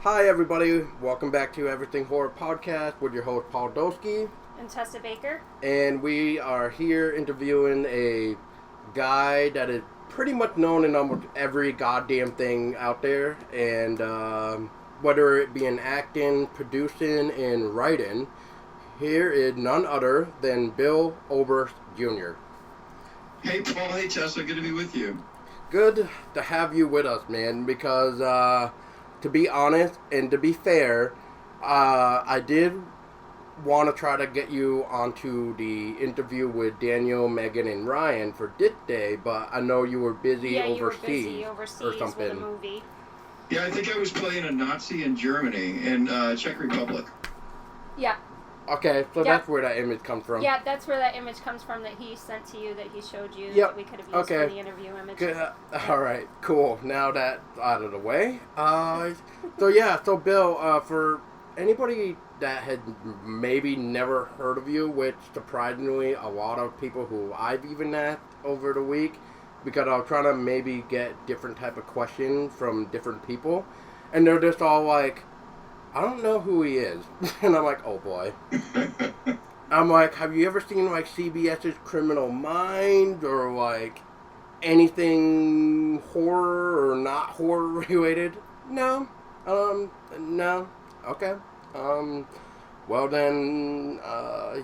Hi, everybody. Welcome back to Everything Horror Podcast with your host, Paul Doski. And Tessa Baker. And we are here interviewing a guy that is pretty much known in almost every goddamn thing out there. And whether it be in acting, producing, and writing, here is none other than Bill Oberst Jr. Hey, Paul. Hey, Tessa. Good to be with you. Good to have you with us, man, because to be honest and to be fair, I did want to try to get you onto the interview with Daniel, Megan, and Ryan for Dit Day, but I know you were busy overseas or something. With a movie. Yeah, I think I was playing a Nazi in Germany, in Czech Republic. Yeah. Okay, so that's where that image comes from. Yeah, that's where that image comes from that he sent to you, that he showed you, Yep. that we could have used Okay. for the interview image. Good. All right, cool. Now that's out of the way. So Bill, for anybody that had maybe never heard of you, which surprisingly a lot of people who I've even asked over the week, because I was trying to maybe get different type of questions from different people, and they're just all like, I don't know who he is. And I'm like, oh boy. I'm like, have you ever seen like CBS's Criminal Minds or like anything horror or not horror related? No. No. Okay. Well then,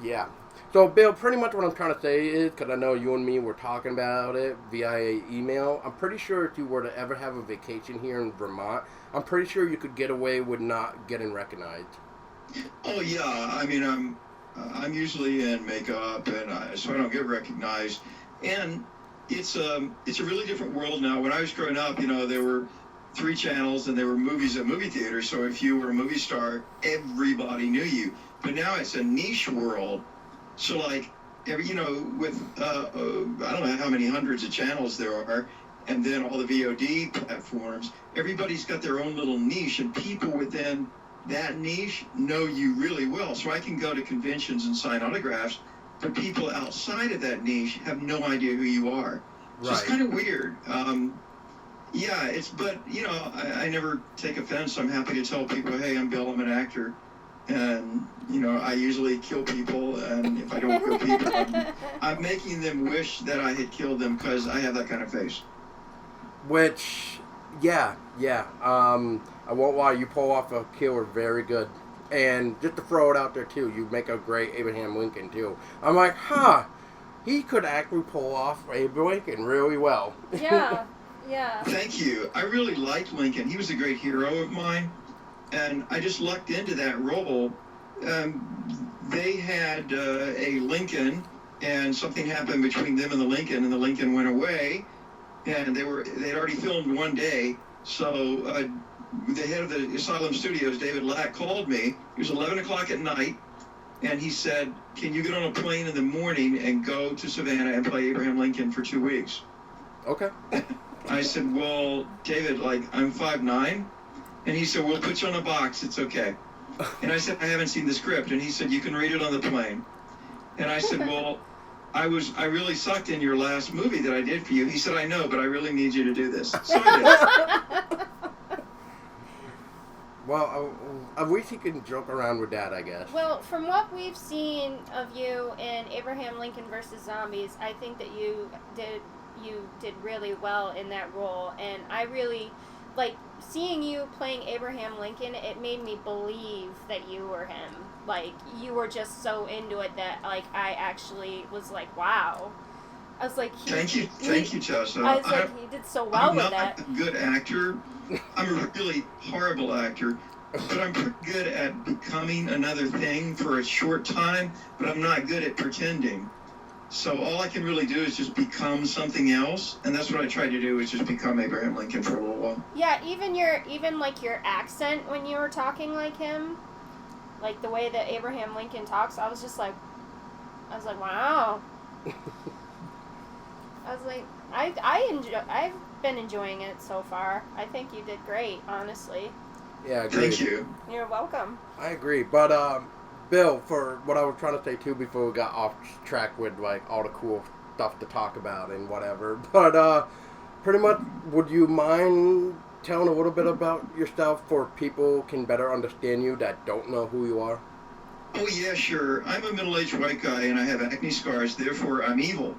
yeah. So Bill, pretty much what I'm trying to say is, because I know you and me were talking about it via email, I'm pretty sure if you were to ever have a vacation here in Vermont, I'm pretty sure you could get away with not getting recognized. Oh yeah, I mean I'm usually in makeup, and so I don't get recognized. And it's a really different world now. When I was growing up, there were 3 channels and there were movies at movie theaters. So if you were a movie star, everybody knew you. But now it's a niche world. So like with I don't know how many hundreds of channels there are, and then all the VOD platforms, everybody's got their own little niche, and people within that niche know you really well. So I can go to conventions and sign autographs, but people outside of that niche have no idea who you are. So It's kind of weird. But I never take offense. I'm happy to tell people, hey, I'm Bill, I'm an actor. And, I usually kill people, and if I don't kill people, I'm making them wish that I had killed them because I have that kind of face. Which, yeah. I won't lie, you pull off a killer very good. And just to throw it out there, too, you make a great Abraham Lincoln, too. I'm like, he could actually pull off Abraham Lincoln really well. Yeah. Thank you. I really liked Lincoln. He was a great hero of mine. And I just lucked into that role. They had a Lincoln, and something happened between them and the Lincoln went away, and they'd already filmed one day. So the head of the Asylum Studios, David Lack, called me. It was 11 o'clock at night, and he said, "Can you get on a plane in the morning and go to Savannah and play Abraham Lincoln for 2 weeks?" Okay. I said, "Well, David, I'm 5'9". And he said, "We'll put you on a box. It's okay." And I said, "I haven't seen the script." And he said, "You can read it on the plane." And I said, "Well, I really sucked in your last movie that I did for you." He said, "I know, but I really need you to do this." So I did. Well, I wish he could joke around with that, I guess. Well, from what we've seen of you in Abraham Lincoln versus Zombies, I think that you did really well in that role, and I really seeing you playing Abraham Lincoln. It made me believe that you were him. You were just so into it that I actually was like, wow. I was like, thank you, Tessa. I was like, he did so well with that. I'm not a good actor. I'm a really horrible actor, but I'm pretty good at becoming another thing for a short time. But I'm not good at pretending. So all I can really do is just become something else, and that's what I tried to do, is just become Abraham Lincoln for a little while. Yeah, even your accent when you were talking like him, like the way that Abraham Lincoln talks, I was like, wow. I was like, I've been enjoying it so far. I think you did great, honestly. Yeah, I agree. Thank you. You're welcome. I agree, but Bill, for what I was trying to say too before we got off track with all the cool stuff to talk about and whatever, but pretty much, would you mind telling a little bit about yourself for people can better understand you that don't know who you are? Oh, yeah, sure. I'm a middle-aged white guy, and I have acne scars, therefore I'm evil.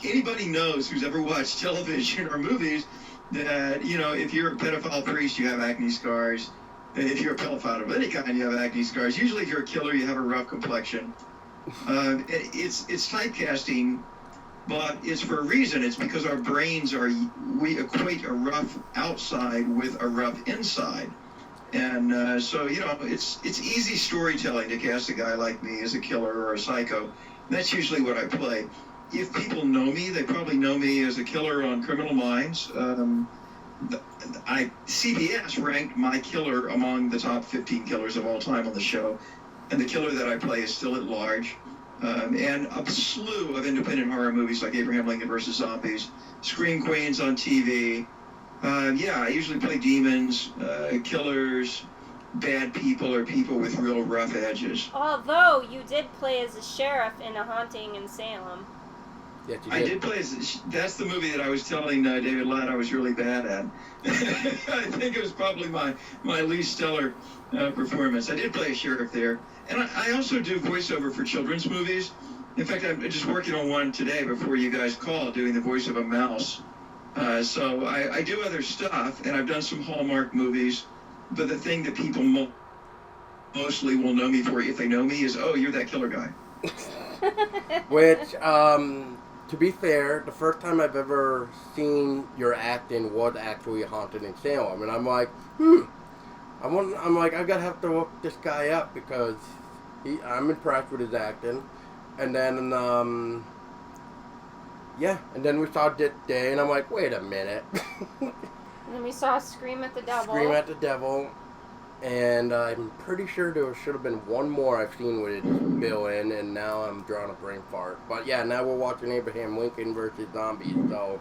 Anybody knows who's ever watched television or movies that, if you're a pedophile priest, you have acne scars. If you're a pedophile of any kind, you have acne scars. Usually if you're a killer, you have a rough complexion. It's typecasting, but it's for a reason. It's because our brains we equate a rough outside with a rough inside. And so, it's easy storytelling to cast a guy like me as a killer or a psycho. That's usually what I play. If people know me, they probably know me as a killer on Criminal Minds. CBS ranked my killer among the top 15 killers of all time on the show. And the killer that I play is still at large. And a slew of independent horror movies like Abraham Lincoln versus Zombies, Scream Queens on TV. I usually play demons, killers, bad people, or people with real rough edges. Although you did play as a sheriff in A Haunting in Salem. Yes, you I did play that's the movie that I was telling David Ladd I was really bad at. I think it was probably my least stellar performance. I did play a sheriff there. And I also do voiceover for children's movies. In fact, I'm just working on one today before you guys called, doing the voice of a mouse. So I do other stuff, and I've done some Hallmark movies. But the thing that people mostly will know me for, if they know me, is, oh, you're that killer guy. Which, to be fair, the first time I've ever seen your acting was actually Haunted in Salem. And I'm like, I'm like, I've got to have to look this guy up because I'm impressed with his acting. And then, and then we saw Dit Day, and I'm like, wait a minute. And then we saw Scream at the Devil. Scream at the Devil. And I'm pretty sure there should have been one more I've seen with Bill in, and now I'm drawing a brain fart. But yeah, now we're watching Abraham Lincoln versus Zombies, so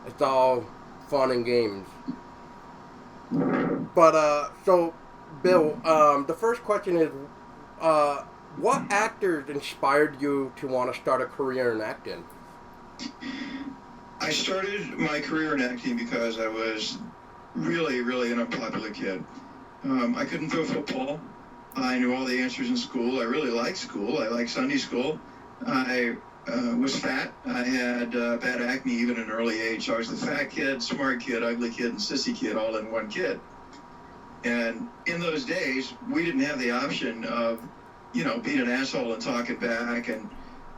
it's all fun and games. But, so, Bill, the first question is, what actors inspired you to want to start a career in acting? I started my career in acting because I was really, really an unpopular kid. I couldn't throw football. I knew all the answers in school. I really liked school. I liked Sunday school. I was fat. I had bad acne even at an early age. So I was the fat kid, smart kid, ugly kid, and sissy kid all in one kid. And in those days, we didn't have the option of, being an asshole and talking back and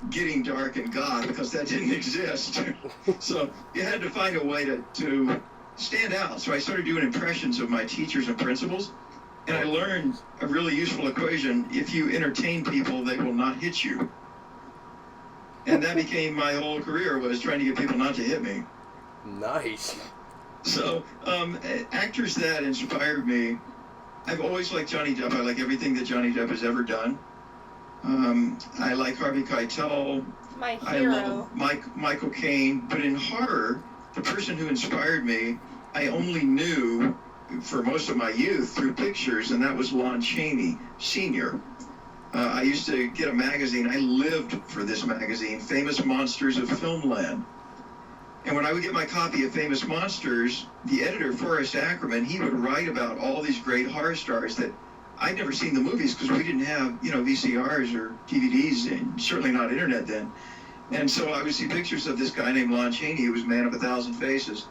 getting dark and goth, because that didn't exist. So you had to find a way to stand out. So I started doing impressions of my teachers and principals, and I learned a really useful equation. If you entertain people, they will not hit you. And that became my whole career, was trying to get people not to hit me. Nice. So actors that inspired me, I've always liked Johnny Depp. I like everything that Johnny Depp has ever done. I like Harvey Keitel. My hero. I love Michael Caine. But in horror, the person who inspired me, I only knew for most of my youth through pictures, and that was Lon Chaney, Sr. I used to get a magazine. I lived for this magazine, Famous Monsters of Filmland. And when I would get my copy of Famous Monsters, the editor, Forrest Ackerman, he would write about all these great horror stars that I'd never seen the movies because we didn't have, VCRs or DVDs, and certainly not internet then. And so I would see pictures of this guy named Lon Chaney, who was Man of a Thousand Faces.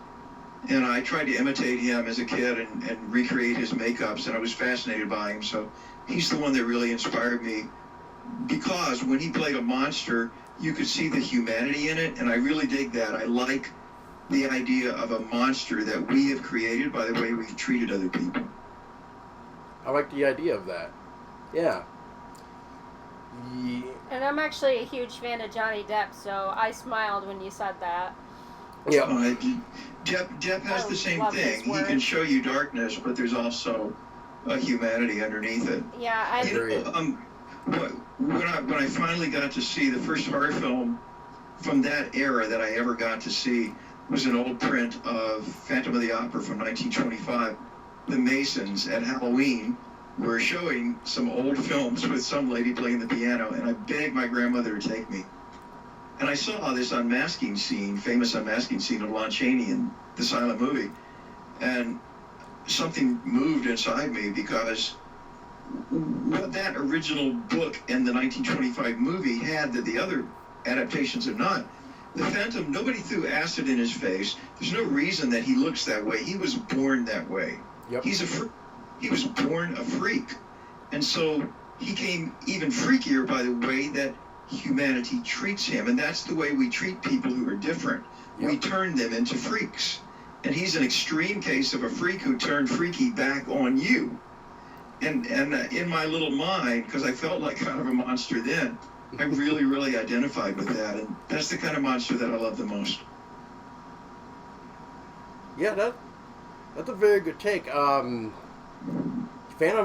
And I tried to imitate him as a kid and recreate his makeups, and I was fascinated by him. So he's the one that really inspired me, because when he played a monster, you could see the humanity in it, and I really dig that. I like the idea of a monster that we have created by the way we've treated other people. I like the idea of that. Yeah. And I'm actually a huge fan of Johnny Depp, so I smiled when you said that. Yeah. Depp has the same thing. He can show you darkness, but there's also a humanity underneath it. Yeah, I agree. When I finally got to see the first horror film from that era that I ever got to see was an old print of Phantom of the Opera from 1925. The Masons at Halloween were showing some old films with some lady playing the piano, and I begged my grandmother to take me. And I saw this unmasking scene, famous unmasking scene of Lon Chaney in the silent movie. and something moved inside me, because what that original book and the 1925 movie had that the other adaptations have not. The Phantom, nobody threw acid in his face. There's no reason that he looks that way. He was born that way. Yep. He was born a freak. And so he came even freakier by the way that humanity treats him. And that's the way we treat people who are different. Yep. We turn them into freaks. And he's an extreme case of a freak who turned freaky back on you. And in my little mind, because I felt like kind of a monster then, I really, really identified with that. And that's the kind of monster that I love the most. Yeah, that's a very good take. Phantom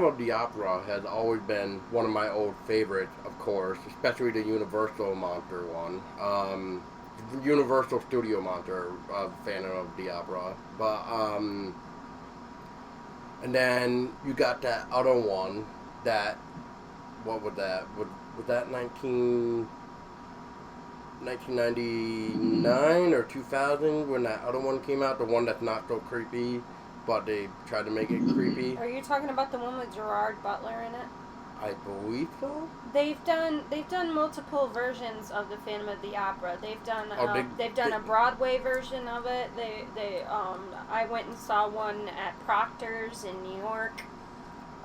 of the Opera has always been one of my old favorites, of course, especially the Universal monster one. Universal Studio monster of Phantom of the Opera. But, and then you got that other one that, what was that? Was that 1999 or 2000 when that other one came out? The one that's not so creepy, but they tried to make it creepy. Are you talking about the one with Gerard Butler in it? I believe so. They've done multiple versions of the Phantom of the Opera. They've done a Broadway version of it. I went and saw one at Proctor's in New York,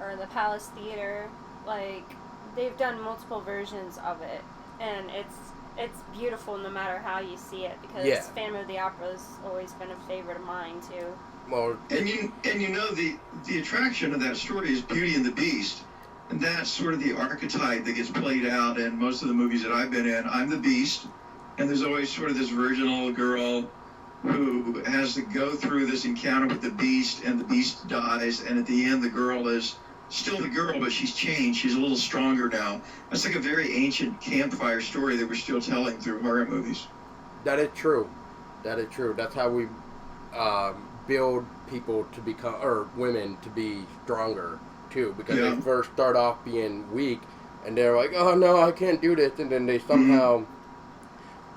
or the Palace Theater. Like, they've done multiple versions of it, and it's beautiful no matter how you see it, because Phantom of the Opera has always been a favorite of mine too. Well, and you know the attraction of that story is Beauty and the Beast. And that's sort of the archetype that gets played out in most of the movies that I've been in. I'm the Beast, and there's always sort of this virginal girl who has to go through this encounter with the Beast, and the Beast dies, and at the end the girl is still the girl, but she's changed. She's a little stronger now. That's like a very ancient campfire story that we're still telling through horror movies. That is true. That's how we build people to become, or women to be stronger too, because they first start off being weak, and they're like, oh no, I can't do this, and then they somehow,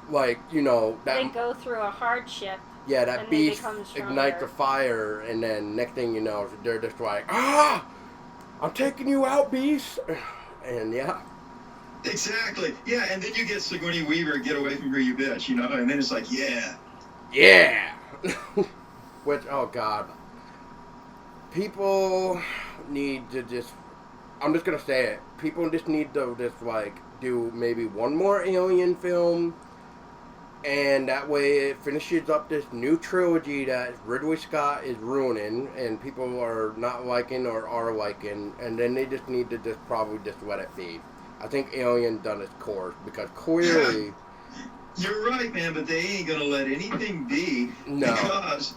like, you know, that they go through a hardship. Yeah, that beast ignites a fire, and then next thing you know, they're just like, I'm taking you out, beast, and yeah. Exactly. Yeah, and then you get Sigourney Weaver, get away from her, you bitch, you know, and then it's like, yeah. Which, oh god. People need to just, I'm just gonna say it, people just need to just like do maybe one more Alien film, and that way it finishes up this new trilogy that Ridley Scott is ruining and people are not liking or are liking, and then they just need to just probably just let it be. I think Alien done its course, because clearly you're right, man, but they ain't gonna let anything be. No. Because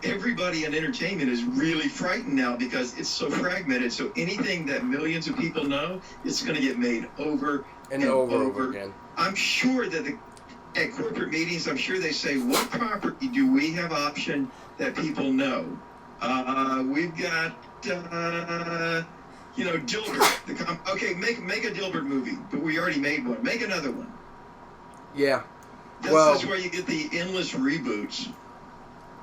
everybody in entertainment is really frightened now, because it's so fragmented. So anything that millions of people know, it's going to get made over and over again. I'm sure that at corporate meetings, I'm sure they say, what property do we have option that people know? We've got, Dilbert. Okay, make a Dilbert movie, but we already made one. Make another one. Yeah. That's where you get the endless reboots.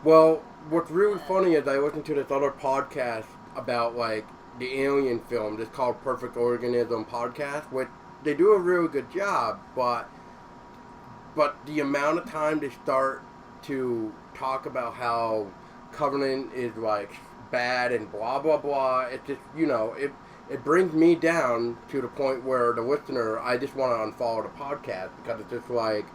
Well, what's really funny is I listened to this other podcast about, like, the Alien film. It's called Perfect Organism Podcast, which they do a really good job, but the amount of time they start to talk about how Covenant is, like, bad and blah, blah, blah, it just, you know, it brings me down to the point where the listener, I just want to unfollow the podcast, because it's just like,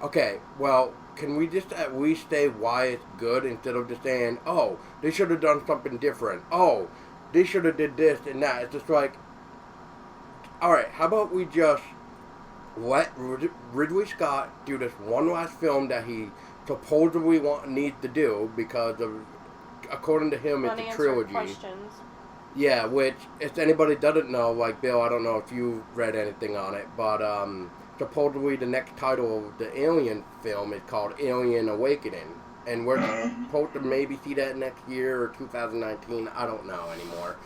okay, well, can we just at least say why it's good instead of just saying, oh, they should have done something different. Oh, they should have did this and that. It's just like, all right, how about we just let Ridley Scott do this one last film that he supposedly needs to do, because of, according to him, it's a trilogy. Questions. Yeah, which, if anybody doesn't know, like Bill, I don't know if you read anything on it, but supposedly the next title of the Alien film is called Alien Awakening, and we're supposed to maybe see that next year or 2019. I don't know anymore.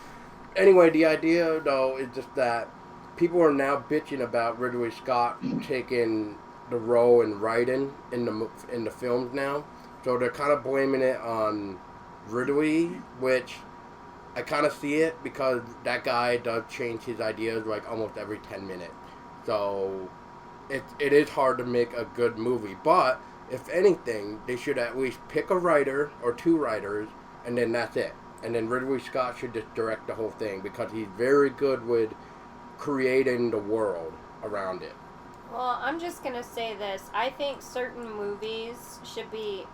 Anyway, the idea though is just that people are now bitching about Ridley Scott taking the role in writing in the films now, so they're kind of blaming it on Ridley, which I kind of see it because that guy does change his ideas like almost every 10 minutes. So it is hard to make a good movie. But if anything, they should at least pick a writer or two writers, and then that's it. And then Ridley Scott should just direct the whole thing because he's very good with creating the world around it. Well, I'm just gonna say this. I think certain movies should be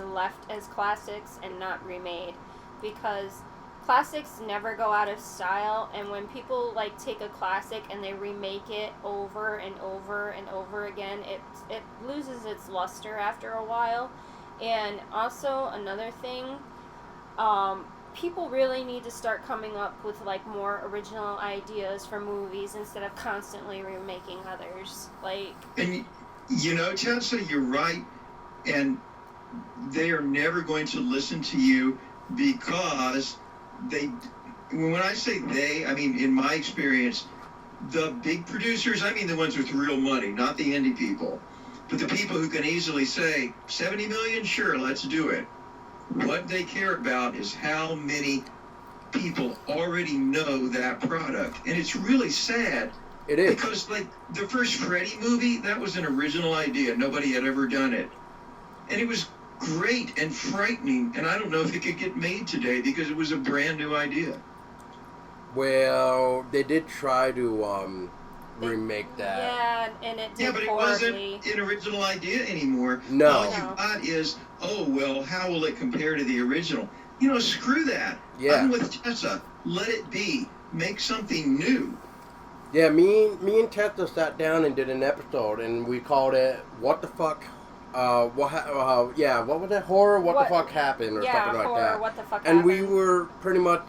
left as classics and not remade, because classics never go out of style. And when people like take a classic and they remake it over and over and over again, it loses its luster after a while. And also another thing, people really need to start coming up with like more original ideas for movies instead of constantly remaking others. Like, And you know, Tessa, you're right, and they are never going to listen to you because when I say they, I mean in my experience, the big producers, I mean the ones with real money, not the indie people, but the people who can easily say 70 million, sure, let's do it. What they care about is how many people already know that product. And it's really sad. It is. Because, like, the first Freddy movie, that was an original idea. Nobody had ever done it. And it was great and frightening. And I don't know if it could get made today because it was a brand new idea. Well, they did try to remake that. yeah, and it did Yeah, but it horribly. wasn't an original idea anymore. No. All you got is, oh, well, how will it compare to the original? You know, screw that. Yeah. I'm with Tessa. Let it be. Make something new. Yeah, me and Tessa sat down and did an episode, and we called it "What the Fuck." What was that? Horror? What the fuck happened, or something like horror, that. what the fuck And happened. we were pretty much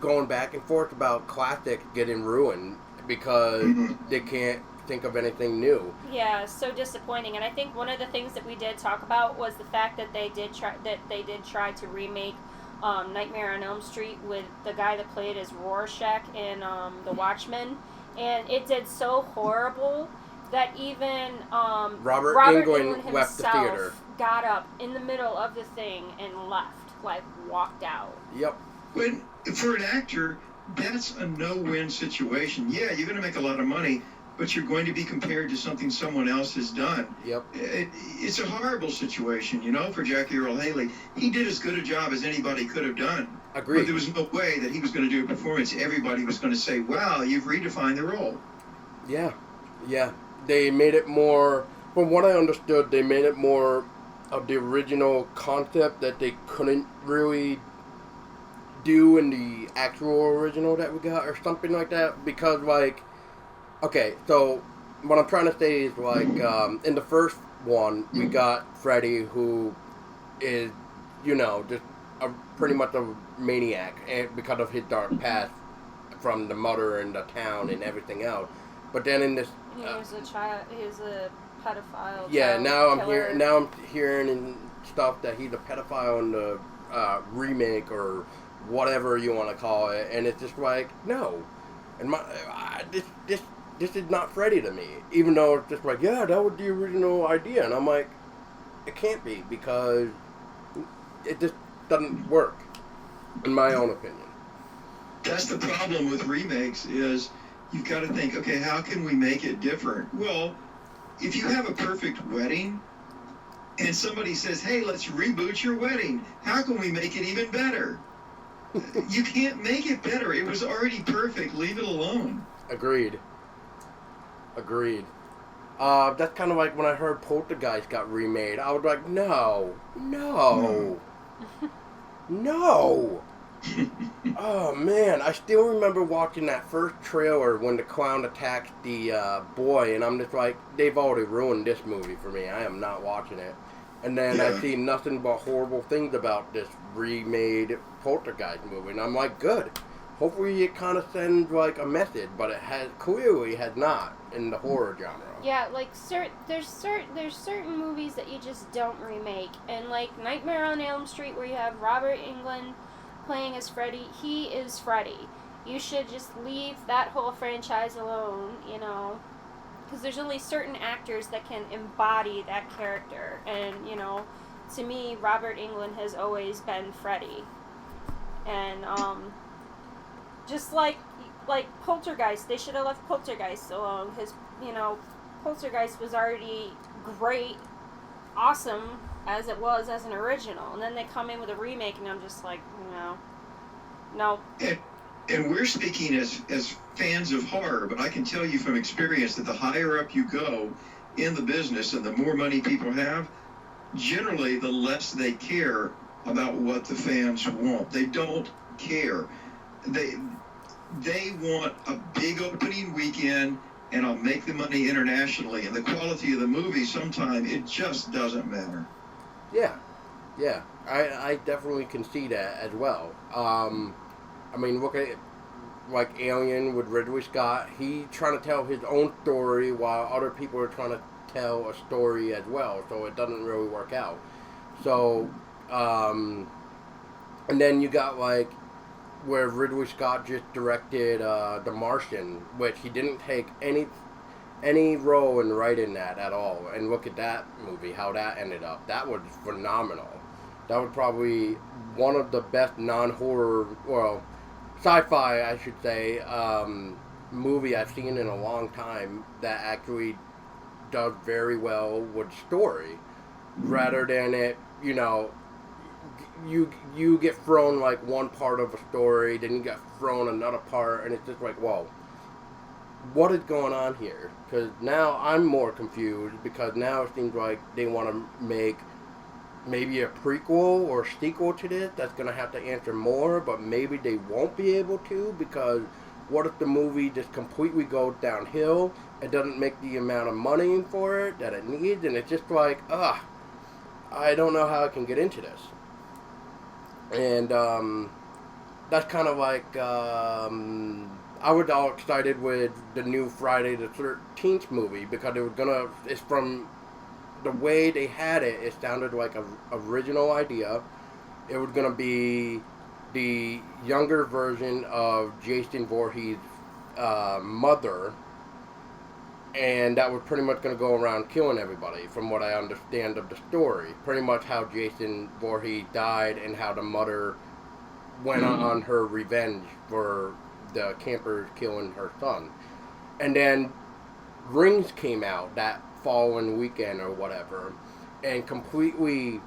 going back and forth about classics getting ruined because they can't think of anything new. Yeah, so disappointing. And I think one of the things that we did talk about was the fact that they did try to remake Nightmare on Elm Street with the guy that played as Rorschach in The Watchmen, and it did so horrible that even Robert Englund Englund left the himself theater. got up in the middle of the thing and left, like walked out. Yep. When, for an actor, that's a no-win situation. Yeah, you're going to make a lot of money, but you're going to be compared to something someone else has done. Yep. It's a horrible situation, you know, for Jackie Earle Haley. He did as good a job as anybody could have done. Agreed. But there was no way that he was going to do a performance. Everybody was going to say, wow, you've redefined the role. Yeah. Yeah. They made it more, from what I understood, they made it more of the original concept that they couldn't really do in the actual original that we got, or something like that. Because, like, okay, so what I'm trying to say is, like, in the first one, we got Freddy, who is, you know, just pretty much a maniac, and because of his dark past from the mother and the town and everything else. But then in this, He was a child. He was a pedophile. yeah, child now I'm killer. I'm hearing and stuff that he's a pedophile in the remake or whatever you want to call it, and it's just like, no, and this is not Freddy to me, even though it's just like, yeah, that was the original idea, and I'm like, it can't be, because it just doesn't work, in my own opinion. That's the problem with remakes is you've got to think, okay, how can we make it different? Well, if you have a perfect wedding and somebody says, hey, let's reboot your wedding, how can we make it even better? You can't make it better. It was already perfect. Leave it alone. Agreed. That's kind of like when I heard Poltergeist got remade. I was like, no. Oh man, I still remember watching that first trailer when the clown attacked the boy, and I'm just like, they've already ruined this movie for me. I am not watching it. And then I see nothing but horrible things about this remade Poltergeist movie, and I'm like, good. Hopefully it kind of sends like a message, but it clearly has not in the horror genre. Yeah, like there's certain movies that you just don't remake, and like Nightmare on Elm Street, where you have Robert Englund playing as Freddy, he is Freddy. You should just leave that whole franchise alone, you know, because there's only certain actors that can embody that character, and you know, to me, Robert Englund has always been Freddy. And, just like Poltergeist, they should have left Poltergeist alone. His, Poltergeist was already great, awesome, as it was as an original. And then they come in with a remake, and I'm just like, no. And we're speaking as fans of horror, but I can tell you from experience that the higher up you go in the business and the more money people have, generally the less they care about what the fans want. They don't care. They want a big opening weekend, and I'll make the money internationally. And the quality of the movie, sometimes it just doesn't matter. Yeah. I definitely can see that as well. I mean, look at like Alien with Ridley Scott. He trying to tell his own story while other people are trying to tell a story as well. So it doesn't really work out. So, and then you got like where Ridley Scott just directed The Martian, which he didn't take any role in writing that at all. And look at that movie, how that ended up. That was phenomenal. That was probably one of the best non-horror, well, sci-fi, I should say, movie I've seen in a long time that actually does very well with story, rather than it, you get thrown like one part of a story, then you get thrown another part, and it's just like, whoa, what is going on here? Because now I'm more confused, because now it seems like they want to make maybe a prequel or sequel to this that's going to have to answer more, but maybe they won't be able to, because what if the movie just completely goes downhill? It doesn't make the amount of money for it that it needs, and it's just like, I don't know how I can get into this. And that's kind of like, I was all excited with the new Friday the 13th movie, because it's from the way they had it, it sounded like an original idea. It was going to be the younger version of Jason Voorhees' mother, and that was pretty much going to go around killing everybody, from what I understand of the story. Pretty much how Jason Voorhees died, and how the mother went on her revenge for the campers killing her son. And then Rings came out that following weekend or whatever, and completely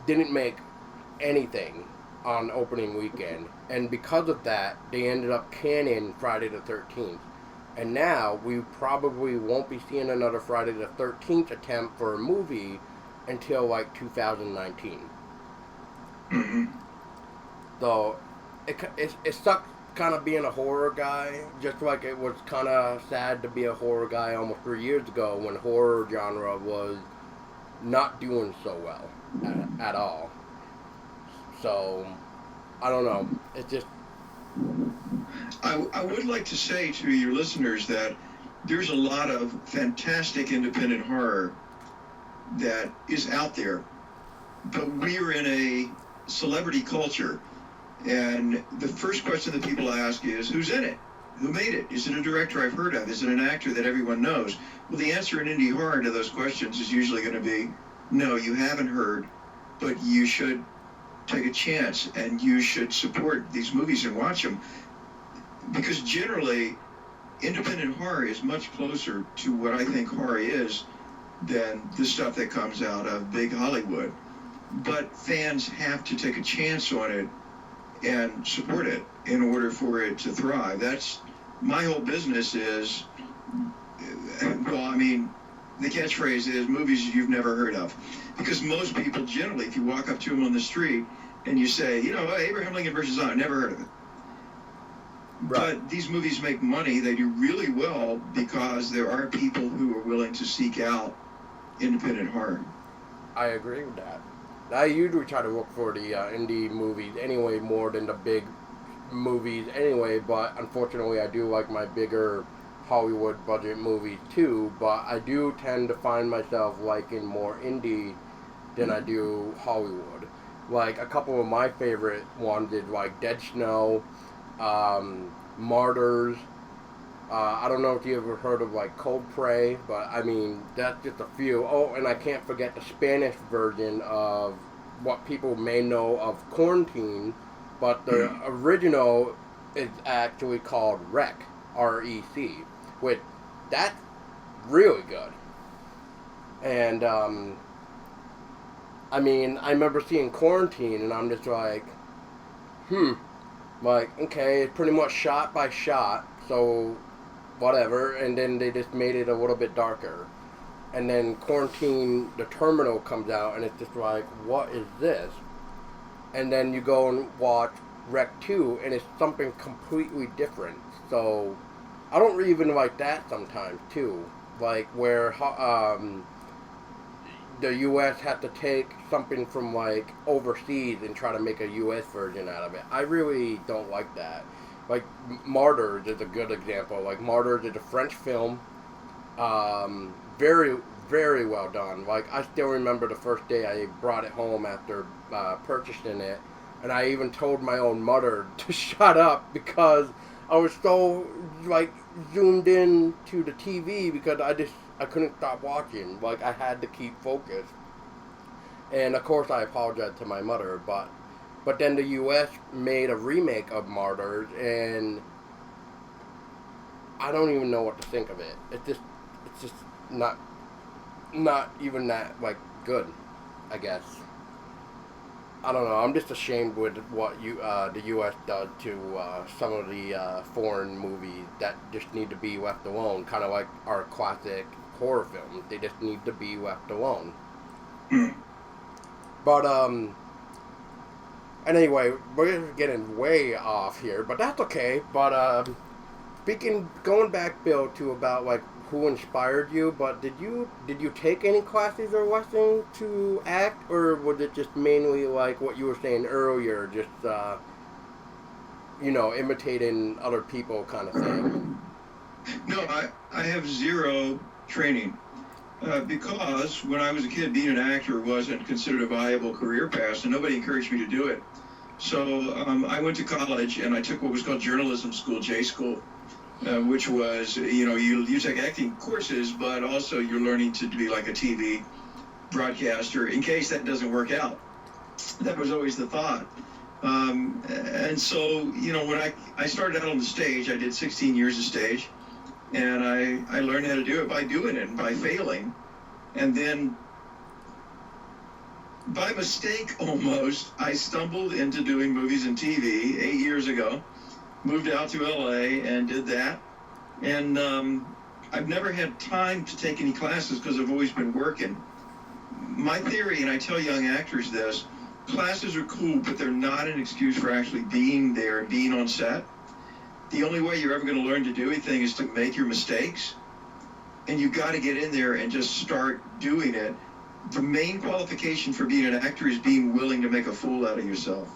didn't make anything on opening weekend, and because of that they ended up canning Friday the 13th, and now we probably won't be seeing another Friday the 13th attempt for a movie until like 2019. So it sucks kind of being a horror guy, just like it was kind of sad to be a horror guy almost 3 years ago when horror genre was not doing so well at all. So I don't know, it just, I would like to say to your listeners that there's a lot of fantastic independent horror that is out there, but we're in a celebrity culture. And the first question that people ask is, who's in it? Who made it? Is it a director I've heard of? Is it an actor that everyone knows? Well, the answer in indie horror to those questions is usually going to be, no, you haven't heard, but you should take a chance, and you should support these movies and watch them. Because generally, independent horror is much closer to what I think horror is than the stuff that comes out of big Hollywood. But fans have to take a chance on it and support it in order for it to thrive. That's my whole business is, well, I mean, the catchphrase is movies you've never heard of. Because most people generally, if you walk up to them on the street and you say, Abraham Lincoln versus Zombie, never heard of it. Right. But these movies make money. They do really well because there are people who are willing to seek out independent horror. I agree with that. I usually try to look for the indie movies anyway, more than the big movies anyway, but unfortunately I do like my bigger Hollywood budget movies too, but I do tend to find myself liking more indie than I do Hollywood. Like, a couple of my favorite ones is like Dead Snow, Martyrs, I don't know if you ever heard of like Coldplay, but I mean that's just a few. Oh, and I can't forget the Spanish version of what people may know of Quarantine, but the original is actually called Rec, R-E-C, which that's really good. And I mean, I remember seeing Quarantine, and I'm just like, like okay, it's pretty much shot by shot, so whatever, and then they just made it a little bit darker. And then Quarantine, the Terminal comes out, and it's just like, what is this? And then you go and watch Rec 2, and it's something completely different. So, I don't even like that sometimes, too. Like, where the U.S. had to take something from, like, overseas and try to make a U.S. version out of it. I really don't like that. Like, Martyrs is a good example. Like, Martyrs is a French film. Very, very well done. Like, I still remember the first day I brought it home after purchasing it. And I even told my own mother to shut up because I was so, like, zoomed in to the TV because I couldn't stop watching. Like, I had to keep focused. And, of course, I apologized to my mother, but then the U.S. made a remake of Martyrs, and I don't even know what to think of it. It's just not even that, like, good, I guess. I don't know. I'm just ashamed with what the U.S. does to some of the foreign movies that just need to be left alone. Kind of like our classic horror films. They just need to be left alone. But, and anyway, we're getting way off here, but that's okay. But, going back, Bill, to about, like, who inspired you, but did you take any classes or lessons to act, or was it just mainly like what you were saying earlier, just, imitating other people kind of thing? No, I have zero training. Because when I was a kid, being an actor wasn't considered a viable career path, and nobody encouraged me to do it. So I went to college, and I took what was called journalism school, J school, which was, you take acting courses, but also you're learning to be like a TV broadcaster in case that doesn't work out. That was always the thought. And so, when I started out on the stage, I did 16 years of stage. And I learned how to do it by doing it and by failing. And then, by mistake almost, I stumbled into doing movies and TV 8 years ago. Moved out to LA and did that. And I've never had time to take any classes because I've always been working. My theory, and I tell young actors this, classes are cool, but they're not an excuse for actually being there and being on set. The only way you're ever going to learn to do anything is to make your mistakes. And you've got to get in there and just start doing it. The main qualification for being an actor is being willing to make a fool out of yourself.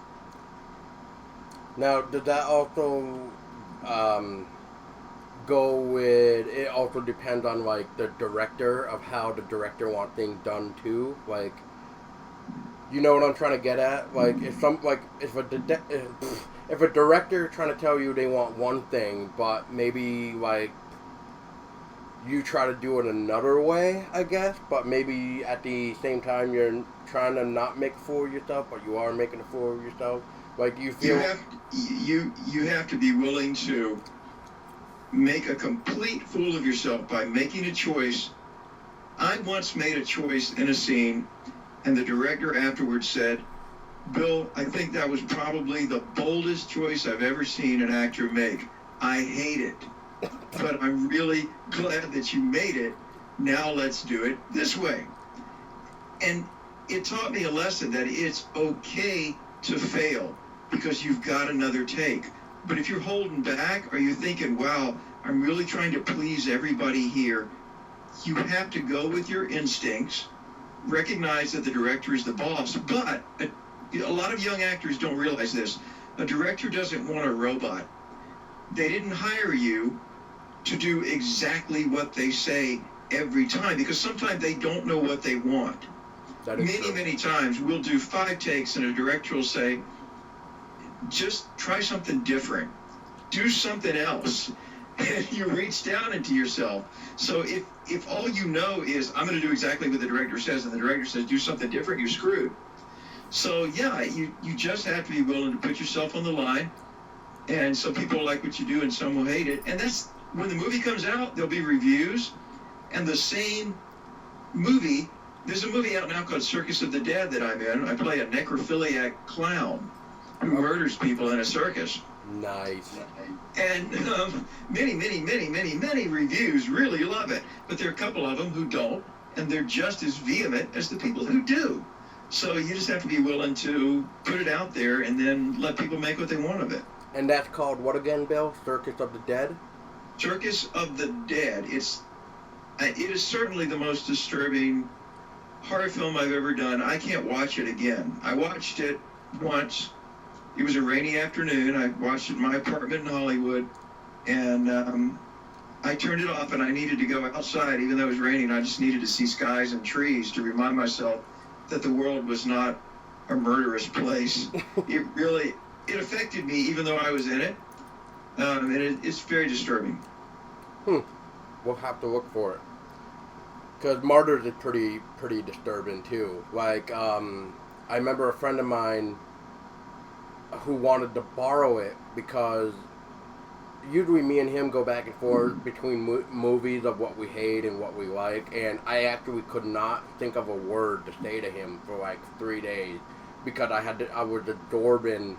Now, did that also go with, it also depends on, like, the director, of how the director wants things done, too? Like, you know what I'm trying to get at? Like, if a director trying to tell you they want one thing, but maybe, like, you try to do it another way, I guess, but maybe at the same time you're trying to not make a fool of yourself, but you are making a fool of yourself. Like, you feel... You have to be willing to make a complete fool of yourself by making a choice. I once made a choice in a scene, and the director afterwards said, "Bill, I think that was probably the boldest choice I've ever seen an actor make. I hate it, but I'm really glad that you made it. Now let's do it this way." And it taught me a lesson that it's okay to fail because you've got another take. But if you're holding back, or you're thinking, wow, I'm really trying to please everybody here, you have to go with your instincts, recognize that the director is the boss. But a lot of young actors don't realize this. A director doesn't want a robot. They didn't hire you to do exactly what they say every time, because sometimes they don't know what they want. Many times we'll do 5 takes and a director will say, just try something different. Do something else. and you reach down into yourself. So if all you know is, I'm going to do exactly what the director says, and the director says do something different, you're screwed. So yeah, you just have to be willing to put yourself on the line, and some people will like what you do and some will hate it. And that's when the movie comes out, there'll be reviews, and the same movie, there's a movie out now called Circus of the Dead that I'm in. I play a necrophiliac clown who murders people in a circus. Nice. And many reviews really love it. But there are a couple of them who don't, and they're just as vehement as the people who do. So you just have to be willing to put it out there and then let people make what they want of it. And that's called what again, Bill? Circus of the Dead? Circus of the Dead. It is certainly the most disturbing horror film I've ever done. I can't watch it again. I watched it once. It was a rainy afternoon. I watched it in my apartment in Hollywood, and I turned it off, and I needed to go outside, even though it was raining. I just needed to see skies and trees to remind myself that the world was not a murderous place. It affected me, even though I was in it, and it's very disturbing. We'll have to look for it. Because Martyrs is pretty disturbing, too. Like, I remember a friend of mine who wanted to borrow it because usually me and him go back and forth between movies of what we hate and what we like, and I actually could not think of a word to say to him for like 3 days because I was absorbing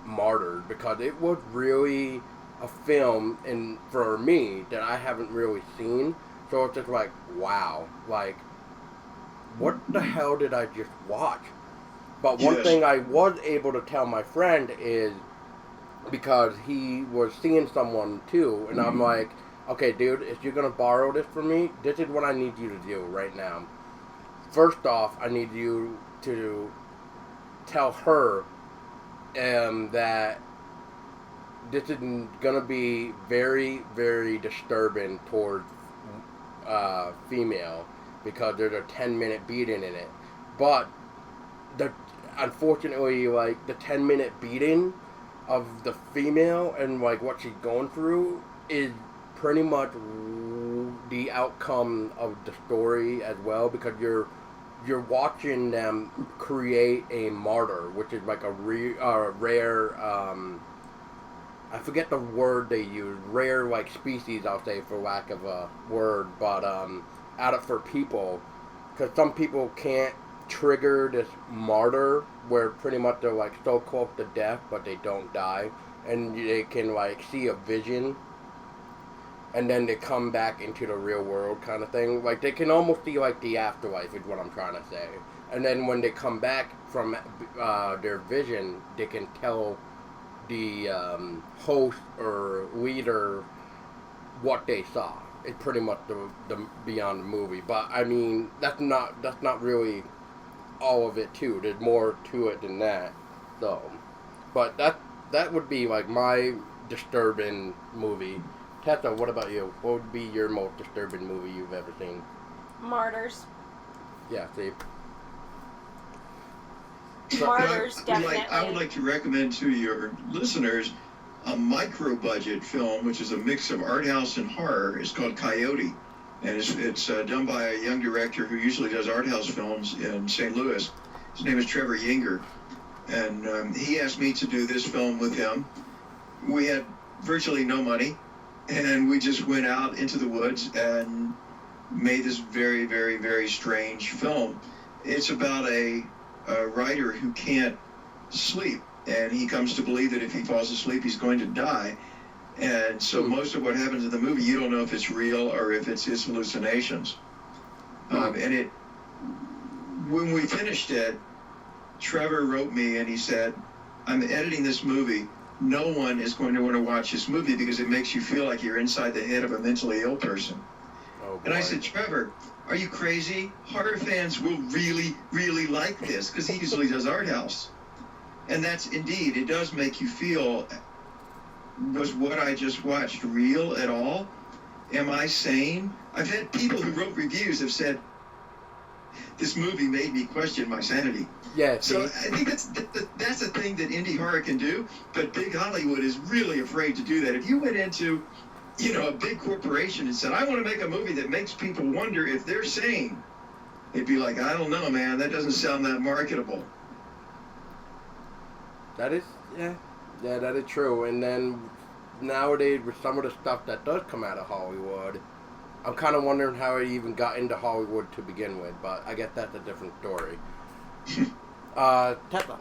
Martyrs because it was really a film and for me that I haven't really seen, so it's just like, wow, like what the hell did I just watch? But one thing I was able to tell my friend is, because he was seeing someone too, and I'm like, okay, dude, if you're going to borrow this from me, this is what I need you to do right now. First off, I need you to tell her that this is going to be very, very disturbing towards female, because there's a 10-minute beating in it. But unfortunately, like, the 10-minute beating of the female and like what she's going through is pretty much the outcome of the story as well, because you're watching them create a martyr, which is like a rare I forget the word they use, rare like species, I'll say, for lack of a word, but out of for people, because some people can't trigger this martyr where pretty much they're like so close to death but they don't die, and they can like see a vision and then they come back into the real world kind of thing. Like they can almost see like the afterlife is what I'm trying to say, and then when they come back from their vision, they can tell the host or leader what they saw. It's pretty much the beyond the movie, but I mean that's not really all of it too. There's more to it than that. So, but that would be like my disturbing movie. Tessa, what about you? What would be your most disturbing movie you've ever seen? Martyrs. Yeah, see. Martyrs, definitely. I would like to recommend to your listeners a micro-budget film, which is a mix of art house and horror. It's called Coyote. And it's done by a young director who usually does art house films in St. Louis. His name is Trevor Yinger. And he asked me to do this film with him. We had virtually no money, and we just went out into the woods and made this very, very, very strange film. It's about a writer who can't sleep, and he comes to believe that if he falls asleep, he's going to die. And so most of what happens in the movie, you don't know if it's real or if it's his hallucinations. And when we finished it, Trevor wrote me and he said, I'm editing this movie. No one is going to want to watch this movie because it makes you feel like you're inside the head of a mentally ill person. Oh, and I said, Trevor, are you crazy? Horror fans will really, really like this, because he usually does art house. And that's indeed, it does make you feel, was what I just watched real at all? Am I sane? I've had people who wrote reviews have said, this movie made me question my sanity. Yeah. So I think that's a thing that indie horror can do, but big Hollywood is really afraid to do that. If you went into a big corporation and said, I want to make a movie that makes people wonder if they're sane, they'd be like, I don't know, man, that doesn't sound that marketable. That is, yeah, that is true. And then nowadays, with some of the stuff that does come out of Hollywood, I'm kind of wondering how it even got into Hollywood to begin with, but I guess that's a different story. Tessa.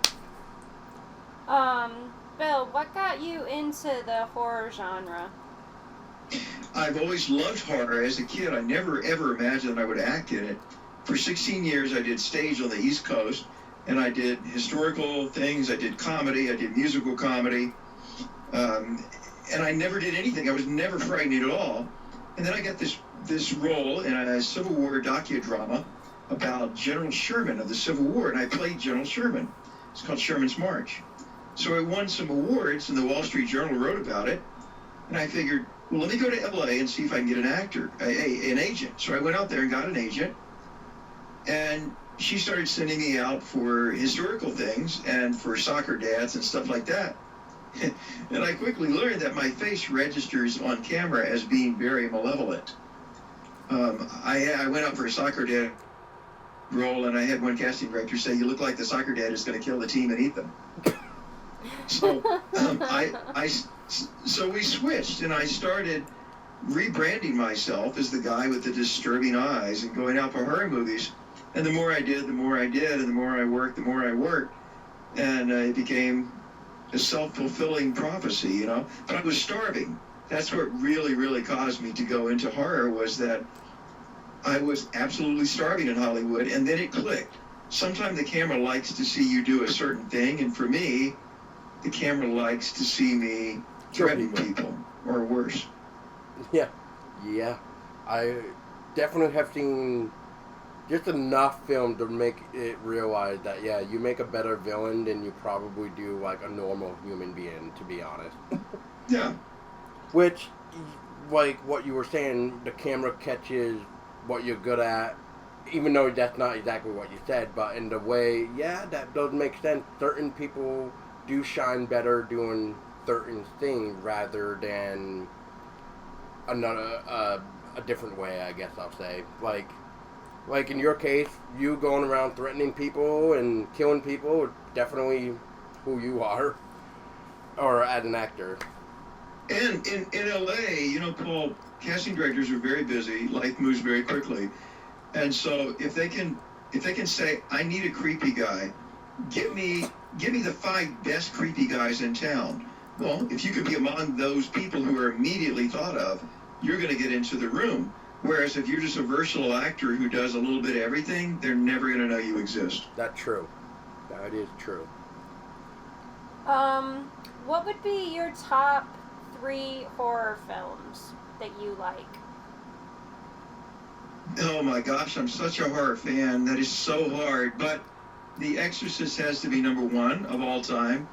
Bill, what got you into the horror genre? I've always loved horror. As a kid, I never ever imagined I would act in it. For 16 years, I did stage on the East Coast, and I did historical things. I did comedy. I did musical comedy. And I never did anything. I was never frightened at all. And then I got this role in a Civil War docudrama about General Sherman of the Civil War, and I played General Sherman. It's called Sherman's March. So I won some awards, and the Wall Street Journal wrote about it. And I figured, well, let me go to LA and see if I can get an agent. So I went out there and got an agent. And she started sending me out for historical things and for soccer dads and stuff like that. And I quickly learned that my face registers on camera as being very malevolent. I went out for a soccer dad role, and I had one casting director say, you look like the soccer dad is going to kill the team and eat them. So so we switched, and I started rebranding myself as the guy with the disturbing eyes and going out for horror movies. And the more I did, and the more I worked, and it became a self-fulfilling prophecy, But I was starving. That's what really, really caused me to go into horror, was that I was absolutely starving in Hollywood, and then it clicked. Sometimes the camera likes to see you do a certain thing, and for me, the camera likes to see me threaten people, or worse. Yeah. I definitely have seen just enough film to make it realize that, yeah, you make a better villain than you probably do, like, a normal human being, to be honest. Yeah. Which, like what you were saying, the camera catches what you're good at, even though that's not exactly what you said, but in the way, yeah, that does make sense. Certain people do shine better doing certain things rather than a different way, I guess I'll say. Like in your case, you going around threatening people and killing people is definitely who you are, or as an actor. And in LA, Paul, casting directors are very busy. Life moves very quickly. And so if they can say, I need a creepy guy, give me the 5 best creepy guys in town. Well, if you could be among those people who are immediately thought of, you're going to get into the room. Whereas if you're just a versatile actor who does a little bit of everything, they're never going to know you exist. That's true. That is true. What would be your top 3 horror films that you like? Oh my gosh, I'm such a horror fan. That is so hard. But The Exorcist has to be number 1 of all time.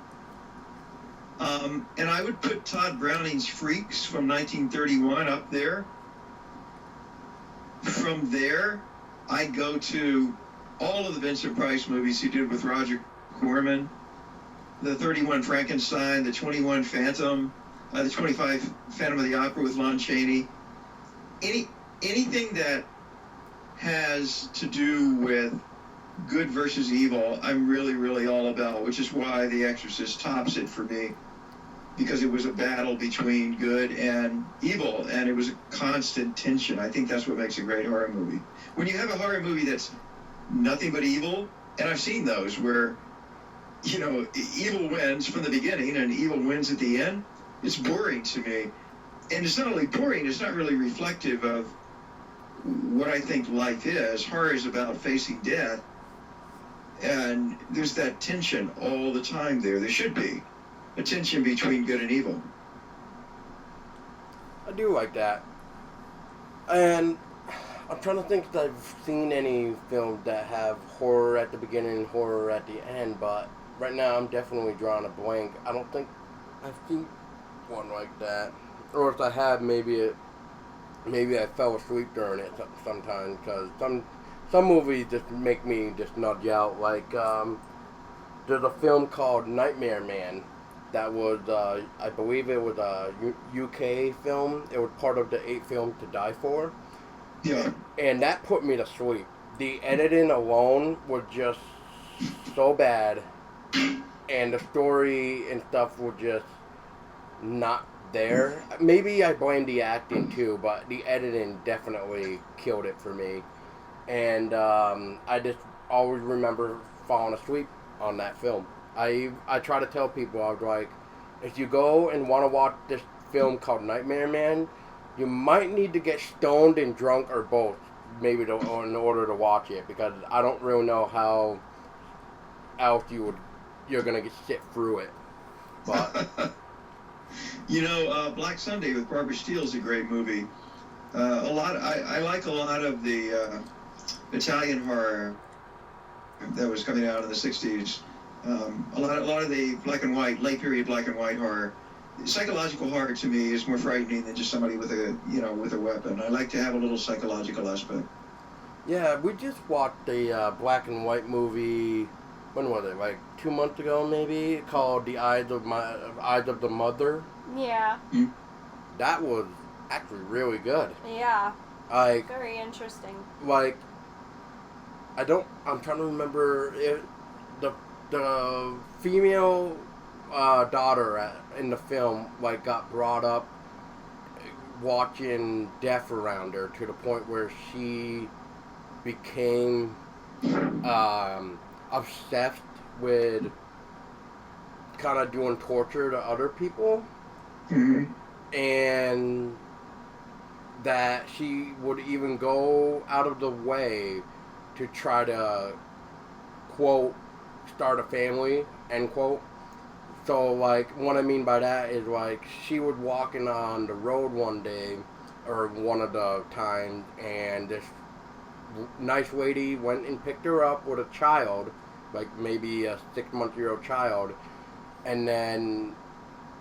And I would put Todd Browning's Freaks from 1931 up there. From there, I go to all of the Vincent Price movies he did with Roger Corman, the 31 Frankenstein, the 21 Phantom, the 25 Phantom of the Opera with Lon Chaney. Anything that has to do with good versus evil, I'm really, really all about, which is why The Exorcist tops it for me, because it was a battle between good and evil, and it was a constant tension. I think that's what makes a great horror movie. When you have a horror movie that's nothing but evil, and I've seen those where, evil wins from the beginning and evil wins at the end, it's boring to me. And it's not only boring, it's not really reflective of what I think life is. Horror is about facing death, and there's that tension all the time there. There should be a tension between good and evil. I do like that. And I'm trying to think if I've seen any films that have horror at the beginning and horror at the end, but right now I'm definitely drawing a blank. I don't think I've seen one like that. Or if I have, maybe I fell asleep during it sometimes, because some movies just make me just nudge out. Like, there's a film called Nightmare Man, That was, I believe it was a UK film. It was part of the 8 Film to Die For. Yeah. And that put me to sleep. The editing alone was just so bad. And the story and stuff was just not there. Maybe I blame the acting too, but the editing definitely killed it for me. And I just always remember falling asleep on that film. I try to tell people, I was like, if you go and want to watch this film called Nightmare Man, you might need to get stoned and drunk or both, maybe in order to watch it, because I don't really know how else you're gonna sit through it. But Black Sunday with Barbara Steele is a great movie. I like a lot of the Italian horror that was coming out in the '60s. A lot of the black and white, late period black and white horror. Psychological horror to me is more frightening than just somebody with a weapon. I like to have a little psychological aspect. Yeah, we just watched a black and white movie. When was it? Like 2 months ago, maybe, called The Eyes of the Mother. Yeah. Hmm? That was actually really good. Yeah. Like, very interesting. Like, I'm trying to remember if the female daughter in the film like got brought up watching death around her to the point where she became obsessed with kind of doing torture to other people. Mm-hmm. And that she would even go out of the way to try to, quote, start a family, end quote. So, like, what I mean by that is, like, she was walking on the road one day, or one of the times, and this nice lady went and picked her up with a child, like maybe a 6-month-old child, and then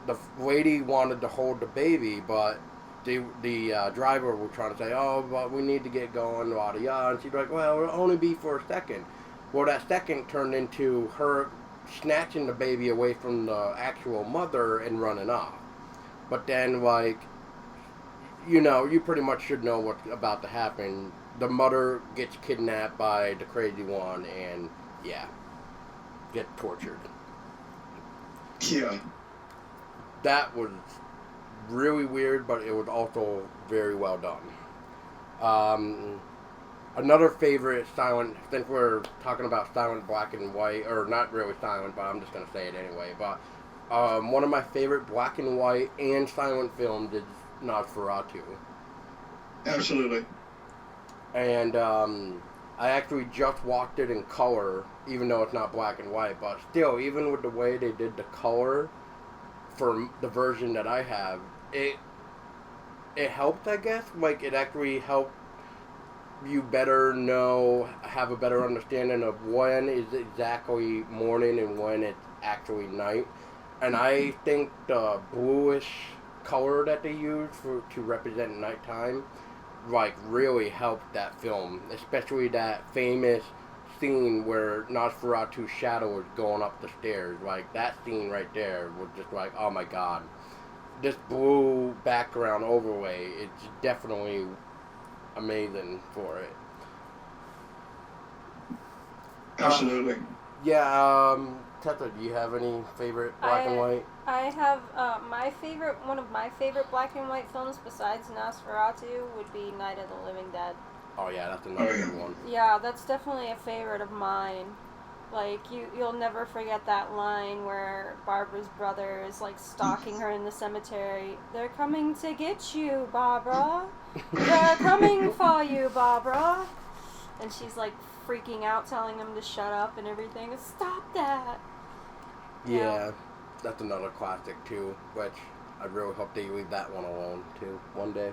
the lady wanted to hold the baby, but the driver was trying to say, oh, but we need to get going, yada yada, and she's like, well, it'll only be for a second. Well, that second turned into her snatching the baby away from the actual mother and running off. But then, like, you pretty much should know what's about to happen. The mother gets kidnapped by the crazy one and, yeah, get tortured. Yeah. That was really weird, but it was also very well done. Another favorite silent, since we're talking about silent black and white, or not really silent, but I'm just going to say it anyway, but one of my favorite black and white and silent films is Nosferatu. Absolutely. And I actually just watched it in color, even though it's not black and white, but still, even with the way they did the color for the version that I have, it helped, I guess. Like, it actually helped you have a better understanding of when is exactly morning and when it's actually night. And I think the bluish color that they use to represent nighttime, like, really helped that film, especially that famous scene where Nosferatu's shadow is going up the stairs. Like, that scene right there was just like, oh my god, this blue background overlay, it's definitely amazing for it. Absolutely. Tessa, do you have any favorite black and white? I have one of my favorite black and white films besides Nosferatu would be Night of the Living Dead. Oh yeah, that's another good one. Yeah, that's definitely a favorite of mine. Like, you'll never forget that line where Barbara's brother is, like, stalking her in the cemetery. They're coming to get you, Barbara. They're coming for you, Barbara. And she's, like, freaking out, telling them to shut up and everything. Stop that. Yeah, that's another classic, too, which I really hope they leave that one alone, too, one day.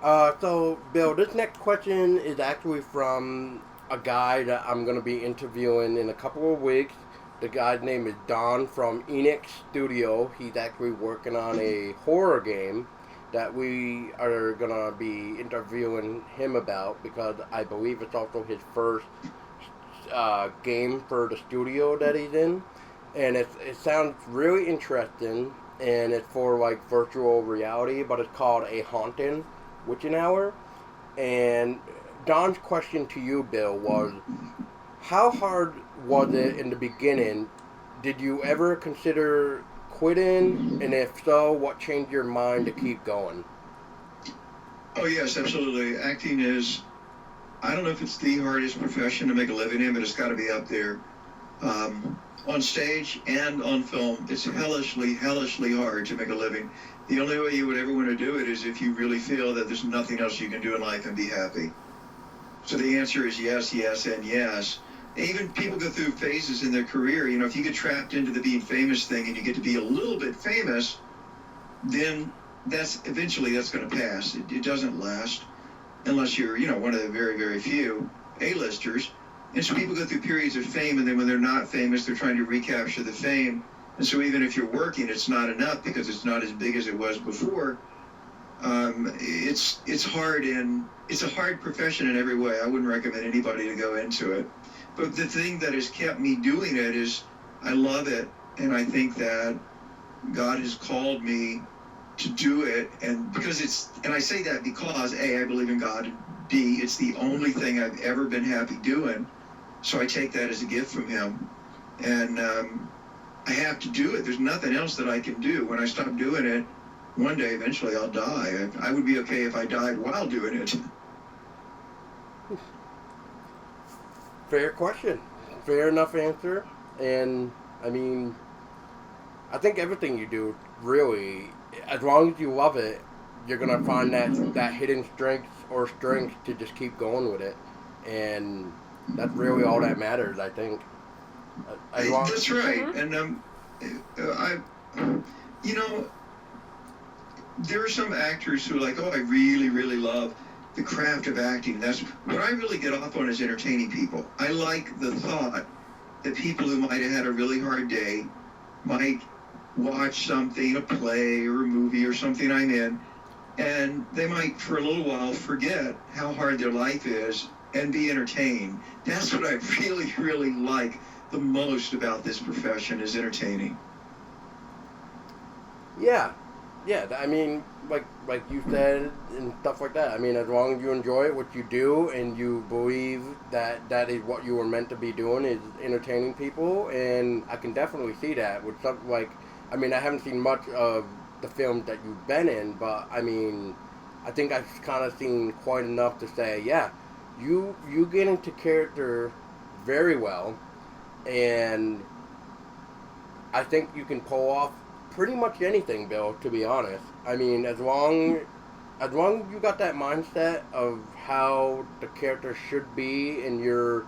So, Bill, this next question is actually from a guy that I'm going to be interviewing in a couple of weeks. The guy's name is Don from Enix Studio. He's actually working on a horror game that we are going to be interviewing him about, because I believe it's also his first game for the studio that he's in. and it sounds really interesting, and it's for like virtual reality, but it's called A Haunting Witching Hour. And Don's question to you, Bill, was how hard was it in the beginning? Did you ever consider quitting? And if so, what changed your mind to keep going? Oh, yes, absolutely. Acting is, I don't know if it's the hardest profession to make a living in, but it's got to be up there. On stage and on film, it's hellishly, hellishly hard to make a living. The only way you would ever want to do it is if you really feel that there's nothing else you can do in life and be happy. So the answer is yes, yes, and yes. And even people go through phases in their career. You know, if you get trapped into the being famous thing and you get to be a little bit famous, then that's going to pass. It doesn't last unless you're, you know, one of the very, very few A-listers. And so people go through periods of fame, and then when they're not famous, they're trying to recapture the fame. And so even if you're working, it's not enough because it's not as big as it was before. It's hard, and it's a hard profession in every way. I wouldn't recommend anybody to go into it. But the thing that has kept me doing it is I love it, and I think that God has called me to do it, and I say that because A, I believe in God, and B, it's the only thing I've ever been happy doing. So I take that as a gift from Him, and I have to do it. There's nothing else that I can do. When I stop doing it, one day eventually I'll die. I would be okay if I died while doing it. Fair question. Fair enough answer. And, I mean, I think everything you do, really, as long as you love it, you're going to find that hidden strength or strength to just keep going with it. And that's really all that matters, I think. That's right. And, you know, there are some actors who are like, oh, I really, really love the craft of acting. That's what I really get off on is entertaining people. I like the thought that people who might have had a really hard day might watch something, a play or a movie or something I'm in, and they might for a little while forget how hard their life is and be entertained. That's what I really, really like the most about this profession is entertaining. Yeah. I mean, like you said and stuff like that. I mean, as long as you enjoy what you do and you believe that is what you were meant to be doing is entertaining people, and I can definitely see that with something like, I mean, I haven't seen much of the films that you've been in, but I mean, I think I've kind of seen quite enough to say, yeah, you get into character very well, and I think you can pull off pretty much anything, Bill, to be honest. I mean, as long as you got that mindset of how the character should be and you're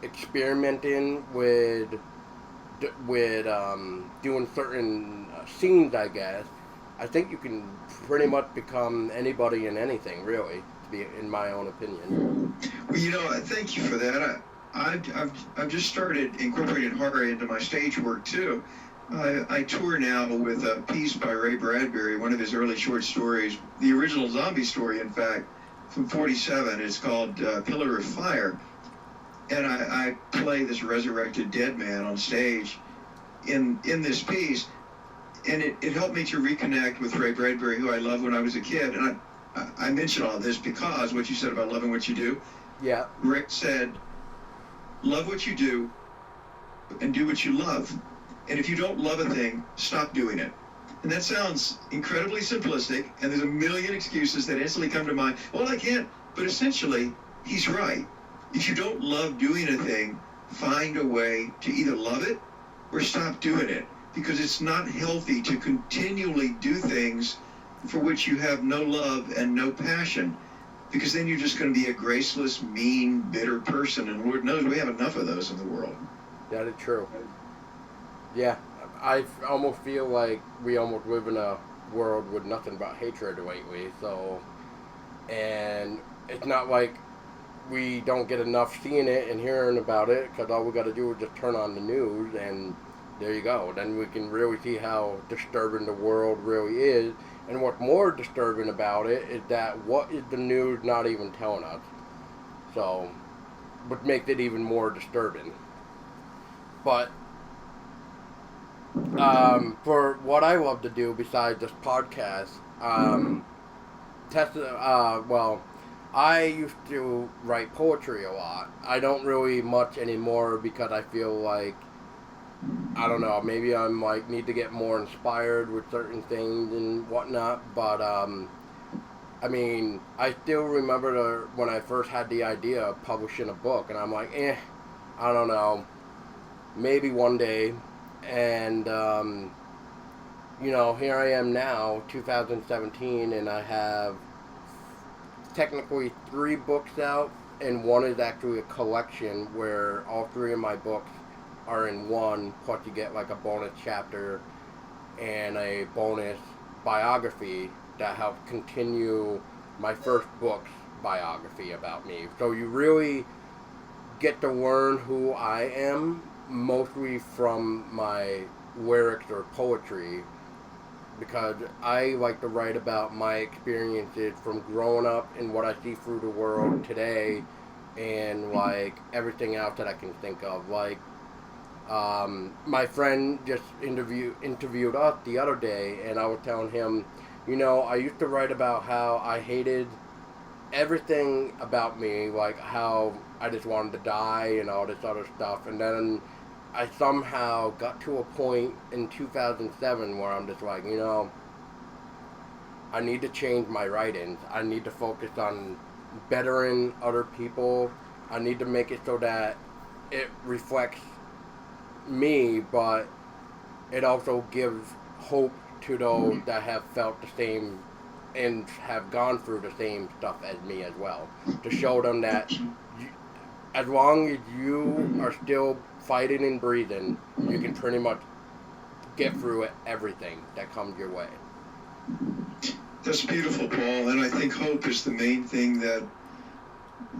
experimenting with doing certain scenes, I guess, I think you can pretty much become anybody and anything, really, to be in my own opinion. Well, you know, thank you for that. I've just started incorporating horror into my stage work too. I tour now with a piece by Ray Bradbury, one of his early short stories, the original zombie story, in fact, from '47. It's called Pillar of Fire. And I play this resurrected dead man on stage in this piece. And it helped me to reconnect with Ray Bradbury, who I loved when I was a kid. And I mention all this because what you said about loving what you do. Yeah. Rick said, love what you do and do what you love. And if you don't love a thing, stop doing it. And that sounds incredibly simplistic, and there's a million excuses that instantly come to mind. Well, I can't. But essentially, he's right. If you don't love doing a thing, find a way to either love it or stop doing it. Because it's not healthy to continually do things for which you have no love and no passion. Because then you're just going to be a graceless, mean, bitter person. And Lord knows we have enough of those in the world. That is true. Yeah, I almost feel like we almost live in a world with nothing but hatred lately. So, and it's not like we don't get enough seeing it and hearing about it, because all we got to do is just turn on the news, and there you go. Then we can really see how disturbing the world really is. And what's more disturbing about it is that what is the news not even telling us? So, which makes it even more disturbing. But For what I love to do besides this podcast, Tessa, well, I used to write poetry a lot. I don't really much anymore because I feel like, I don't know, maybe I'm like, need to get more inspired with certain things and whatnot, but, I mean, I still remember when I first had the idea of publishing a book, and I'm like, I don't know, maybe one day, and, here I am now, 2017, and I have technically 3 books out, and one is actually a collection where all 3 of my books are in one, plus you get like a bonus chapter and a bonus biography that helps continue my first book's biography about me. So you really get to learn who I am, mostly from my lyrics or poetry, because I like to write about my experiences from growing up and what I see through the world today, and like everything else that I can think of. Like, my friend just interviewed us the other day, and I was telling him, I used to write about how I hated everything about me, like how I just wanted to die and all this other stuff, and then I somehow got to a point in 2007 where I'm just like, I need to change my writings. I need to focus on bettering other people. I need to make it so that it reflects me, but it also gives hope to those that have felt the same and have gone through the same stuff as me as well. To show them that as long as you are still fighting and breathing, you can pretty much get through everything that comes your way. That's beautiful, Paul, and I think hope is the main thing that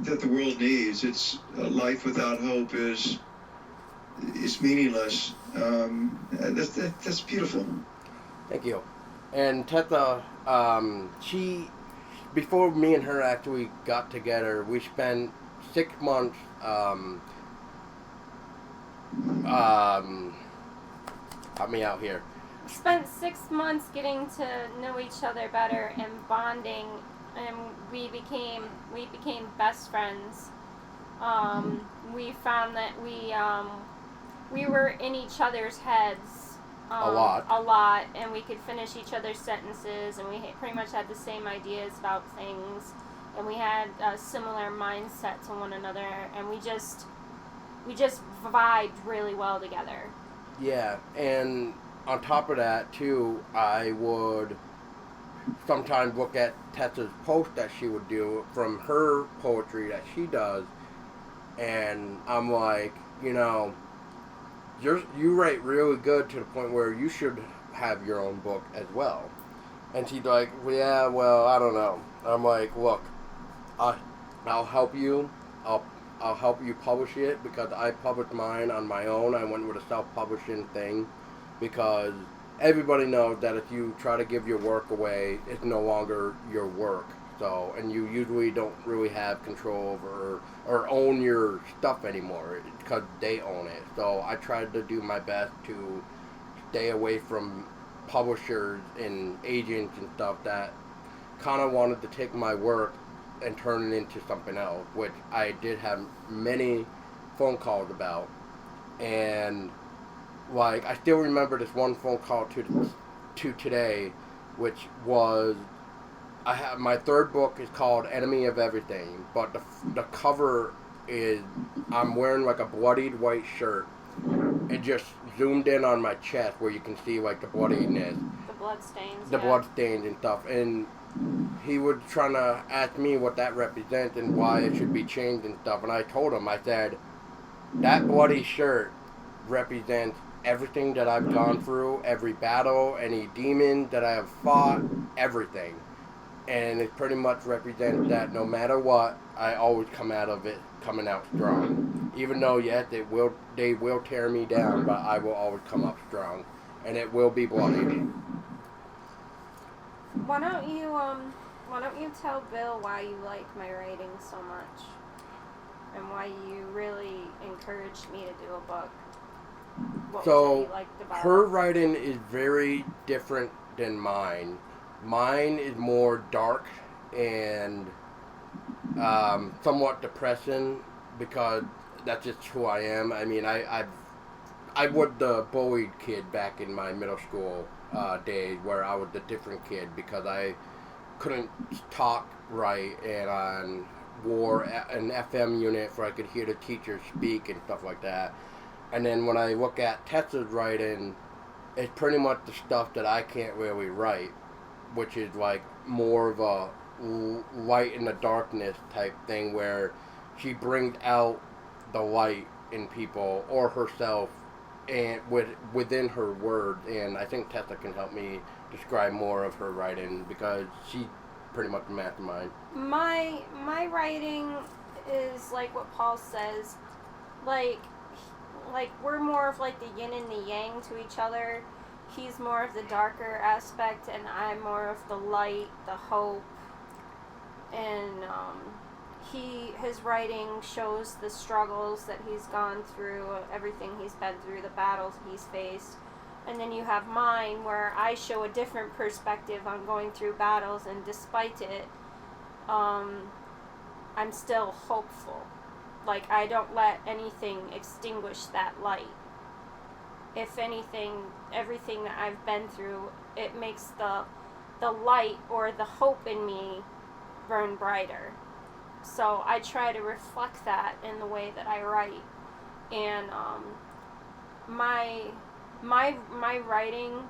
the world needs. It's life without hope is meaningless. That's beautiful. Thank you. And Tessa, before me and her actually got together, we spent 6 months, help me out here. Spent 6 months getting to know each other better and bonding, and we became best friends. We found that we were in each other's heads a lot, and we could finish each other's sentences, and we pretty much had the same ideas about things, and we had a similar mindset to one another, and we just vibed really well together. Yeah, and on top of that too, I would sometimes look at Tessa's post that she would do from her poetry that she does, and I'm like, you write really good to the point where you should have your own book as well. And she's like, yeah, well, I don't know. I'm like, look, I'll help you. I'll help you publish it, because I published mine on my own. I went with a self-publishing thing, because everybody knows that if you try to give your work away, it's no longer your work. So, and you usually don't really have control over or own your stuff anymore, because they own it. So I tried to do my best to stay away from publishers and agents and stuff that kind of wanted to take my work and turn it into something else, which I did have many phone calls about. And like, I still remember this one phone call to today, which was, my third book is called Enemy of Everything, but the cover is, I'm wearing like a bloodied white shirt. It just zoomed in on my chest where you can see like the bloodiness. The blood stains. The blood stains and stuff. And he was trying to ask me what that represents and why it should be changed and stuff. And I told him, I said, that bloody shirt represents everything that I've gone through, every battle, any demon that I have fought, everything. And it pretty much represents that no matter what, I always come out of it coming out strong. Even though, yes, they will tear me down, but I will always come up strong. And it will be bloody. Why don't you tell Bill why you like my writing so much, and why you really encouraged me to do a book? What was it So you liked about her it? writing is very different than mine. Mine is more dark and somewhat depressing because that's just who I am. I mean, I was the bullied kid back in my middle school days where I was the different kid because I couldn't talk right and I wore an FM unit so I could hear the teachers speak and stuff like that. And then when I look at Tessa's writing, it's pretty much the stuff that I can't really write, which is like more of a light in the darkness type thing where she brings out the light in people or herself and within her words. And I think Tessa can help me describe more of her writing because she's pretty much a mastermind. My writing is like what Paul says, like we're more of like the yin and the yang to each other. He's more of the darker aspect, and I'm more of the light, the hope. And his writing shows the struggles that he's gone through, everything he's been through, the battles he's faced. And then you have mine, where I show a different perspective on going through battles, and despite it, I'm still hopeful. Like, I don't let anything extinguish that light. If anything, everything that I've been through, it makes the light or the hope in me burn brighter. So I try to reflect that in the way that I write. And my writing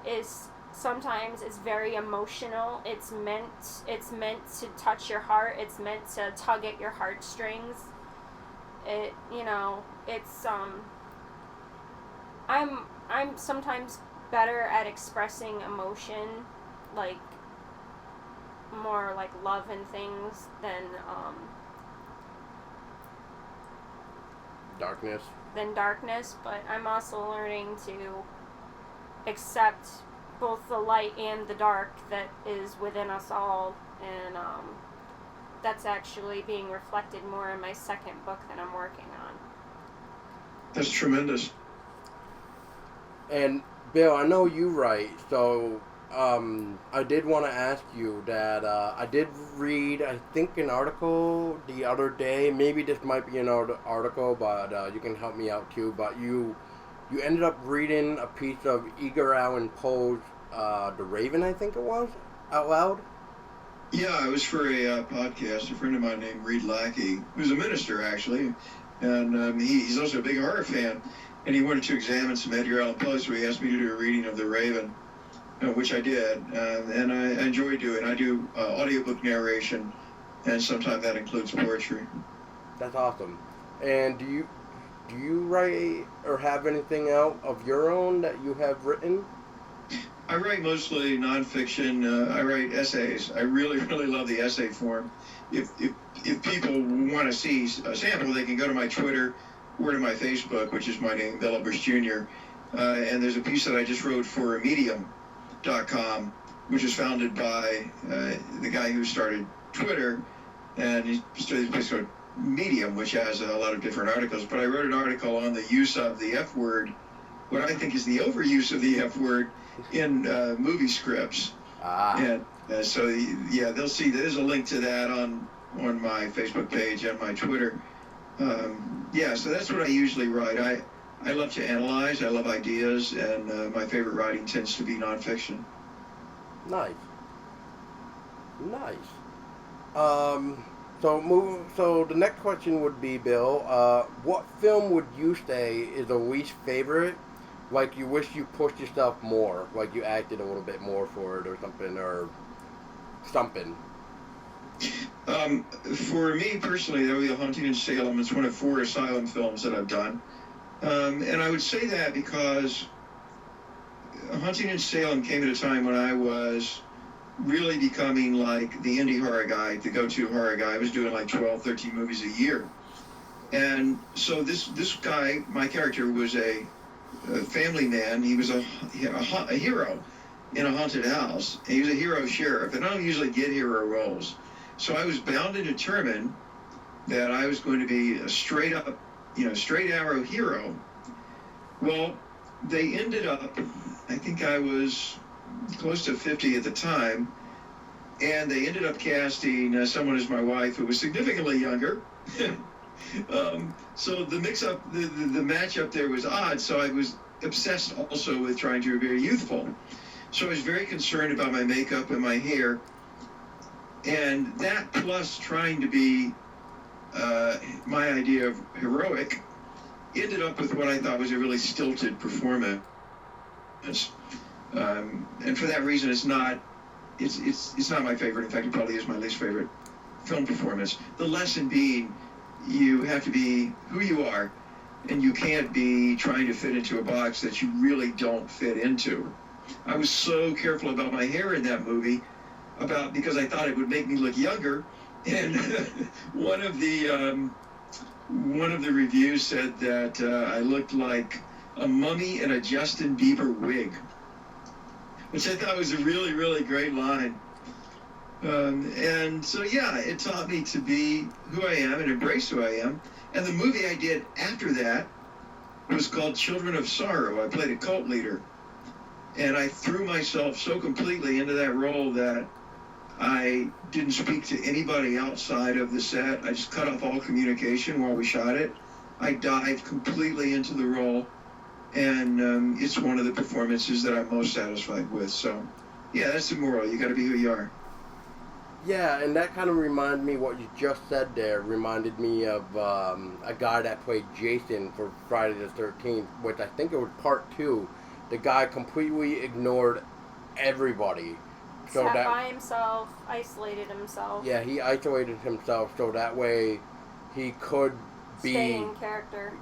is sometimes it's very emotional. It's meant to touch your heart. It's meant to tug at your heartstrings. It's I'm sometimes better at expressing emotion, like more like love and things than darkness, but I'm also learning to accept both the light and the dark that is within us all, and that's actually being reflected more in my second book that I'm working on. That's tremendous. And Bill, I know you write, so I did want to ask you that I did read, I think, an article the other day. Maybe this might be an article, but you can help me out too. But you ended up reading a piece of Edgar Allan Poe's The Raven, I think it was, out loud. Yeah, it was for a podcast. A friend of mine named Reed Lackey, who's a minister actually, and he's also a big horror fan. And he wanted to examine some Edgar Allan Poe, so he asked me to do a reading of The Raven, which I did, and I enjoy doing. I do audiobook narration, and sometimes that includes poetry. That's awesome. And do you write or have anything out of your own that you have written? I write mostly nonfiction. I write essays. I really, really love the essay form. If people want to see a sample, they can go to my Twitter or to my Facebook, which is my name, Bill Oberst Jr. And there's a piece that I just wrote for Medium.com, which is founded by the guy who started Twitter, and he started a place called Medium, which has a lot of different articles. But I wrote an article on the use of the F word, what I think is the overuse of the F word in movie scripts. And so, yeah, they'll see there's a link to that on my Facebook page and my Twitter. Yeah, so that's what I usually write. I love to analyze. I love ideas, and my favorite writing tends to be nonfiction. Nice. So the next question would be, Bill, what film would you say is the least favorite? Like you wish you pushed yourself more, like you acted a little bit more for it or something. For me personally, that would be A Haunting in Salem. It's one of 4 asylum films that I've done. And I would say that because A Haunting in Salem came at a time when I was really becoming like the indie horror guy, the go-to horror guy. I was doing like 12, 13 movies a year. And so this guy, my character, was a family man. He was a hero in a haunted house. And he was a hero sheriff. And I don't usually get hero roles. So I was bound and determined that I was going to be a straight arrow hero. Well, they ended up, I think I was close to 50 at the time, and they ended up casting someone as my wife who was significantly younger. So the mix-up, the match-up there was odd, so I was obsessed also with trying to be very youthful. So I was very concerned about my makeup and my hair, and that plus trying to be my idea of heroic ended up with what I thought was a really stilted performance. And for that reason, it's not my favorite. In fact, it probably is my least favorite film performance. The lesson being, you have to be who you are, and you can't be trying to fit into a box that you really don't fit into. I was so careful about my hair in that movie, because I thought it would make me look younger. And one of the reviews said that I looked like a mummy in a Justin Bieber wig, which I thought was a really, really great line. And so, yeah, it taught me to be who I am and embrace who I am. And the movie I did after that was called Children of Sorrow. I played a cult leader. And I threw myself so completely into that role that I didn't speak to anybody outside of the set. I just cut off all communication while we shot it. I dived completely into the role. And it's one of the performances that I'm most satisfied with. So, yeah, that's the moral. You got to be who you are. Yeah, and that kind of reminded me, what you just said there reminded me of a guy that played Jason for Friday the 13th, which I think it was part 2. The guy completely ignored everybody. Sat by himself, isolated himself. Yeah, he isolated himself so that way he could be... Stay in character.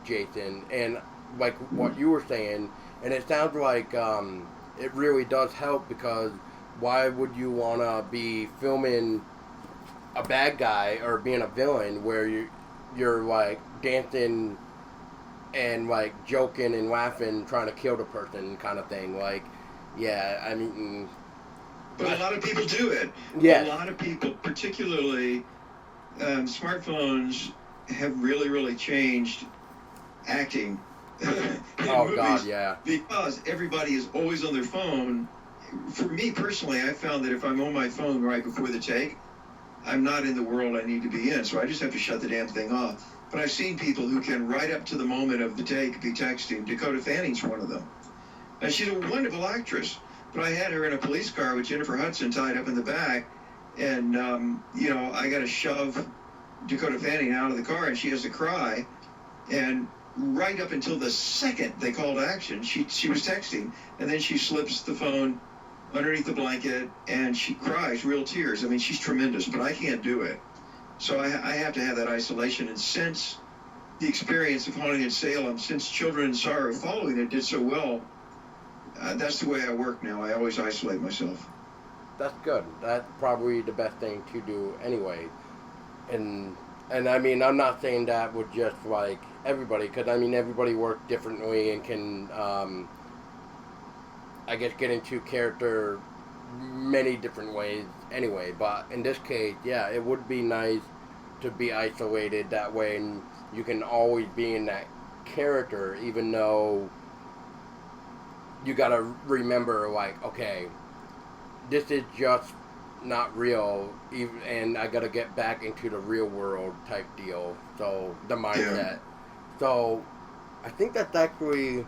Jason. And like what you were saying, and it sounds like it really does help, because why would you want to be filming a bad guy or being a villain where you're like dancing and like joking and laughing, trying to kill the person kind of thing? Like, yeah, I mean... But a lot of people do it. Yeah. A lot of people, particularly smartphones, have really, really changed acting. Oh, movies, God, yeah. Because everybody is always on their phone. For me personally, I found that if I'm on my phone right before the take, I'm not in the world I need to be in. So I just have to shut the damn thing off. But I've seen people who can, right up to the moment of the take, be texting. Dakota Fanning's one of them. And she's a wonderful actress. But I had her in a police car with Jennifer Hudson tied up in the back. And, I got to shove Dakota Fanning out of the car, and she has to cry. And right up until the second they called action, she was texting. And then she slips the phone underneath the blanket, and she cries real tears. I mean, she's tremendous, but I can't do it. So I have to have that isolation. And since the experience of Haunting in Salem, since Children in Sorrow following it did so well, that's the way I work now. I always isolate myself. That's good. That's probably the best thing to do anyway. And I mean, I'm not saying that with just like everybody, because I mean, everybody works differently and can, I guess, get into character many different ways anyway. But in this case, yeah, it would be nice to be isolated that way, and you can always be in that character, even though you gotta remember, like, okay, this is just not real, and I gotta get back into the real world type deal. So the mindset. Yeah. So I think that's actually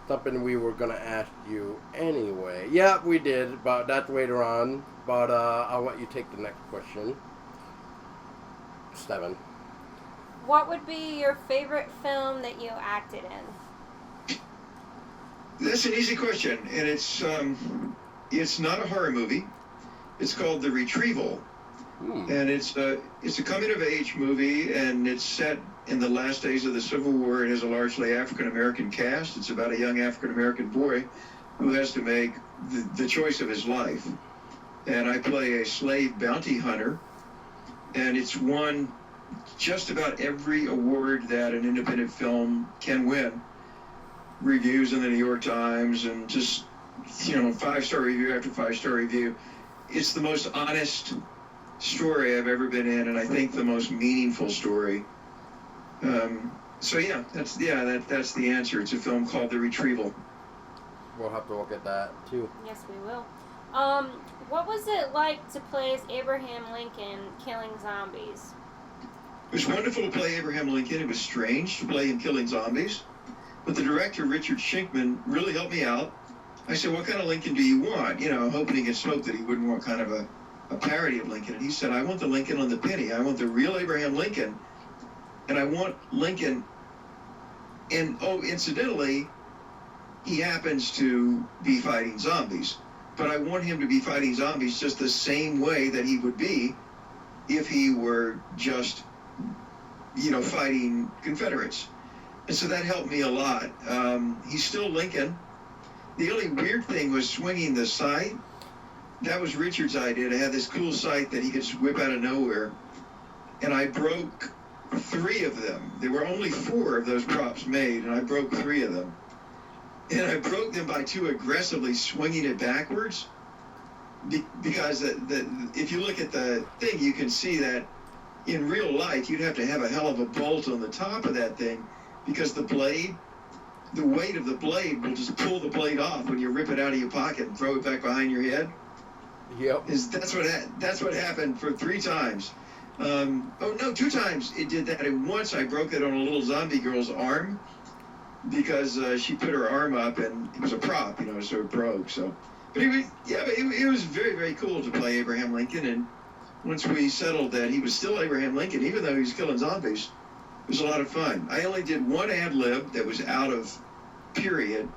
something we were gonna ask you anyway. Yeah, we did, but that's later on. But I'll let you take the next question. 7. What would be your favorite film that you acted in? That's an easy question, and it's not a horror movie. It's called The Retrieval, and it's a coming-of-age movie, and it's set in the last days of the Civil War. It has a largely African-American cast. It's about a young African-American boy who has to make the choice of his life. And I play a slave bounty hunter, and it's won just about every award that an independent film can win. Reviews in the New York Times, and just, 5-star review after 5-star review. It's the most honest story I've ever been in, and I think the most meaningful story. So yeah, that's the answer. It's a film called The Retrieval. We'll have to look at that too. Yes, we will. What was it like to play as Abraham Lincoln killing zombies? It was wonderful to play Abraham Lincoln. It was strange to play him killing zombies. But the director, Richard Shinkman, really helped me out. I said, what kind of Lincoln do you want? You know, hoping against hope that he wouldn't want kind of a parody of Lincoln. And he said, I want the Lincoln on the penny. I want the real Abraham Lincoln. And I want Lincoln. And, oh, incidentally, he happens to be fighting zombies. But I want him to be fighting zombies just the same way that he would be if he were just, you know, fighting Confederates. And so that helped me a lot. He's still Lincoln. The only weird thing was swinging the scythe. That was Richard's idea, to have this cool scythe that he could just whip out of nowhere. And I broke 3 of them. There were only 4 of those props made, and I broke 3 of them. And I broke them by too aggressively swinging it backwards. Because if you look at the thing, you can see that in real life, you'd have to have a hell of a bolt on the top of that thing, because the blade, the weight of the blade will just pull the blade off when you rip it out of your pocket and throw it back behind your head. Yep. That's what happened for 3 times. 2 times it did that, and once I broke it on a little zombie girl's arm, because she put her arm up and it was a prop, you know, so it broke. So, but it was very, very cool to play Abraham Lincoln. And once we settled that he was still Abraham Lincoln, even though he was killing zombies, it was a lot of fun. I only did one ad lib that was out of period,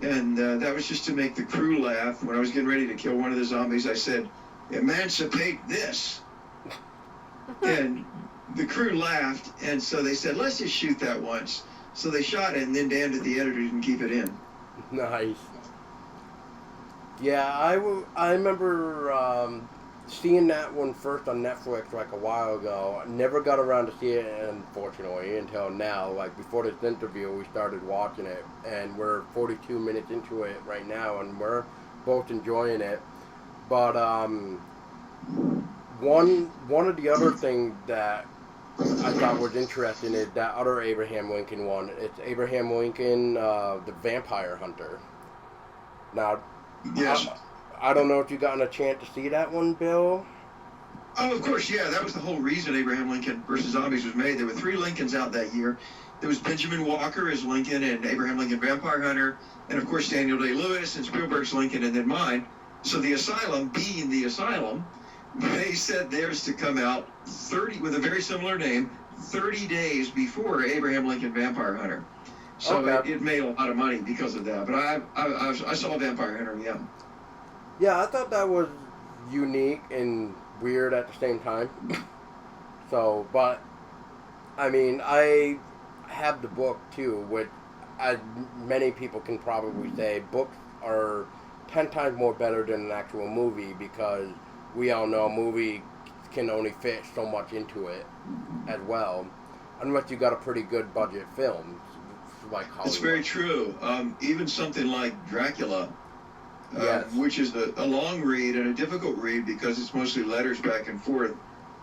and that was just to make the crew laugh. When I was getting ready to kill one of the zombies, I said, "Emancipate this," and the crew laughed, and so they said, "Let's just shoot that once." So they shot it, and then damned it, the editor didn't keep it in. Nice. Yeah, I remember seeing that one first on Netflix like a while ago. I never got around to see it, unfortunately, until now. Like, before this interview, we started watching it, and we're 42 minutes into it right now, and we're both enjoying it. But one of the other things that I thought was interesting is that other Abraham Lincoln one. It's Abraham Lincoln, the Vampire Hunter. Now, Yes. I don't know if you gotten a chance to see that one, Bill. Oh, of course, yeah. That was the whole reason Abraham Lincoln versus Zombies was made. There were 3 Lincolns out that year. There was Benjamin Walker as Lincoln and Abraham Lincoln Vampire Hunter, and of course Daniel Day-Lewis and Spielberg's Lincoln, and then mine. So the Asylum, being the Asylum, they said theirs to come out 30 with a very similar name, 30 days before Abraham Lincoln Vampire Hunter. So okay. it made a lot of money because of that. But I saw Vampire Hunter, yeah. Yeah, I thought that was unique and weird at the same time. So, but, I mean, I have the book too, which, as many people can probably say, books are 10 times more better than an actual movie, because we all know a movie can only fit so much into it as well, unless you got a pretty good budget film, like Hollywood. It's very true. Even something like Dracula, yes. Which is a long read and a difficult read because it's mostly letters back and forth,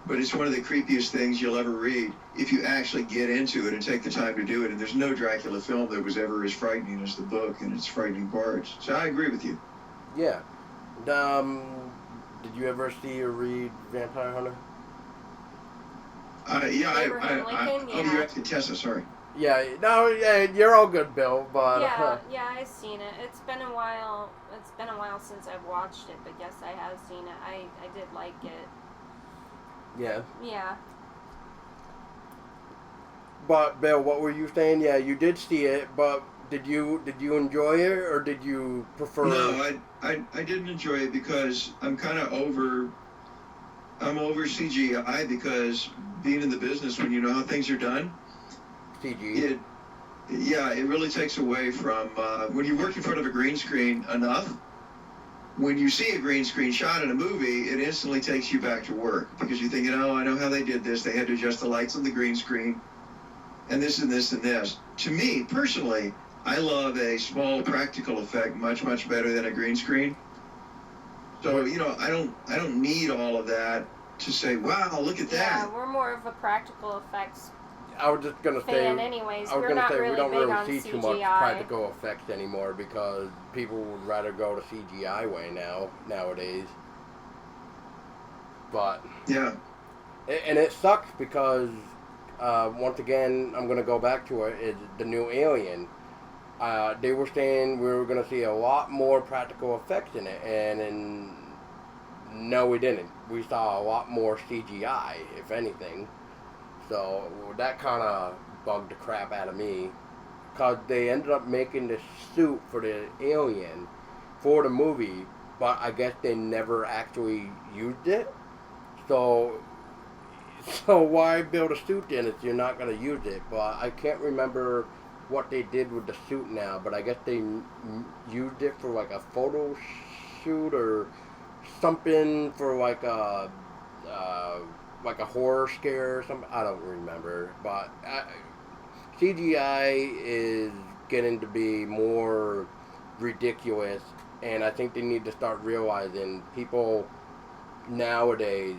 but it's one of the creepiest things you'll ever read if you actually get into it and take the time to do it. And there's no Dracula film that was ever as frightening as the book and its frightening parts. So I agree with you. Yeah. Did you ever see or read Vampire Hunter? Abraham Lincoln, Oh, you're asking Tessa, sorry. Yeah, no, yeah, you're all good, Bill, but... Yeah, I've seen it. It's been a while since I've watched it, but yes, I have seen it. I did like it. Yeah. Yeah. But, Bill, what were you saying? Yeah, you did see it, but did you enjoy it, or did you prefer... No, I didn't enjoy it because I'm kind of over CGI, because being in the business, when you know how things are done, CG. It really takes away from when you work in front of a green screen enough. When you see a green screen shot in a movie, it instantly takes you back to work, because you're thinking, oh, I know how they did this. They had to adjust the lights on the green screen, and this and this and this. To me, personally, I love a small practical effect much, much better than a green screen. So, I don't need all of that to say, wow, look at that. Yeah, we're more of a practical effects I was just gonna say. fan anyways. I was We're gonna not say we really don't big really on see too much CGI. practical effects anymore because people would rather go to CGI way nowadays. But Yeah. and it sucks because once again I'm gonna go back to it. Is the new Alien? They were saying we were gonna see a lot more practical effects in it, and no, we didn't. We saw a lot more CGI, if anything. So that kind of bugged the crap out of me. Because they ended up making the suit for the alien for the movie, but I guess they never actually used it. So, so why build a suit then if you're not going to use it? But I can't remember what they did with the suit now, but I guess they used it for like a photo shoot or something for like a horror scare or something. I don't remember, but CGI is getting to be more ridiculous, and I think they need to start realizing people nowadays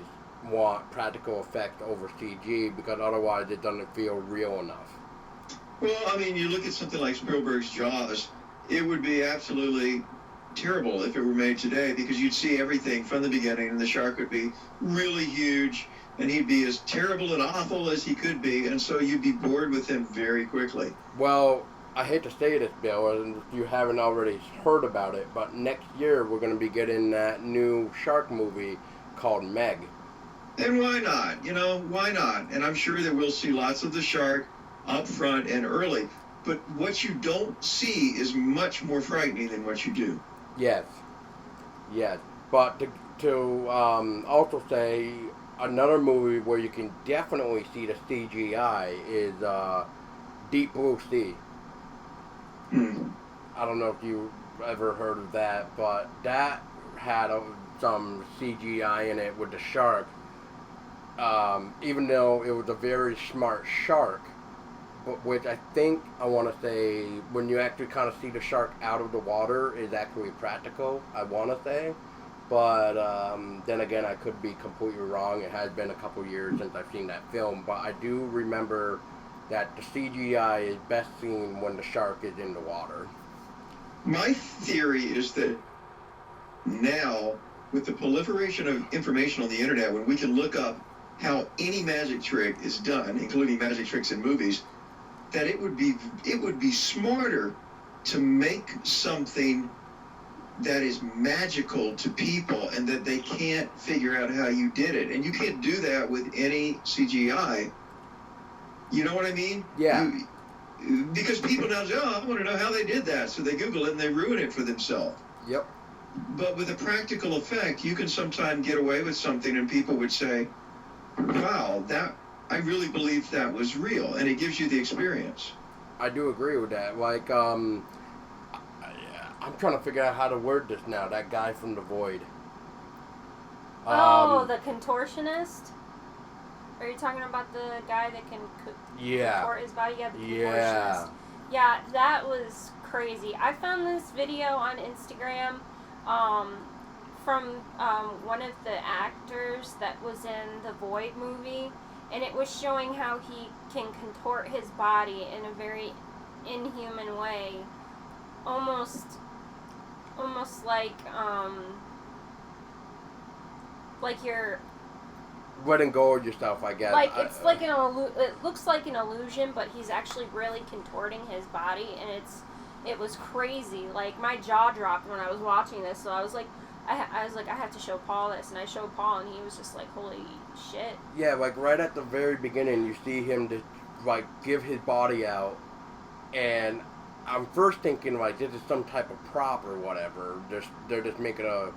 want practical effects over CG because otherwise it doesn't feel real enough. Well, I mean, you look at something like Spielberg's Jaws, it would be absolutely terrible if it were made today because you'd see everything from the beginning and the shark would be really huge and he'd be as terrible and awful as he could be, and so you'd be bored with him very quickly. Well, I hate to say this, Bill, and if you haven't already heard about it, but next year we're going to be getting that new shark movie called Meg. And why not? You know, why not? And I'm sure that we'll see lots of the shark up front and early. But what you don't see is much more frightening than what you do. Yes. Yes. But to also say, another movie where you can definitely see the CGI is Deep Blue Sea. I don't know if you ever heard of that, but that had some CGI in it with the shark. Even though it was a very smart shark, but which I think I want to say when you actually kind of see the shark out of the water is actually practical. I want to say, but then again I could be completely wrong. It has been a couple years since I've seen that film, but I do remember that the CGI is best seen when the shark is in the water. My theory is that now, with the proliferation of information on the internet, when we can look up how any magic trick is done, including magic tricks in movies, that it would be smarter to make something that is magical to people and that they can't figure out how you did it. And you can't do that with any CGI. You know what I mean? Yeah. Because people now say, oh, I want to know how they did that. So they Google it and they ruin it for themselves. Yep. But with a practical effect, you can sometimes get away with something and people would say, wow, I really believe that was real. And it gives you the experience. I do agree with that. Like, I'm trying to figure out how to word this now. That guy from The Void. The contortionist? Are you talking about the guy that can contort his body? Yeah, the contortionist. Yeah, that was crazy. I found this video on Instagram from one of the actors that was in the Void movie, and it was showing how he can contort his body in a very inhuman way, almost like you're letting go of yourself, I guess. Like it's like it looks like an illusion, but he's actually really contorting his body, and it was crazy. Like my jaw dropped when I was watching this, so I was like, I have to show Paul this, and I showed Paul, and he was just like, holy shit. Yeah, like right at the very beginning, you see him just like give his body out, and I'm first thinking like this is some type of prop or whatever. They're just making a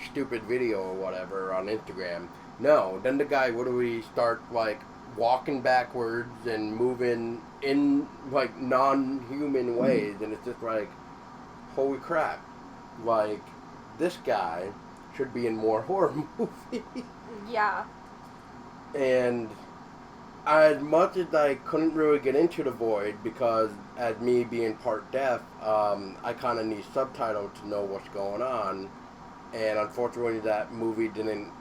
stupid video or whatever on Instagram. No, then the guy literally start like walking backwards and moving in like non-human ways, and it's just like, holy crap, like this guy should be in more horror movies. Yeah. And as much as I couldn't really get into The Void because as me being part deaf, I kind of need subtitles to know what's going on, and unfortunately that movie didn't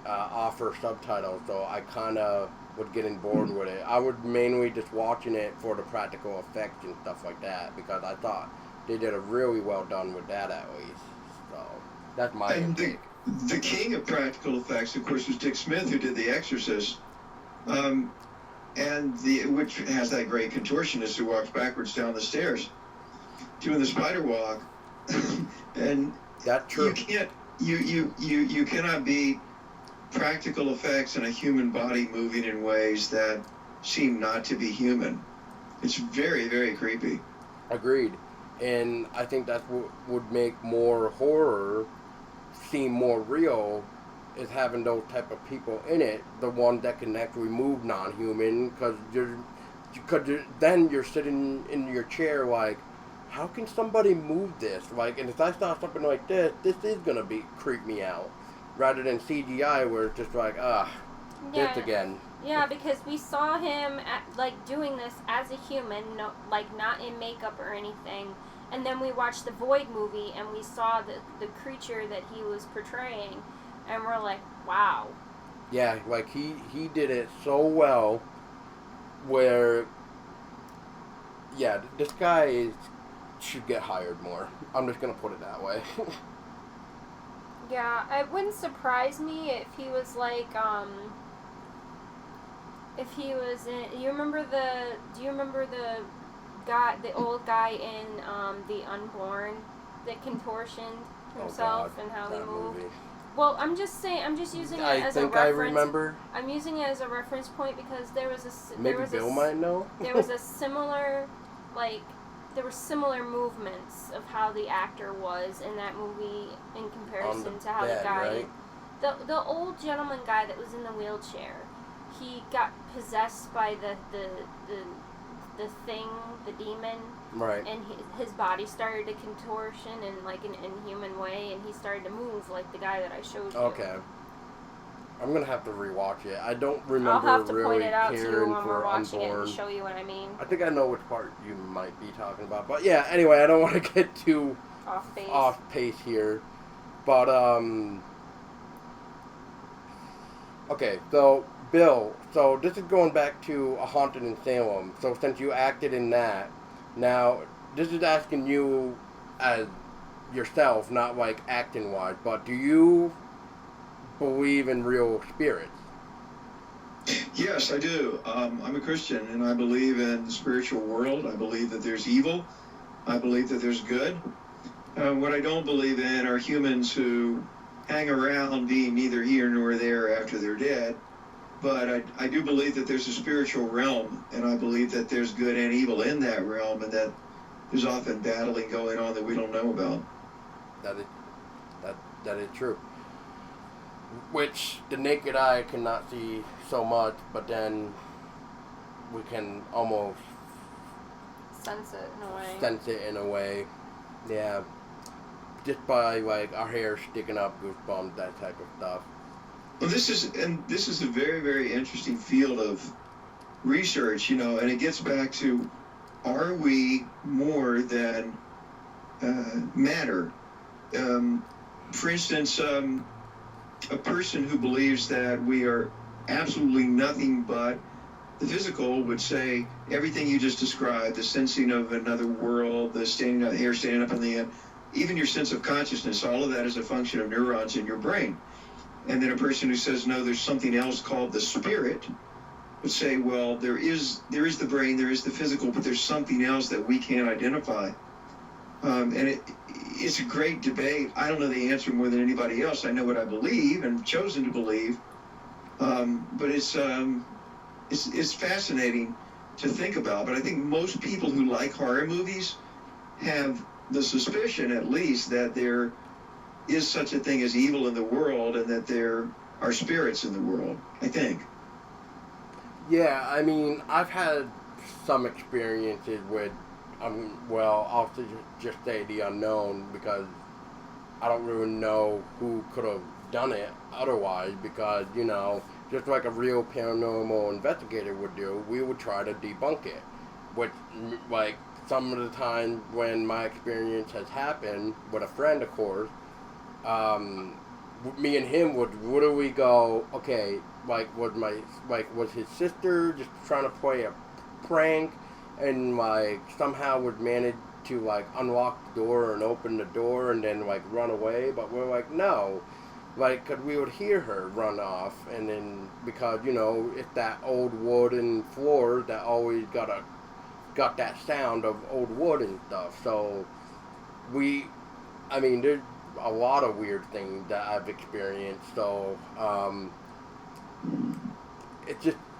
offer subtitles, so I kind of was getting bored with it. I was mainly just watching it for the practical effects and stuff like that because I thought they did a really well done with that at least. So that's my intake. The king of practical effects, of course, was Dick Smith, who did The Exorcist, which has that great contortionist who walks backwards down the stairs, doing the spider walk, and that's true. You cannot beat practical effects in a human body moving in ways that seem not to be human. It's very, very creepy. Agreed. And I think that's what would make more horror seem more real, is having those type of people in it, the ones that can actually move non-human, because then you're sitting in your chair like, how can somebody move this? Like, and if I saw something like this is gonna creep me out, rather than CGI where it's just like, this again. Yeah, because we saw him doing this as a human, no, not in makeup or anything. And then we watched the Void movie, and we saw the creature that he was portraying, and we're like, wow. Yeah, like he did it so well, where, yeah, this guy should get hired more. I'm just gonna put it that way. Yeah, it wouldn't surprise me if he was if he was in. Do you remember the guy, the old guy in The Unborn, that contortioned himself and how he moved? Movie. Well, I'm just saying. I'm just using it as a reference. I remember. I'm using it as a reference point because there was a. Maybe Bill might know. There was a similar, there were similar movements of how the actor was in that movie in comparison to how the guy. Right? The old gentleman guy that was in the wheelchair, he got possessed by the thing, the demon. Right. And his body started to contortion in an inhuman way, and he started to move like the guy that I showed you. Okay. I'm gonna have to rewatch it. I don't remember I'll have to really point it out to you when we're watching Unborn. it and show you what I mean. I think I know which part you might be talking about. But yeah, anyway, I don't want to get too off pace here. But okay, so Bill, so this is going back to A Haunted in Salem. So since you acted in that, now this is asking you as yourself, not like acting wise, but do you believe in real spirits? Yes, I do. I'm a Christian, and I believe in the spiritual world. I believe that there's evil. I believe that there's good. What I don't believe in are humans who hang around being neither here nor there after they're dead. But I do believe that there's a spiritual realm, and I believe that there's good and evil in that realm, and that there's often battling going on that we don't know about. That is true. Which the naked eye cannot see so much, but then we can almost sense it in a way. Yeah. Just by our hair sticking up, goosebumps, that type of stuff. Well, this is a very, very interesting field of research, and it gets back to, are we more than matter? For instance, a person who believes that we are absolutely nothing but the physical would say everything you just described, the sensing of another world, the hair standing up on the end, even your sense of consciousness, all of that is a function of neurons in your brain. And then a person who says, no, there's something else called the spirit, would say, well, there is the brain, there is the physical, but there's something else that we can't identify. And it's a great debate. I don't know the answer more than anybody else. I know what I believe and chosen to believe. But it's fascinating to think about. But I think most people who like horror movies have the suspicion, at least, that there is such a thing as evil in the world, and that there are spirits in the world, I think. Yeah, I mean, I've had some experiences with, I'll just say the unknown, because I don't really know who could have done it otherwise, because, just like a real paranormal investigator would do, we would try to debunk it. Which, some of the times when my experience has happened, with a friend, of course, me and him would literally go, okay, like was his sister just trying to play a prank, and like somehow would manage to like unlock the door and open the door and then like run away, but we're like, no, like, 'cause we would hear her run off, and then because it's that old wooden floor that always got that sound of old wood and stuff. So there's a lot of weird things that I've experienced. So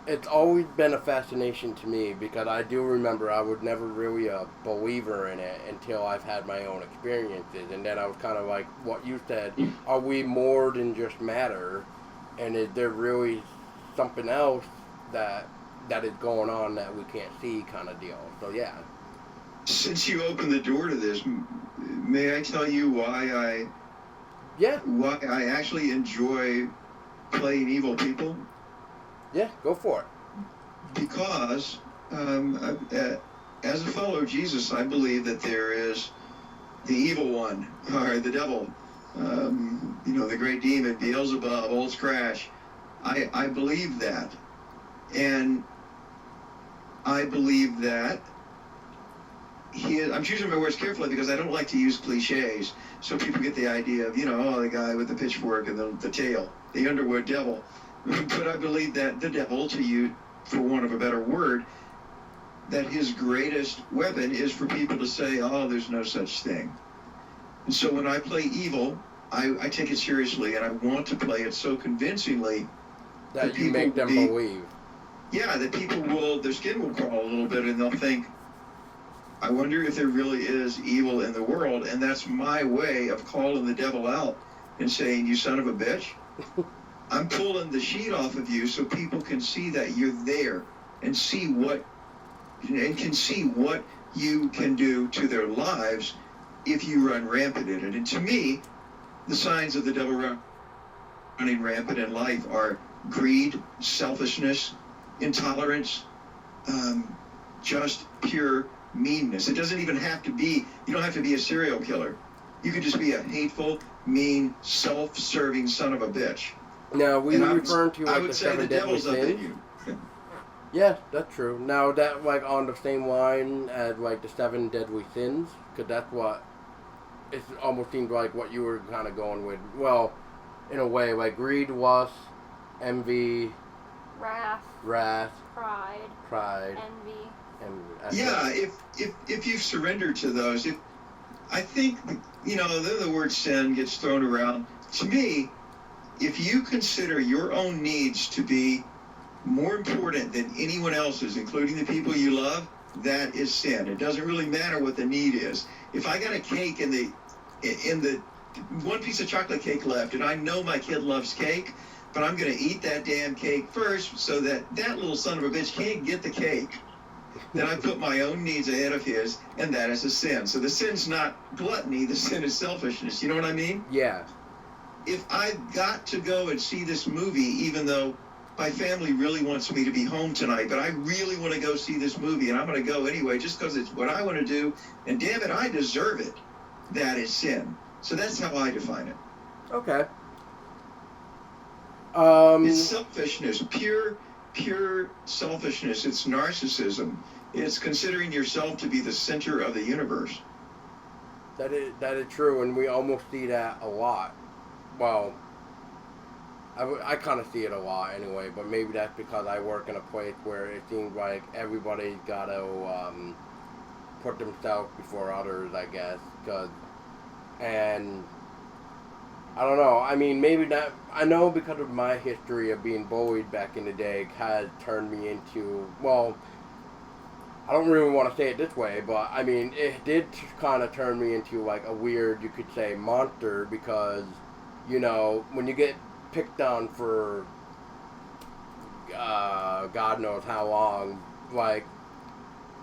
it's always been a fascination to me, because I do remember I was never really a believer in it until I've had my own experiences, and then I was kind of like what you said: are we more than just matter, and is there really something else that is going on that we can't see, kind of deal? So yeah. Since you opened the door to this, may I tell you why I actually enjoy playing evil people? Yeah, go for it. Because as a follower of Jesus, I believe that there is the evil one, or the devil, the great demon, Beelzebub, Old Scratch. I believe that. And I believe that I'm choosing my words carefully because I don't like to use cliches, so people get the idea of, the guy with the pitchfork and the tail, the Underwood devil. But I believe that the devil, to use, for want of a better word, that his greatest weapon is for people to say, oh, there's no such thing. And so when I play evil, I take it seriously, and I want to play it so convincingly that you make them believe. Yeah, that people their skin will crawl a little bit, and they'll think, I wonder if there really is evil in the world. And that's my way of calling the devil out and saying, you son of a bitch. I'm pulling the sheet off of you so people can see that you're there and can see what you can do to their lives if you run rampant in it. And to me, the signs of the devil running rampant in life are greed, selfishness, intolerance, just pure meanness. It doesn't even have to be, you don't have to be a serial killer. You could just be a hateful, mean, self-serving son of a bitch. Now, we were referring to I would say the devil's up in you. Yeah, that's true. Now, that like on the same line as like the 7 deadly sins, because that's what it almost seemed like what you were kind of going with. Well, in a way, like greed, lust, envy, wrath, pride, envy. Yeah, if you've surrendered to those, I think the word sin gets thrown around. To me, if you consider your own needs to be more important than anyone else's, including the people you love, that is sin. It doesn't really matter what the need is. If I got a cake in the one piece of chocolate cake left, and I know my kid loves cake, but I'm going to eat that damn cake first so that little son of a bitch can't get the cake, then I put my own needs ahead of his, and that is a sin. So the sin's not gluttony, the sin is selfishness. You know what I mean? Yeah. If I've got to go and see this movie, even though my family really wants me to be home tonight, but I really want to go see this movie, and I'm going to go anyway just because it's what I want to do, and damn it, I deserve it, that is sin. So that's how I define it. Okay. It's selfishness, pure selfishness. It's narcissism. It's considering yourself to be the center of the universe. That is true, and we almost see that a lot. Well, I kind of see it a lot anyway, but maybe that's because I work in a place where it seems like everybody's got to put themselves before others, I guess. And I don't know. I mean, maybe that. I know because of my history of being bullied back in the day has turned me into, well, I don't really want to say it this way, but I mean, it did kind of turn me into like a weird, you could say, monster, because, when you get picked on for God knows how long, like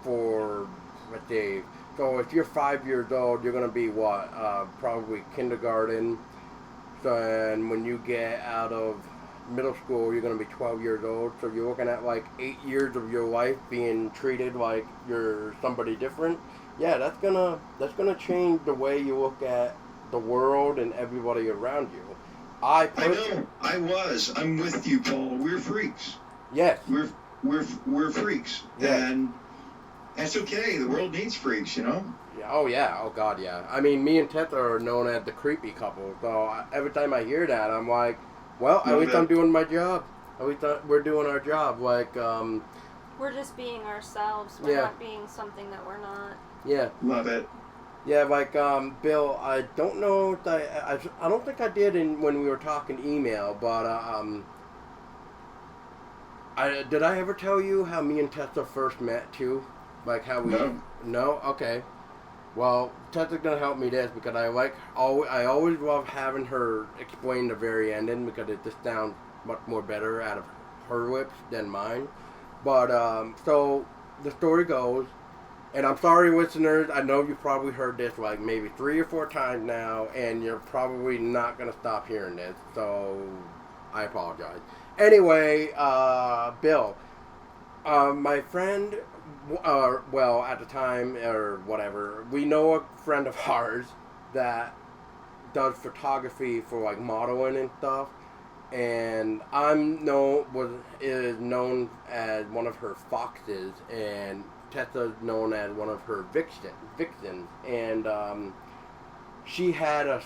for, let's see, so if you're 5 years old, you're going to be what, probably kindergarten. So, and when you get out of middle school, you're going to be 12 years old. So you're looking at like 8 years of your life being treated like you're somebody different. Yeah, that's gonna change the way you look at the world and everybody around you. I know. I'm with you, Paul. We're freaks. Yes. We're freaks. Yes. And that's okay. The world needs freaks, you know? Yeah, oh, yeah. Oh, God, yeah. I mean, me and Tessa are known as the creepy couple. So every time I hear that, I'm like, well, at least I'm doing my job. At least we're doing our job. Like, we're just being ourselves. We're not being something that we're not. Yeah. Love it. Yeah, like, Bill, I don't know if I don't think I did when we were talking email, but, did I ever tell you how me and Tessa first met, too? Like, how we... No? Okay. Well, Tessa's gonna help me this, because I always love having her explain the very ending, because it just sounds much more better out of her lips than mine. But, so, the story goes... And I'm sorry, listeners, I know you've probably heard this like maybe 3 or 4 times now, and you're probably not going to stop hearing this, so I apologize. Anyway, Bill, my friend, well, at the time, or whatever, we know a friend of ours that does photography for like modeling and stuff, and is known as one of her foxes, and Tessa's known as one of her vixens, and she had a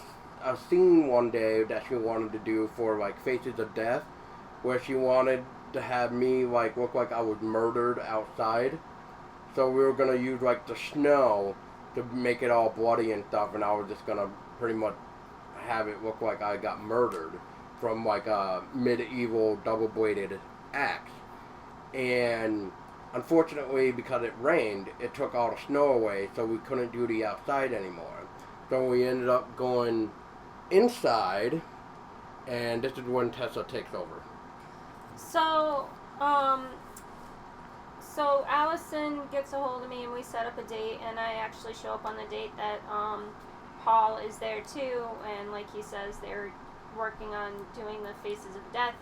scene one day that she wanted to do for like Faces of Death, where she wanted to have me like look like I was murdered outside. So we were gonna use like the snow to make it all bloody and stuff, and I was just gonna pretty much have it look like I got murdered from like a medieval double-bladed axe. And unfortunately, because it rained, it took all the snow away, so we couldn't do the outside anymore. So we ended up going inside, and this is when Tessa takes over. So Allison gets a hold of me, and we set up a date, and I actually show up on the date that Paul is there too, and like he says, they're working on doing the Faces of Death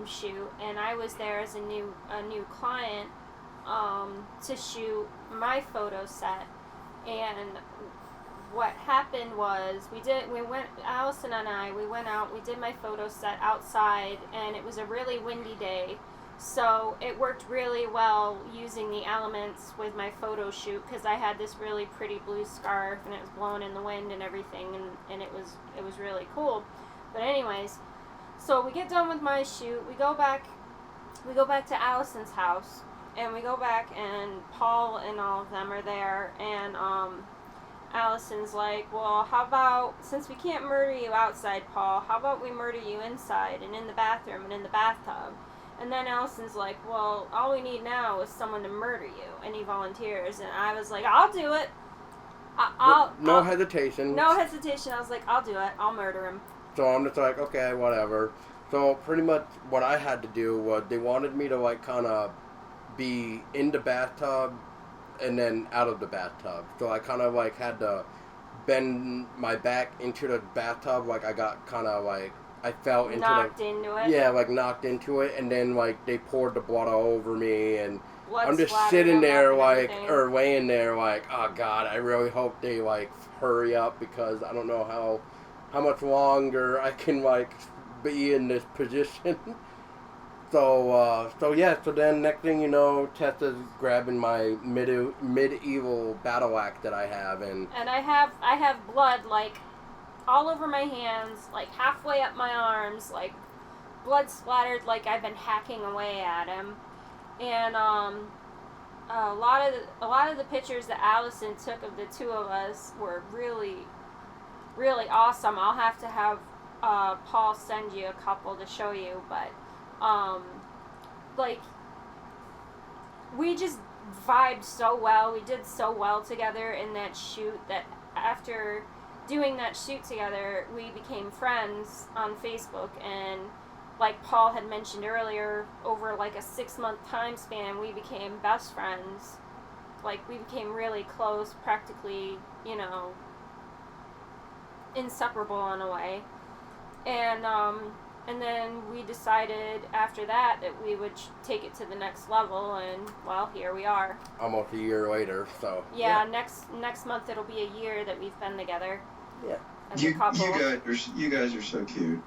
shoot, and I was there as a new client to shoot my photo set. And what happened was Allison and I went out, we did my photo set outside, and it was a really windy day, so it worked really well using the elements with my photo shoot, because I had this really pretty blue scarf and it was blowing in the wind and everything, and it was really cool. But anyways, so we get done with my shoot, we go back to Allison's house, and we go back, and Paul and all of them are there, and Allison's like, well, how about, since we can't murder you outside, Paul, how about we murder you inside and in the bathroom and in the bathtub? And then Allison's like, well, all we need now is someone to murder you, and he volunteers, and I was like, I'll do it. No hesitation. I was like, I'll do it. I'll murder him. So I'm just like, okay, whatever. So pretty much what I had to do was they wanted me to like kind of be in the bathtub and then out of the bathtub. So I kind of like had to bend my back into the bathtub, like I got kind of like, I fell into knocked into it. Yeah, like knocked into it, and then like they poured the blood all over me, and Blood I'm just sitting there like, or laying there like, oh God, I really hope they like hurry up, because I don't know how much longer I can like be in this position. So then next thing you know, Tessa's grabbing my medieval battle axe that I have, and I have blood like all over my hands, like halfway up my arms, like blood splattered, like I've been hacking away at him. And a lot of the pictures that Allison took of the two of us were really, really awesome. I'll have to have Paul send you a couple to show you, but like we just vibed so well. We did so well together in that shoot that after doing that shoot together, we became friends on Facebook, and like Paul had mentioned earlier, over like a 6-month time span, we became best friends. Like, we became really close, practically, inseparable in a way. And then we decided after that we would take it to the next level, and well, here we are. Almost a year later, so. Yeah. Next month it'll be a year that we've been together. Yeah. as a couple. You guys are so cute.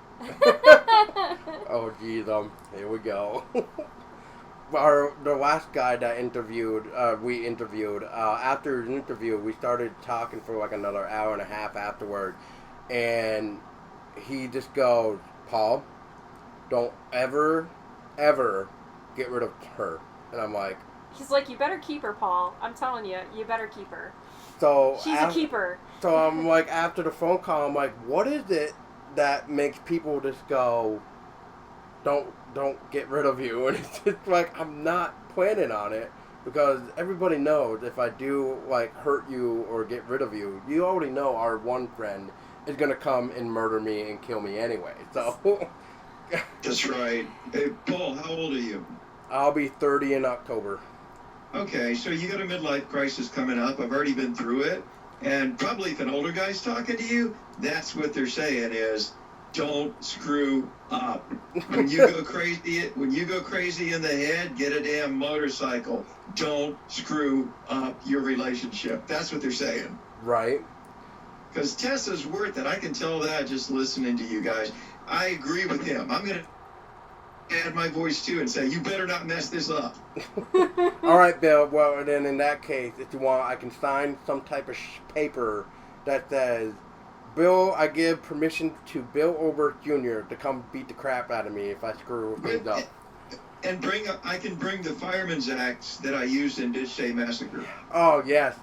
Oh, geez, here we go. The last guy that we interviewed, after his interview, we started talking for like another hour and a half afterward, and he just goes, Paul, don't ever get rid of her. And I'm like... He's like, you better keep her, Paul. I'm telling you, you better keep her. So she's a keeper. So I'm like, after the phone call, I'm like, what is it that makes people just go, don't get rid of you? And it's just like, I'm not planning on it, because everybody knows if I do like hurt you or get rid of you, you already know our one friend is going to come and murder me and kill me anyway. So... That's right. Hey, Paul, how old are you? I'll be 30 in October. Okay, so you got a midlife crisis coming up. I've already been through it. And probably if an older guy's talking to you, that's what they're saying is, don't screw up. When you go crazy in the head, get a damn motorcycle. Don't screw up your relationship. That's what they're saying. Right. Because Tessa's worth it. I can tell that just listening to you guys. I agree with him. I'm going to add my voice too and say, you better not mess this up. All right, Bill. Well, then in that case, if you want, I can sign some type of paper that says, Bill, I give permission to Bill Oberst Jr. to come beat the crap out of me if I screw things up. And I can bring the fireman's axe that I used in Ditch Day Massacre. Oh, yes.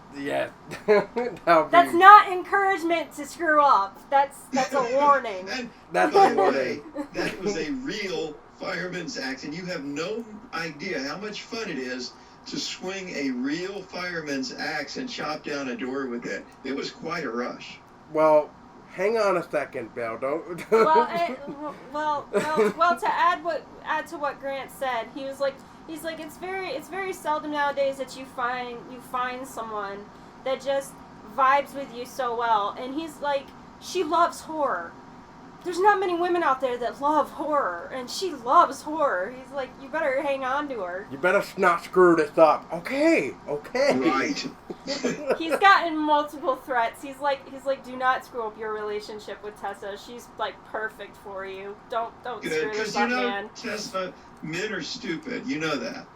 That's not encouragement to screw up. That's a warning. And that's by a the warning. way, that was a real fireman's axe, and you have no idea how much fun it is to swing a real fireman's axe and chop down a door with it. It was quite a rush. Well, hang on a second, Bill. Don't. Well, to add to what Grant said, he's like it's very seldom nowadays that you find someone that just vibes with you so well. And he's like, she loves horror. There's not many women out there that love horror, and she loves horror. He's like, you better hang on to her. You better not screw this up. Okay. Right. He's gotten multiple threats. He's like, do not screw up your relationship with Tessa. She's like perfect for you. Don't Good, screw this up, man. Tessa, men are stupid. You know that.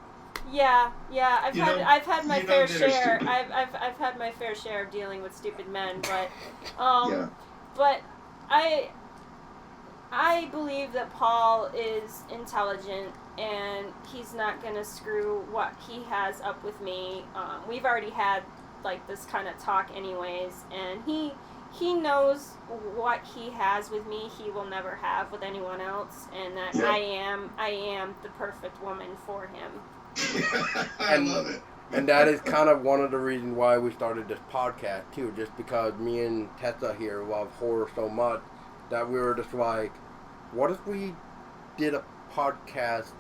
Yeah. I've had my fair share. Stupid. I've had my fair share of dealing with stupid men, but Yeah. but I believe that Paul is intelligent, and he's not going to screw what he has up with me. We've already had, like, this kind of talk anyways, and he knows what he has with me he will never have with anyone else, and that Yep. I am the perfect woman for him. I love it. And that is kind of one of the reasons why we started this podcast, too, just because me and Tessa here love horror so much that we were just like, what if we did a podcast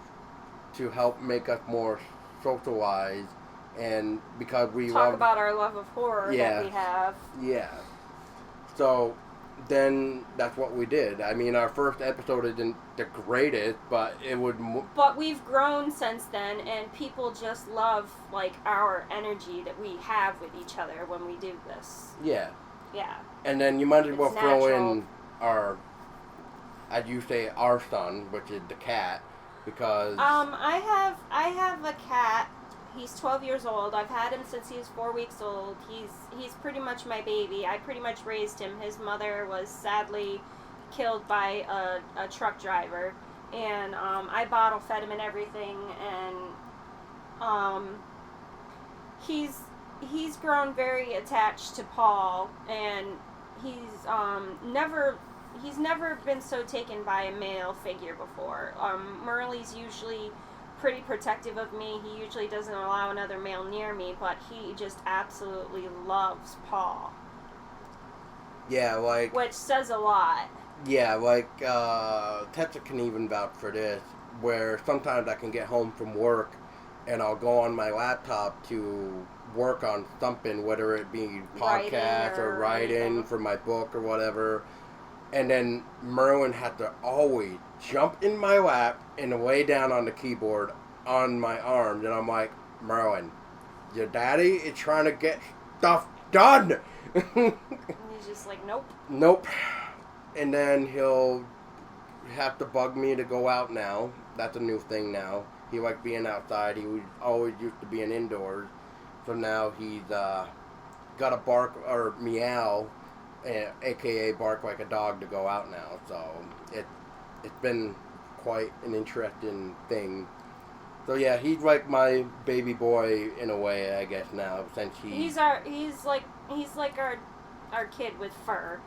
to help make us more socialized, and because we talk about our love of horror that we have. Yeah. So then that's what we did. I mean, our first episode isn't the greatest, but it would... But we've grown since then, and people just love, like, our energy that we have with each other when we do this. Yeah. Yeah. And then you might as well It's throw natural. in our, as you say, our son, which is the cat, because... I have a cat. He's 12 years old. I've had him since he was 4 weeks old. He's pretty much my baby. I pretty much raised him. His mother was sadly killed by a truck driver, and I bottle fed him and everything, and he's grown very attached to Paul, and he's never been so taken by a male figure before. Merle's usually pretty protective of me. He usually doesn't allow another male near me, but he just absolutely loves Paul. Yeah, like... Which says a lot. Yeah, like, Tessa can even vouch for this, where sometimes I can get home from work and I'll go on my laptop to work on something, whether it be podcast or writing for my book or whatever, and then Merwin had to always jump in my lap and lay down on the keyboard on my arms, and I'm like, Merwin, your daddy is trying to get stuff done. He's he's just like, nope. Nope. And then he'll have to bug me to go out now. That's a new thing now. He likes being outside. He was always used to being indoors. So now he's got to bark or meow, a.k.a. bark like a dog, to go out now. So it's been quite an interesting thing. So yeah, he's like my baby boy in a way, I guess now, since he's like our kid with fur,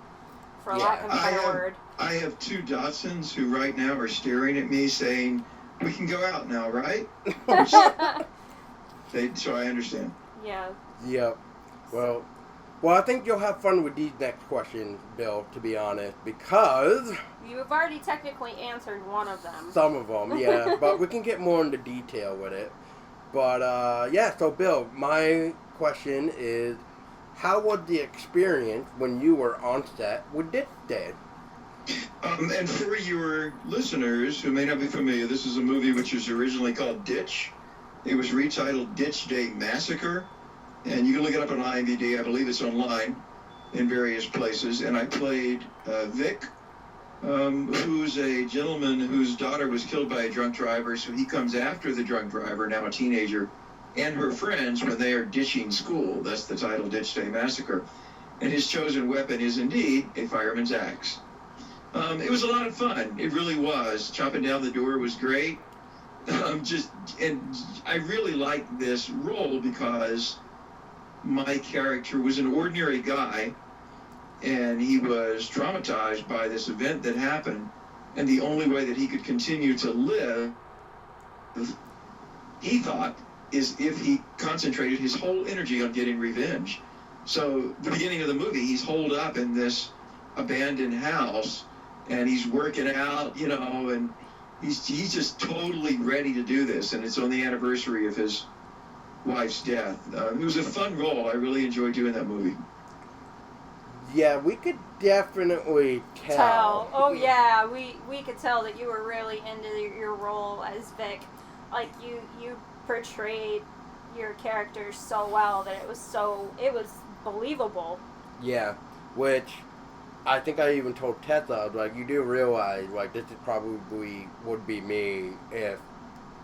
for lack of a better word. I have 2 Dachshunds who right now are staring at me saying, "We can go out now, right?" So I understand. Yeah. Yep. Well, I think you'll have fun with these next questions, Bill, to be honest, because You've already technically answered one of them. some of them, yeah, but we can get more into detail with it. But, yeah, so Bill, my question is, how was the experience when you were on set with Ditch Day? And for your listeners who may not be familiar, this is a movie which was originally called Ditch. It was retitled Ditch Day Massacre. And you can look it up on IMDb. I believe it's online in various places. And I played Vic, who's a gentleman whose daughter was killed by a drunk driver. So he comes after the drunk driver, now a teenager, and her friends when they are ditching school. That's the title, Ditch Day Massacre. And his chosen weapon is indeed a fireman's axe. It was a lot of fun. It really was. Chopping down the door was great. And I really liked this role because my character was an ordinary guy, and he was traumatized by this event that happened, and the only way that he could continue to live, he thought, is if he concentrated his whole energy on getting revenge. So the beginning of the movie, he's holed up in this abandoned house, and he's working out, and he's just totally ready to do this, and it's on the anniversary of his wife's death. It was a fun role. I really enjoyed doing that movie. Yeah, we could definitely tell. Oh yeah, we could tell that you were really into your role as Vic. Like you portrayed your character so well that it was believable. Yeah, which I think I even told Tessa, like, you do realize, like, this is probably would be me if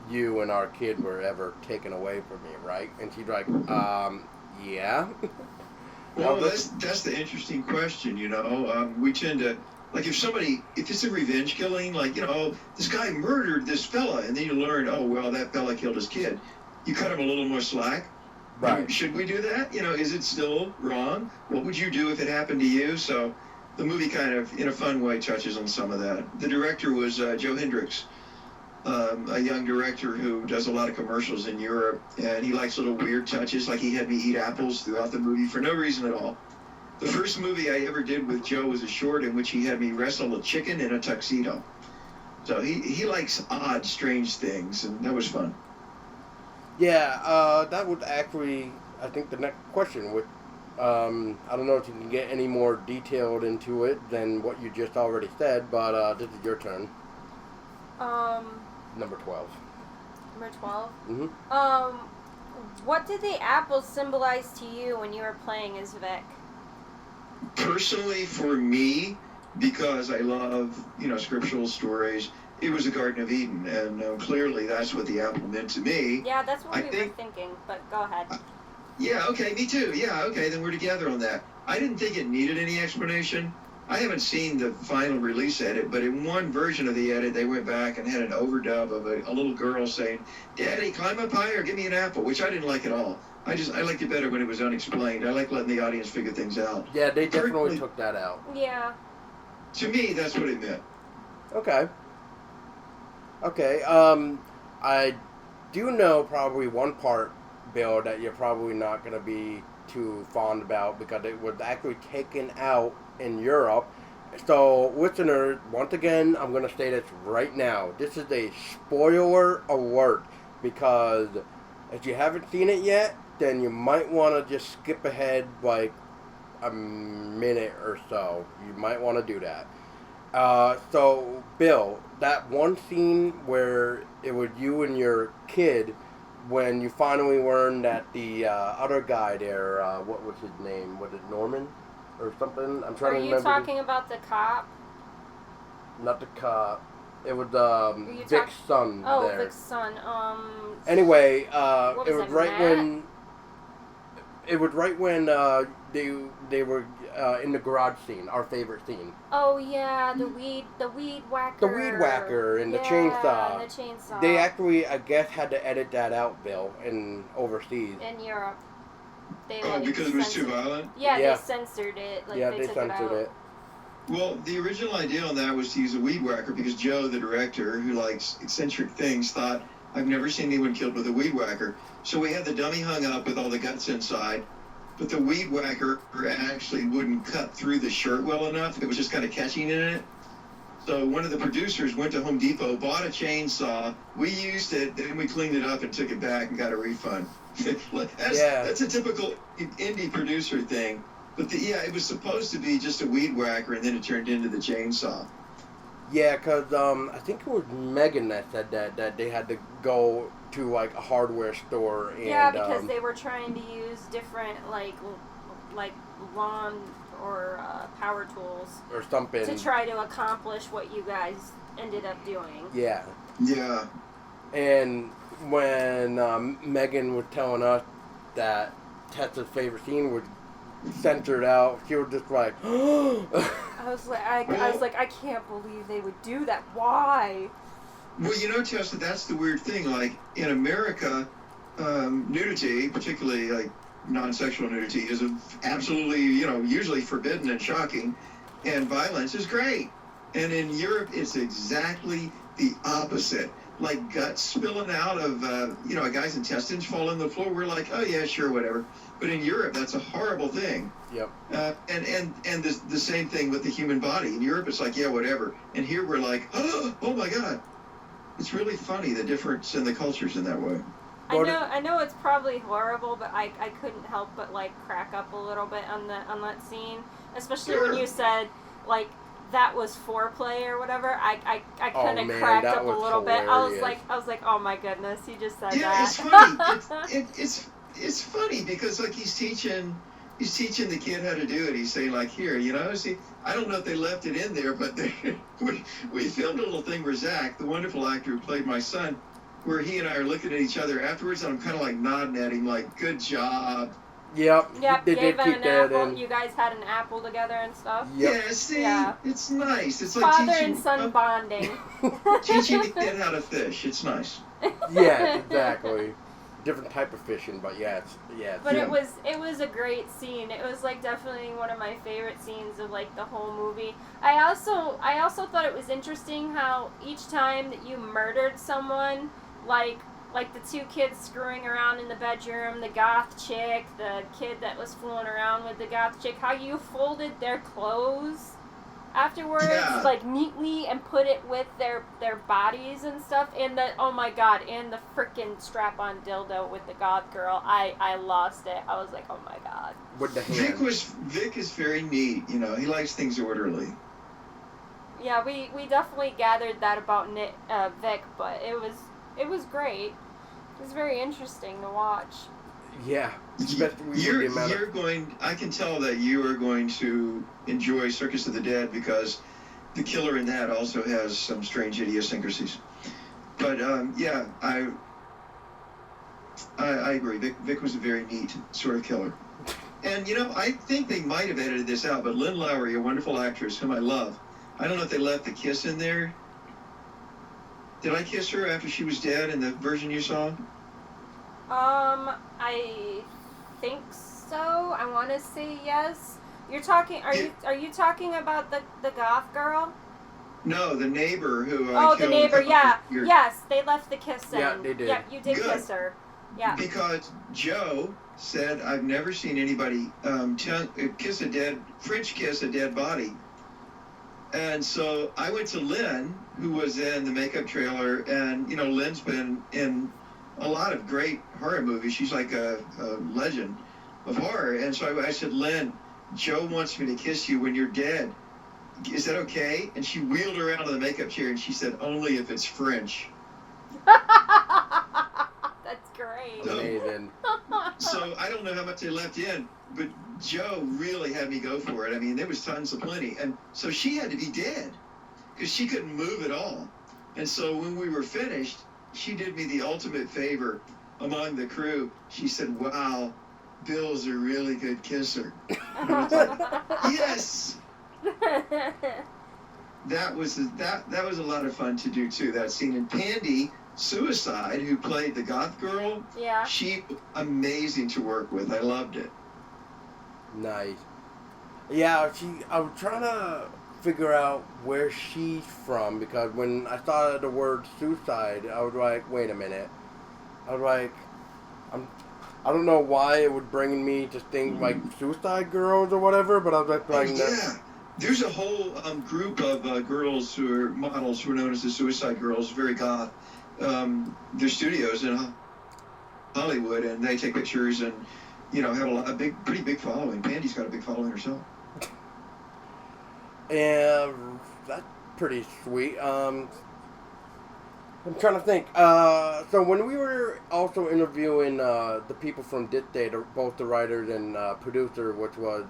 you and our kid were ever taken away from me, right? And she's like, yeah. Well, that's the interesting question, we tend to, like, if it's a revenge killing, like, this guy murdered this fella, and then you learn, oh, well, that fella killed his kid. You cut him a little more slack. Right. Should we do that? Is it still wrong? What would you do if it happened to you? So the movie kind of, in a fun way, touches on some of that. The director was Joe Hendricks, a young director who does a lot of commercials in Europe, and he likes little weird touches, like he had me eat apples throughout the movie for no reason at all. The first movie I ever did with Joe was a short in which he had me wrestle a chicken in a tuxedo. So he likes odd, strange things, and that was fun. Yeah, that would actually, I think, the next question would, I don't know if you can get any more detailed into it than what you just already said, but this is your turn. Number 12. Number 12? Mm-hmm. What did the apples symbolize to you when you were playing as Vic? Personally, for me, because I love, scriptural stories, it was the Garden of Eden, and clearly that's what the apple meant to me. Yeah, that's what we were thinking, but go ahead. Yeah, okay, me too. Yeah, okay, then we're together on that. I didn't think it needed any explanation. I haven't seen the final release edit, but in one version of the edit, they went back and had an overdub of a little girl saying, "Daddy, climb up higher, give me an apple," which I didn't like at all. I liked it better when it was unexplained. I like letting the audience figure things out. Yeah, they definitely took that out. Yeah. To me, that's what it meant. Okay. I do know probably one part, Bill, that you're probably not going to be too fond about because it was actually taken out in Europe. So, listeners, once again, I'm going to say this right now. This is a spoiler alert because if you haven't seen it yet, then you might want to just skip ahead like a minute or so. You might want to do that. So, Bill, that one scene where it was you and your kid, when you finally learned that the other guy there, what was his name? Was it Norman? or something. I'm trying Are to you remember. talking about the cop? Not the cop. It was you Vic's son Oh, there. Vic's son. Anyway, What it was was it, right Matt? when. It was right when they were in the garage scene, our favorite scene. Oh yeah, the weed whacker. The weed whacker and the Yeah, chainsaw. and the chainsaw. They actually, I guess, had to edit that out, Bill, in overseas. In Europe. They because it was too censored- violent? Yeah, Yeah. they censored it. Like, Yeah, they they took censored it. it. Well, the original idea on that was to use a weed whacker because Joe, the director, who likes eccentric things, thought, I've never seen anyone killed with a weed whacker. So we had the dummy hung up with all the guts inside, but the weed whacker actually wouldn't cut through the shirt well enough. It was just kind of catching in it. So one of the producers went to Home Depot, bought a chainsaw, we used it, then we cleaned it up and took it back and got a refund. That's a typical indie producer thing. But it was supposed to be just a weed whacker, and then it turned into the chainsaw. Yeah, because I think it was Megan that said that they had to go to like a hardware store and Yeah, because they were trying to use different like lawn or power tools or something to try to accomplish what you guys ended up doing. Yeah. Yeah. And when Megan was telling us that Tessa's favorite scene was censored out, she was just like, I was like, I can't believe they would do that. Why? Well, Tessa, that's the weird thing. Like, in America, nudity, particularly, like, non-sexual nudity, is absolutely, usually forbidden and shocking, and violence is great. And in Europe, it's exactly the opposite. Like, guts spilling out of, a guy's intestines fall on the floor, we're like, oh, yeah, sure, whatever. But in Europe, that's a horrible thing. Yep. And the same thing with the human body. In Europe, it's like, yeah, whatever. And here we're like, oh my God. It's really funny, the difference in the cultures in that way. I know it's probably horrible, but I couldn't help but like crack up a little bit on that scene, especially when you said like that was foreplay or whatever. I kind of cracked up a little bit. I was like, oh my goodness, he just said that. Yeah, it's funny. It's funny because like he's teaching the kid how to do it. He's saying like, here, see, I don't know if they left it in there, but we filmed a little thing where Zach, the wonderful actor who played my son, where he and I are looking at each other afterwards, and I'm kind of like nodding at him, like, good job. Yep. They gave him an apple. You guys had an apple together and stuff. Yep. Yeah, see, it's nice. It's like father teaching, and son bonding. teaching the kid how to fish. It's nice. Yeah, exactly. Different type of fishing, but yeah. But it was a great scene. It was like definitely one of my favorite scenes of like the whole movie. I also thought it was interesting how each time that you murdered someone, like the two kids screwing around in the bedroom, the goth chick, the kid that was fooling around with the goth chick, how you folded their clothes afterwards, like neatly, and put it with their bodies and stuff, and the and the frickin' strap-on dildo with the goth girl. I lost it. I was like, oh my god. With the hand. Vic is very neat. He likes things orderly. Yeah, we definitely gathered that about Vic, but it was great. It was very interesting to watch. Yeah. I can tell that you are going to enjoy Circus of the Dead because the killer in that also has some strange idiosyncrasies. But I agree. Vic was a very neat sort of killer. And I think they might have edited this out, but Lynn Lowry, a wonderful actress whom I love, I don't know if they left the kiss in there. Did I kiss her after she was dead in the version you saw? I think so. I want to say yes. You're talking. Are you talking about the goth girl? No, the neighbor who. The neighbor. Yeah. Yes, they left the kiss in. Yeah, they did. Yeah, you did Good. kiss her. Yeah. Because Joe said, "I've never seen anybody French kiss a dead body." And so I went to Lynn, who was in the makeup trailer, and Lynn's been in a lot of great horror movies. She's like a legend of horror. And so I said, Lynn, Joe wants me to kiss you when you're dead. Is that okay? And she wheeled around in the makeup chair and she said, only if it's French. That's great. Amazing. So I don't know how much they left in, but Joe really had me go for it. I mean, there was tons of plenty. And so she had to be dead because she couldn't move at all. And so when we were finished, she did me the ultimate favor among the crew. She said, "Wow, Bill's a really good kisser." And I was like, yes! That was a lot of fun to do too, that scene. And Pandy Suicide, who played the goth girl, Yeah. she amazing to work with. I loved it. Nice. Yeah, I was trying to figure out where she's from, because when I saw the word suicide, I was like, wait a minute. I was like, I don't know why it would bring me to think like Suicide Girls or whatever, but I was like, yeah. There's a whole group of girls who are models who are known as the Suicide Girls, very goth. Their studios in Hollywood, and they take pictures and, you know, have pretty big following. Pandy's got a big following herself. And that's pretty sweet. I'm trying to think. So when we were also interviewing the people from Dissecting, both the writers and producer, which was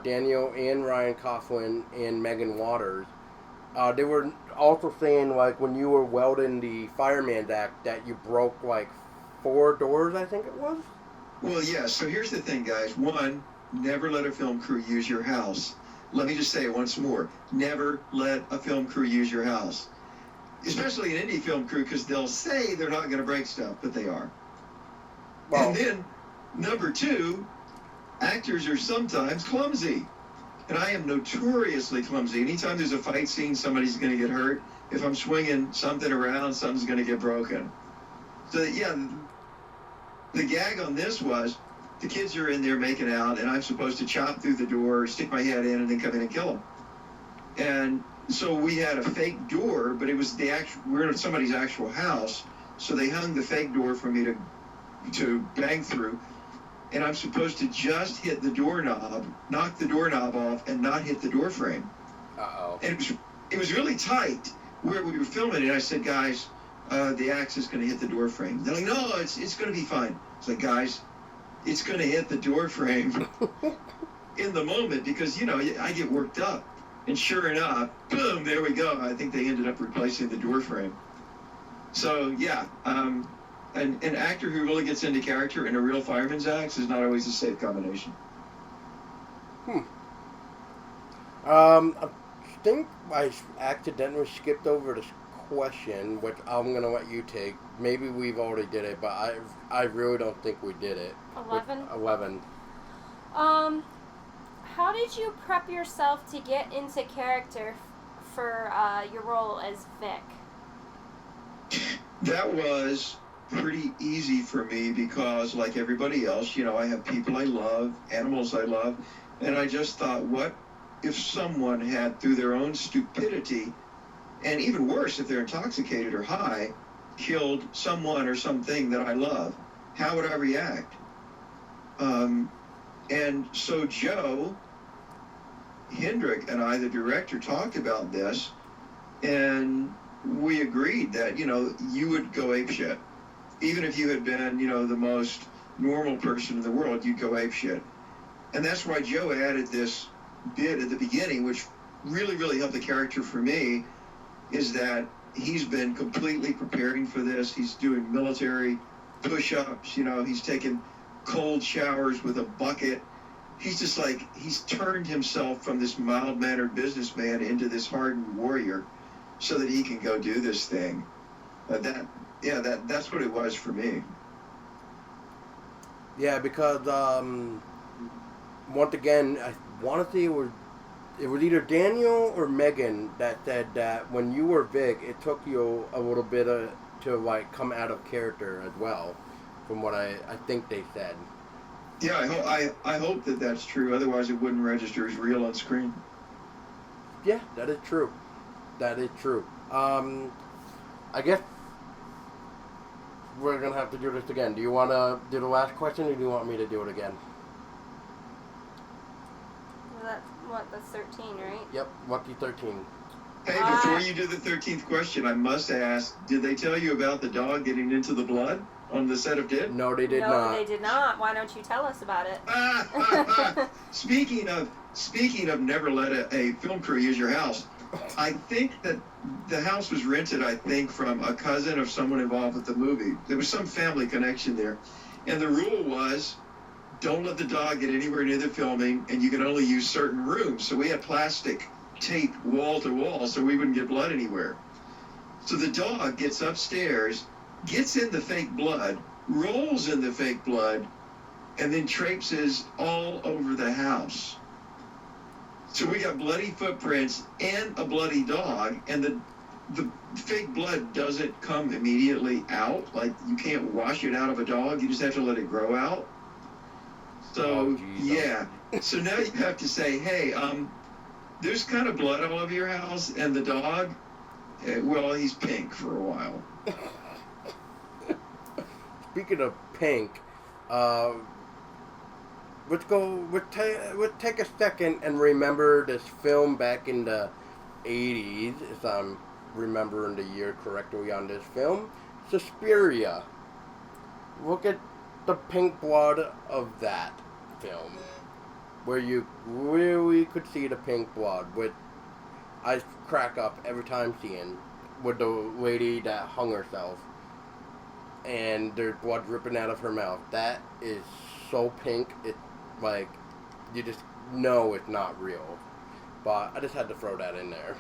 Daniel and Ryan Coughlin and Megan Waters, they were also saying, like, when you were welding the fireman's act, that you broke like 4 doors, I think it was. Well, yeah. So here's the thing, guys. One, never let a film crew use your house. Let me just say it once more. Never let a film crew use your house. Especially an indie film crew, because they'll say they're not going to break stuff, but they are. Well, and then, number 2, actors are sometimes clumsy. And I am notoriously clumsy. Anytime there's a fight scene, somebody's going to get hurt. If I'm swinging something around, something's going to get broken. So, yeah, the gag on this was, the kids are in there making out, and I'm supposed to chop through the door, stick my head in, and then come in and kill them. And so we had a fake door, but it was we're in somebody's actual house, so they hung the fake door for me to bang through, and I'm supposed to just hit the doorknob, knock the doorknob off, and not hit the door frame. Uh-oh. And it was really tight where we were filming it. I said, guys, the axe is going to hit the door frame. They're like, no, it's going to be fine. It's like, guys, it's going to hit the door frame in the moment, because, you know, I get worked up. And sure enough, boom, there we go. I think they ended up replacing the door frame. So, yeah, an actor who really gets into character in a real fireman's axe is not always a safe combination. I think I accidentally skipped over this question, which I'm going to let you take. Maybe we've already did it, but I really don't think we did it. 11? 11. How did you prep yourself to get into character for your role as Vic? That was pretty easy for me because, like everybody else, you know, I have people I love, animals I love, and I just thought, what if someone had, through their own stupidity, and even worse, if they're intoxicated or high, killed someone or something that I love? How would I react? And so Joe Hendrick and I, the director, talked about this, and we agreed that, you know, you would go apeshit. Even if you had been, you know, the most normal person in the world, you'd go apeshit. And that's why Joe added this bit at the beginning, which really, really helped the character for me, is that he's been completely preparing for this. He's doing military push-ups, you know, he's taking cold showers with a bucket. He's just like, he's turned himself from this mild-mannered businessman into this hardened warrior so that he can go do this thing. That's what it was for me. Yeah, because once again, I want to say it was either Daniel or Megan that said that when you were Vic, it took you a little bit to like come out of character as well, from what I think they said. Yeah, I hope that that's true. Otherwise, it wouldn't register as real on screen. Yeah, that is true. That is true. I guess we're going to have to do this again. Do you want to do the last question, or do you want me to do it again? That's 13, right? Yep, lucky 13. Hey, before you do the 13th question, I must ask, did they tell you about the dog getting into the blood? on the set of Did? No, they did no, not. they did not. Why don't you tell us about it? Speaking of never let a film crew use your house, I think that the house was rented, I think, from a cousin of someone involved with the movie. There was some family connection there. And the rule was, don't let the dog get anywhere near the filming, and you can only use certain rooms. So we had plastic tape wall to wall so we wouldn't get blood anywhere. So the dog gets upstairs, gets in the fake blood, rolls in the fake blood, and then traipses all over the house. So we got bloody footprints and a bloody dog, and the fake blood doesn't come immediately out. Like, you can't wash it out of a dog. You just have to let it grow out. So, yeah. So now you have to say, hey, there's kind of blood all over your house, and the dog, well, he's pink for a while. Speaking of pink, let's take a second and remember this film back in the 80s, if I'm remembering the year correctly on this film, Suspiria. Look at the pink blood of that film, where you really could see the pink blood, with I crack up every time seeing, with the lady that hung herself, and there's blood dripping out of her mouth. That is so pink, it's like, you just know it's not real. But I just had to throw that in there.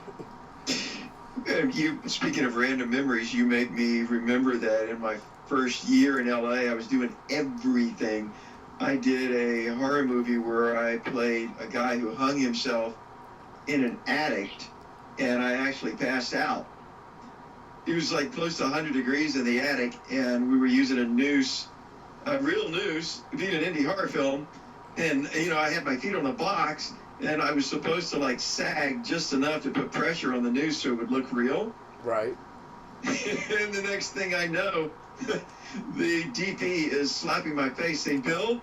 Speaking of random memories, you make me remember that in my first year in LA, I was doing everything. I did a horror movie where I played a guy who hung himself in an attic, and I actually passed out. It was like close to 100 degrees in the attic, and we were using a noose, a real noose, being an indie horror film, and, I had my feet on a box, and I was supposed to, like, sag just enough to put pressure on the noose so it would look real. Right. And the next thing I know, the DP is slapping my face saying, Bill,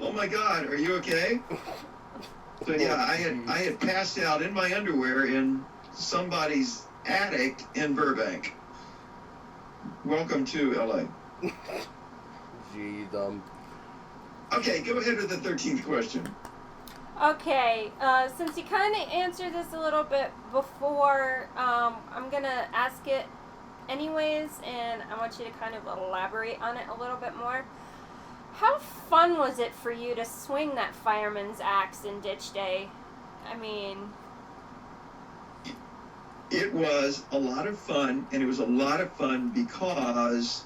oh my God, are you okay? So yeah, I had passed out in my underwear in somebody's attic in Burbank. Welcome to LA. Jeez, Okay, go ahead with the 13th question. Okay, since you kind of answered this a little bit before, I'm going to ask it anyways, and I want you to kind of elaborate on it a little bit more. How fun was it for you to swing that fireman's axe in Ditch Day? I mean... It was a lot of fun, and it was a lot of fun because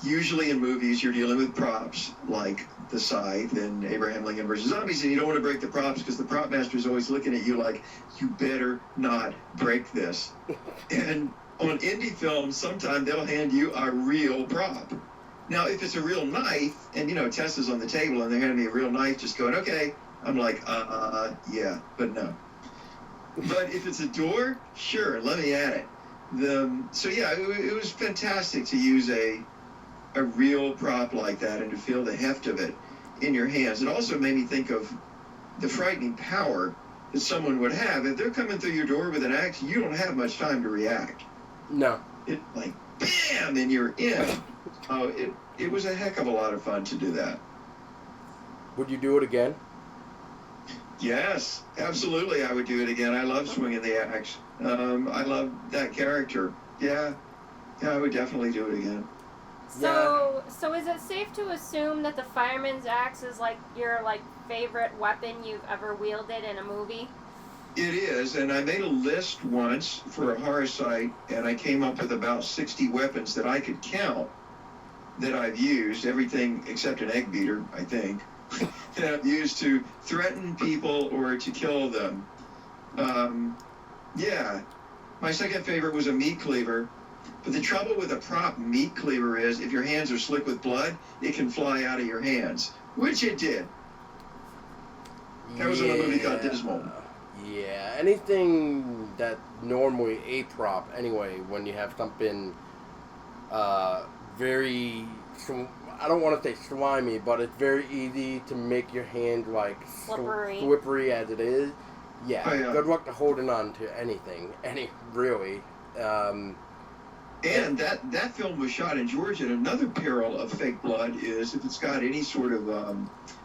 usually in movies you're dealing with props like the scythe and Abraham Lincoln versus Zombies, and you don't want to break the props because the prop master is always looking at you like, you better not break this. And on indie films, sometimes they'll hand you a real prop. Now, if it's a real knife, and Tessa's on the table and they're handing me a real knife, just going, okay, I'm like, yeah, but no. But if it's a door, sure, let me at it. So yeah, it was fantastic to use a real prop like that and to feel the heft of it in your hands. It also made me think of the frightening power that someone would have. If they're coming through your door with an axe, you don't have much time to react. no. It like, bam, and you're in. Oh, it was a heck of a lot of fun to do that. Would you do it again? Yes, absolutely, I would do it again. I love swinging the axe. I love that character. Yeah, I would definitely do it again. So is it safe to assume that the fireman's axe is like your favorite weapon you've ever wielded in a movie? It is, and I made a list once for a horror site, and I came up with about 60 weapons that I could count that I've used, everything except an egg beater, I think, that I've used to threaten people or to kill them. Yeah, my second favorite was a meat cleaver. But the trouble with a prop meat cleaver is if your hands are slick with blood, it can fly out of your hands, which it did. That was in a movie called Dismal. Yeah, anything that normally a prop, anyway, when you have something very, I don't want to say slimy, but it's very easy to make your hand slippery as it is. Yeah, Oh, yeah. Good luck to holding on to anything, really. And that film was shot in Georgia. And another peril of fake blood is if it's got any sort of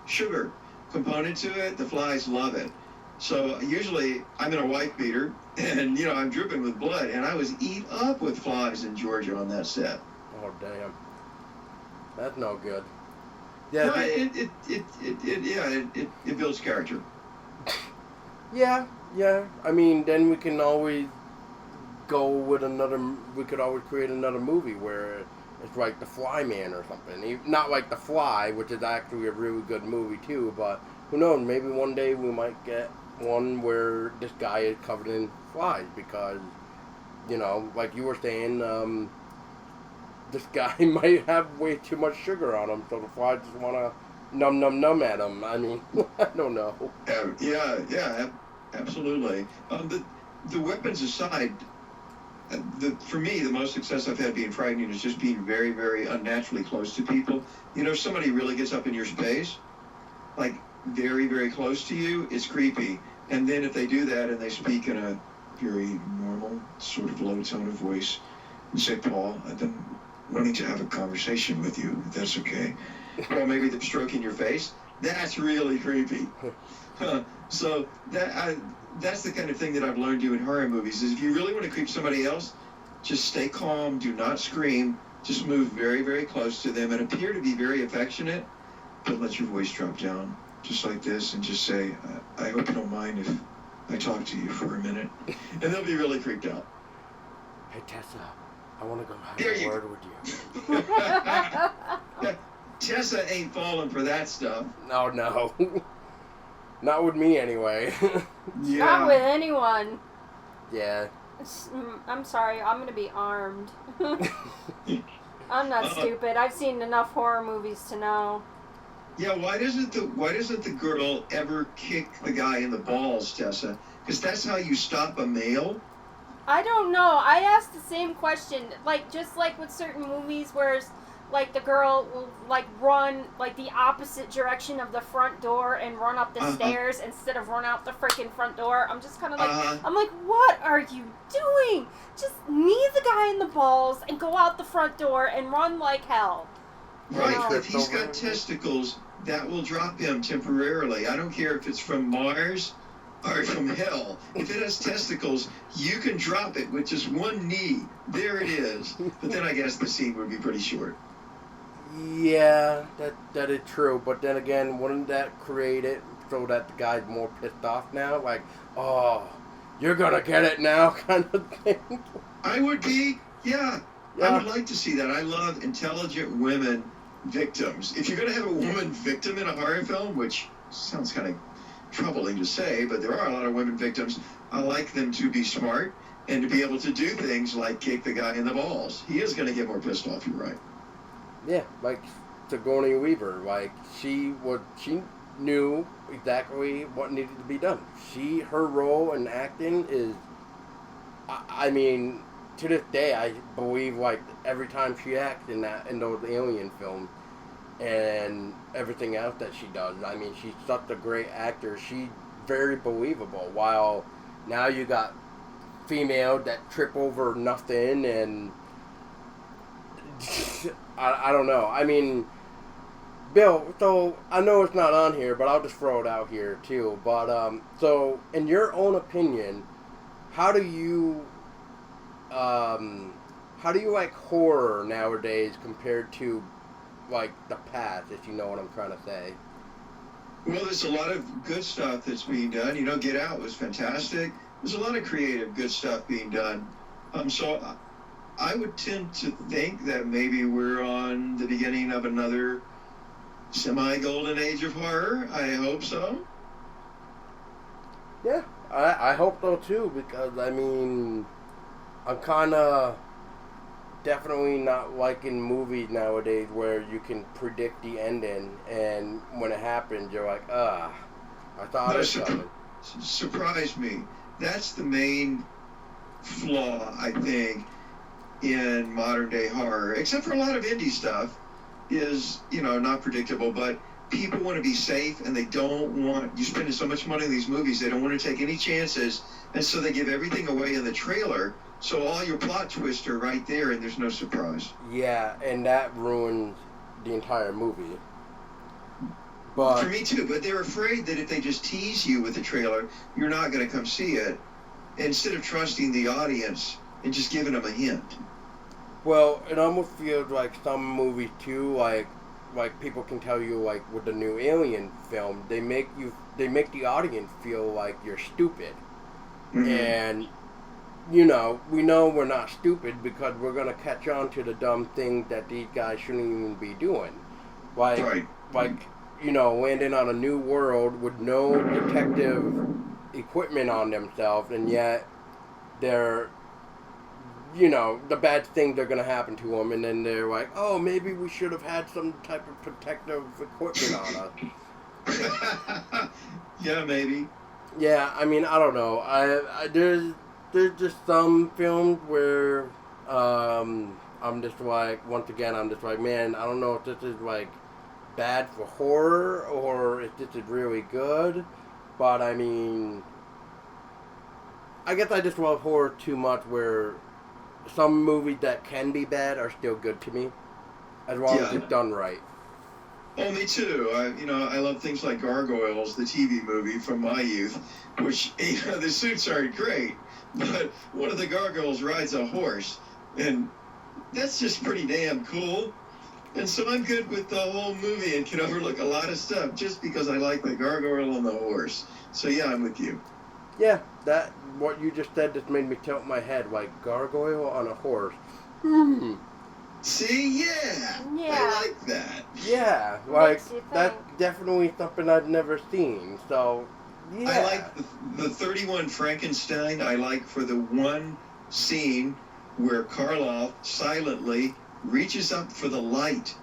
sugar component to it, the flies love it. So usually I'm in a wife beater, and I'm dripping with blood, and I was eat up with flies in Georgia on that set. Oh damn, that's no good. Yeah, no, it builds character. Yeah. I mean, then we can always go with we could always create another movie where it's like The Flyman or something. Not like The Fly, which is actually a really good movie too, but who knows, maybe one day we might get one where this guy is covered in flies because, like you were saying, this guy might have way too much sugar on him, so the flies just want to num at him. I mean, I don't know. Yeah, absolutely. The weapons aside, for me, the most success I've had being frightening is just being very, very unnaturally close to people. If somebody really gets up in your space, like very, very close to you, it's creepy. And then if they do that and they speak in a very normal, sort of low tone of voice, and say, "Paul, I've been wanting to have a conversation with you, if that's okay." Or maybe they're stroking your face. That's really creepy. So that's the kind of thing that I've learned doing horror movies, is if you really want to creep somebody else, just stay calm, do not scream, just move very, very close to them and appear to be very affectionate, but let your voice drop down, just like this, and just say, "I hope you don't mind if I talk to you for a minute." And they'll be really creeped out. Hey, Tessa, I want to go have There a you word with you. Tessa ain't falling for that stuff. No. Not with me, anyway. Yeah. Not with anyone. Yeah. I'm sorry, I'm gonna be armed. I'm not stupid. I've seen enough horror movies to know. Yeah, why doesn't the girl ever kick the guy in the balls, Tessa? Because that's how you stop a male. I don't know. I asked the same question. Just like with certain movies where the girl will run the opposite direction of the front door and run up the stairs instead of run out the freaking front door. I'm just kind of I'm like, what are you doing? Just knee the guy in the balls and go out the front door and run like hell. Right, if he's got testicles, that will drop him temporarily. I don't care if it's from Mars or from hell. If it has testicles, you can drop it with just one knee. There it is. But then I guess the scene would be pretty short. Yeah, that is true. But then again, wouldn't that create it so that the guy's more pissed off now? Like, oh, you're gonna get it now, kind of thing. I would be, yeah. I would like to see that. I love intelligent women victims. If you're gonna have a woman victim in a horror film, which sounds kind of troubling to say, but there are a lot of women victims, I like them to be smart and to be able to do things like kick the guy in the balls. He is gonna get more pissed off, you're right. Yeah, like Sigourney Weaver, she knew exactly what needed to be done. Her role in acting is, I mean, to this day, I believe every time she acts in those Alien films and everything else that she does, I mean, she's such a great actor. She's very believable. While now you got females that trip over nothing and. I don't know. I mean, Bill, so I know it's not on here, but I'll just throw it out here too. But so in your own opinion, how do you like horror nowadays compared to the past, if you know what I'm trying to say? Well, there's a lot of good stuff that's being done. Get Out was fantastic. There's a lot of creative good stuff being done. So I would tend to think that maybe we're on the beginning of another semi-golden age of horror. I hope so. Yeah, I hope so too, because I mean, I'm kind of definitely not liking movies nowadays where you can predict the ending, and when it happens, you're like, I thought it was coming. Surprised me. That's the main flaw, I think, in modern day horror, except for a lot of indie stuff, is not predictable. But people want to be safe, and they don't want you spending so much money on these movies. They don't want to take any chances, and so they give everything away in the trailer. So all your plot twists are right there, and there's no surprise. Yeah, and that ruins the entire movie. But For me too, but they're afraid that if they just tease you with a trailer, you're not going to come see it. Instead of trusting the audience and just giving them a hint. well, it almost feels like some movies too, like people can tell you, like with the new Alien film, they make the audience feel like you're stupid, Mm-hmm. and you know, we know we're not stupid because we're gonna catch on to the dumb things that these guys shouldn't even be doing, like Right. like you know, landing on a new world with no detective equipment on themselves, and yet they're, you know, the bad things are going to happen to them, and then they're like, oh, maybe we should have had some type of protective equipment on us. Yeah, maybe. Yeah, I mean, I don't know. There's just some films where I'm just like, once again, I'm just like, man, I don't know if this is like bad for horror or if this is really good, but I mean, I guess I just love horror too much where some movies that can be bad are still good to me, as long as Yeah. it's done right. Oh, me too. I love things like Gargoyles, the TV movie from my youth, which, the suits aren't great, but one of the gargoyles rides a horse, and that's just pretty damn cool. And so I'm good with the whole movie and can overlook a lot of stuff just because I like the gargoyle on the horse. So yeah, I'm with you. Yeah, that what you just said just made me tilt my head, like gargoyle on a horse. Hmm. See, yeah, Yeah. I like that. Yeah, like Makes you that's think. definitely something I've never seen. So yeah. I like the 31 Frankenstein. I like for the one scene where Karloff silently reaches up for the light,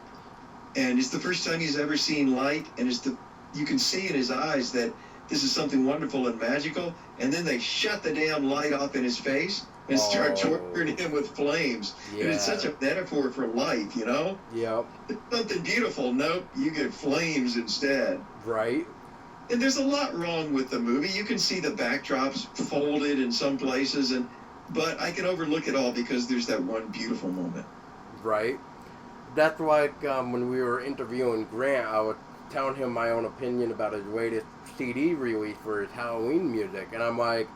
and it's the first time he's ever seen light, and you can see in his eyes that this is something wonderful and magical, and then they shut the damn light off in his face and start torturing him with flames. Yeah. And it's such a metaphor for life, you know? Yep. It's something beautiful. Nope, you get flames instead. Right. And there's a lot wrong with the movie. You can see the backdrops folded in some places, but I can overlook it all because there's that one beautiful moment. Right. That's like when we were interviewing Grant, I was telling him my own opinion about his latest CD release for his Halloween music, and I'm like,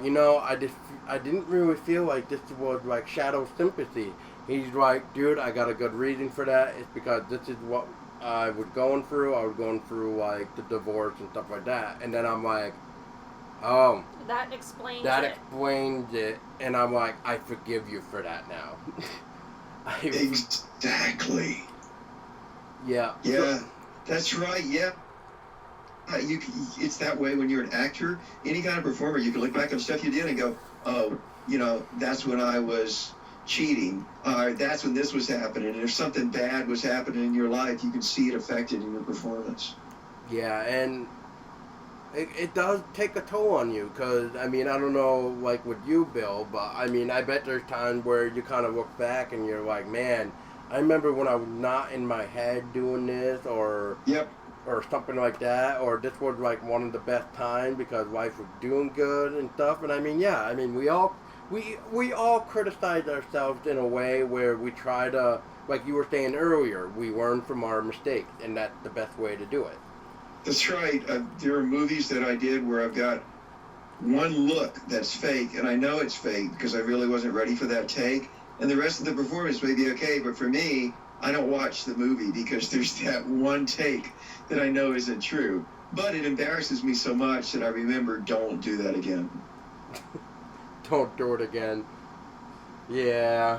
you know, I didn't really feel like this was like Shadow Sympathy. He's like, dude, I got a good reason for that. It's because this is what I was going through. I was going through like the divorce and stuff like that, and then I'm like, oh, That explains that it. explains it, and I'm like, I forgive you for that now. Exactly. Yeah. Yeah, that's right. Yeah. It's that way when you're an actor, any kind of performer. You can look back on stuff you did and go, oh, that's when I was cheating. That's when this was happening. And if something bad was happening in your life, you can see it affected in your performance. Yeah, and it does take a toll on you, because, I mean, I don't know, like, with you, Bill, but, I mean, I bet there's times where you kind of look back and you're like, man, I remember when I was not in my head doing this, or Yep. or something like that, or this was, like, one of the best times because life was doing good and stuff, and, I mean, yeah, I mean, we all criticize ourselves in a way where we try to, like you were saying earlier, we learn from our mistakes, and that's the best way to do it. That's right. There are movies that I did where I've got one look that's fake, and I know it's fake because I really wasn't ready for that take. And the rest of the performance may be okay, but for me, I don't watch the movie because there's that one take that I know isn't true. But it embarrasses me so much that I remember, don't do that again. Don't do it again. Yeah.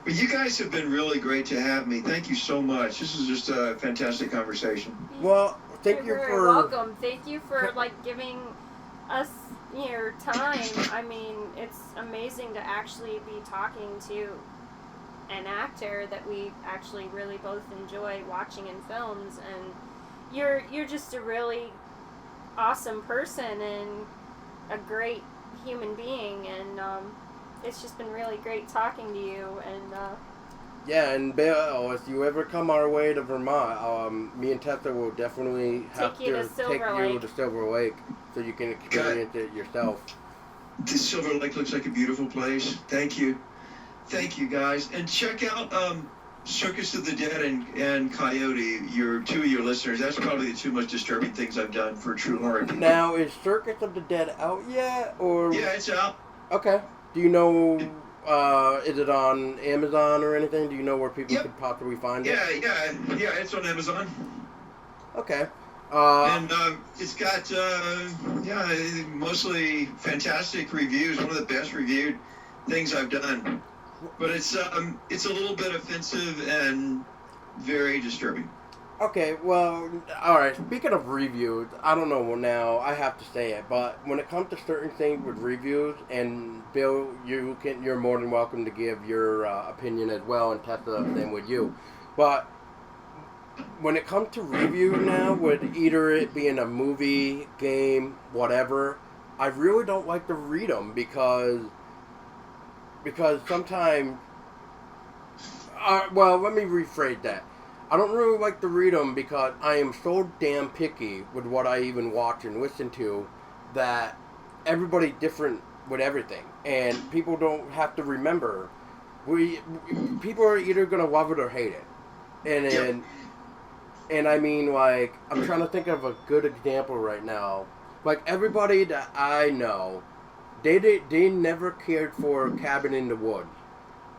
But you guys have been really great to have me. Thank you so much. This is just a fantastic conversation. Well, thank you You're very for... welcome. Thank you for giving us your time. I mean, it's amazing to actually be talking to an actor that we actually really both enjoy watching in films, and you're just a really awesome person and a great human being, and it's just been really great talking to you. And Yeah, and Bill, if you ever come our way to Vermont, me and Tessa will definitely have Take you to take Silver you Lake. to Silver Lake so you can experience it yourself. The Silver Lake looks like a beautiful place. Thank you. Thank you, guys. And check out Circus of the Dead and Coyote, two of your listeners. That's probably the two most disturbing things I've done for true horror people. Now, is Circus of the Dead out yet? Or Yeah, it's out. Okay. Do you know, is it on Amazon or anything? Do you know where people could possibly find it? Yeah, it's on Amazon. Okay. And it's got, mostly fantastic reviews. One of the best reviewed things I've done. But it's a little bit offensive and very disturbing. Okay, well, alright, speaking of reviews, I don't know now, I have to say it, but when it comes to certain things with reviews, and Bill, you're more than welcome to give your opinion as well, and Tessa, same with you. But when it comes to reviews now, with either it being a movie, game, whatever, I really don't like to read them because sometimes, well, let me rephrase that. I don't really like to read them because I am so damn picky with what I even watch and listen to that everybody's different with everything. And people don't have to remember. People are either going to love it or hate it. And I mean, like, I'm trying to think of a good example right now. Like, everybody that I know, they never cared for Cabin in the Woods.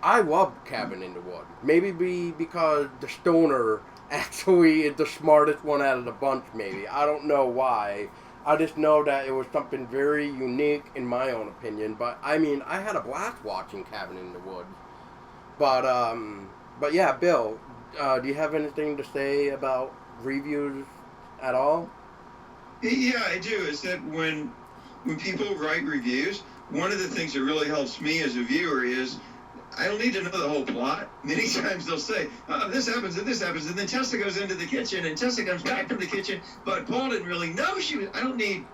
I love Cabin in the Woods. Maybe because the stoner actually is the smartest one out of the bunch, maybe. I don't know why. I just know that it was something very unique in my own opinion. But, I mean, I had a blast watching Cabin in the Woods. But yeah, Bill, do you have anything to say about reviews at all? Yeah, I do. Is that when people write reviews, one of the things that really helps me as a viewer is I don't need to know the whole plot. Many times they'll say, this happens and this happens, and then Tessa goes into the kitchen, and Tessa comes back from the kitchen, but Paul didn't really know she was... I don't need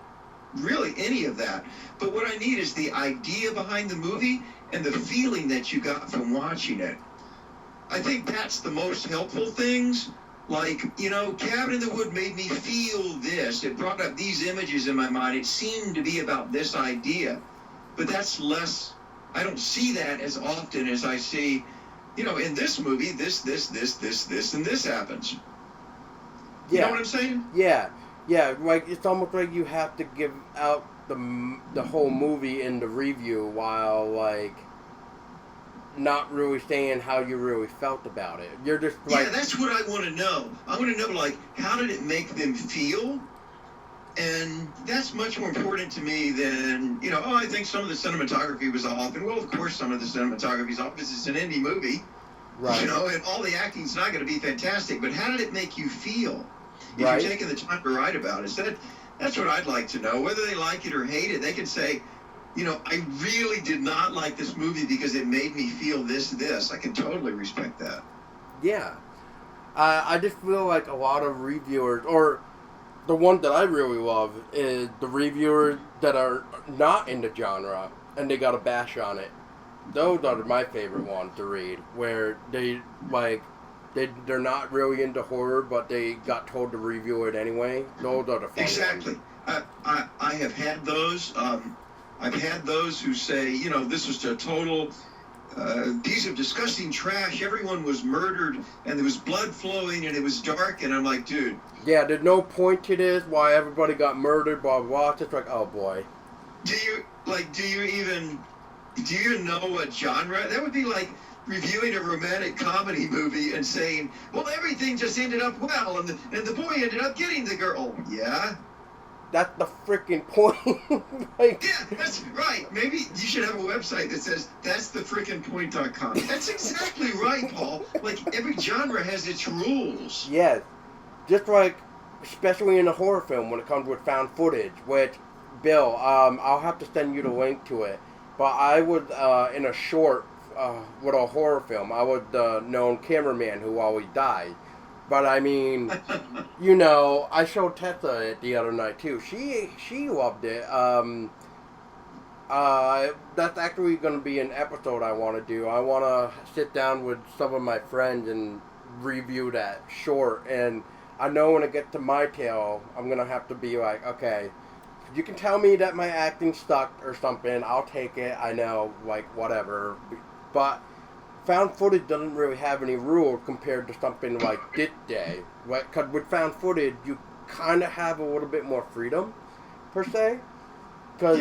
really any of that. But what I need is the idea behind the movie and the feeling that you got from watching it. I think that's the most helpful things. Like, Cabin in the Wood made me feel this. It brought up these images in my mind. It seemed to be about this idea. But that's less... I don't see that as often as I see, in this movie, this, and this happens. You know what I'm saying? Yeah. Like, it's almost like you have to give out the whole movie in the review while, like, not really saying how you really felt about it. You're just like... Yeah, that's what I want to know. I want to know, like, how did it make them feel? And that's much more important to me than, I think some of the cinematography was off. And, well, of course, some of the cinematography's off because it's an indie movie. Right. And all the acting's not going to be fantastic. But how did it make you feel? If right. You're taking the time to write about it. That's what I'd like to know. Whether they like it or hate it, they can say, I really did not like this movie because it made me feel this. I can totally respect that. Yeah. I just feel like a lot of reviewers, or... The one that I really love is the reviewers that are not in the genre and they got a bash on it. Those are my favorite ones to read, where they're not really into horror, but they got told to review it anyway. Those are the fun Exactly. ones. I have had those. I've had those who say, this was a total piece of disgusting trash. Everyone was murdered, and there was blood flowing, and it was dark. And I'm like, dude. Yeah, there's no point to this. Why everybody got murdered? Blah blah. It's like, oh boy. Do you even know what genre? That would be like reviewing a romantic comedy movie and saying, well, everything just ended up well, and the boy ended up getting the girl. Yeah. That's the freaking point. Like, yeah, that's right. Maybe you should have a website that says that'sthefrickin'point.com. That's exactly right, Paul. Like, every genre has its rules. Yes. Just like, especially in a horror film when it comes with found footage, which, Bill, I'll have to send you the link to it. But I was in a short with a horror film. I was the known cameraman who always died. But I mean, I showed Tessa it the other night too. She loved it. That's actually going to be an episode I want to do. I want to sit down with some of my friends and review that short. And I know when it gets to my tale, I'm going to have to be like, okay, you can tell me that my acting sucked or something. I'll take it. I know, like, whatever. But found footage doesn't really have any rules compared to something like this day. Because with found footage, you kind of have a little bit more freedom, per se. Because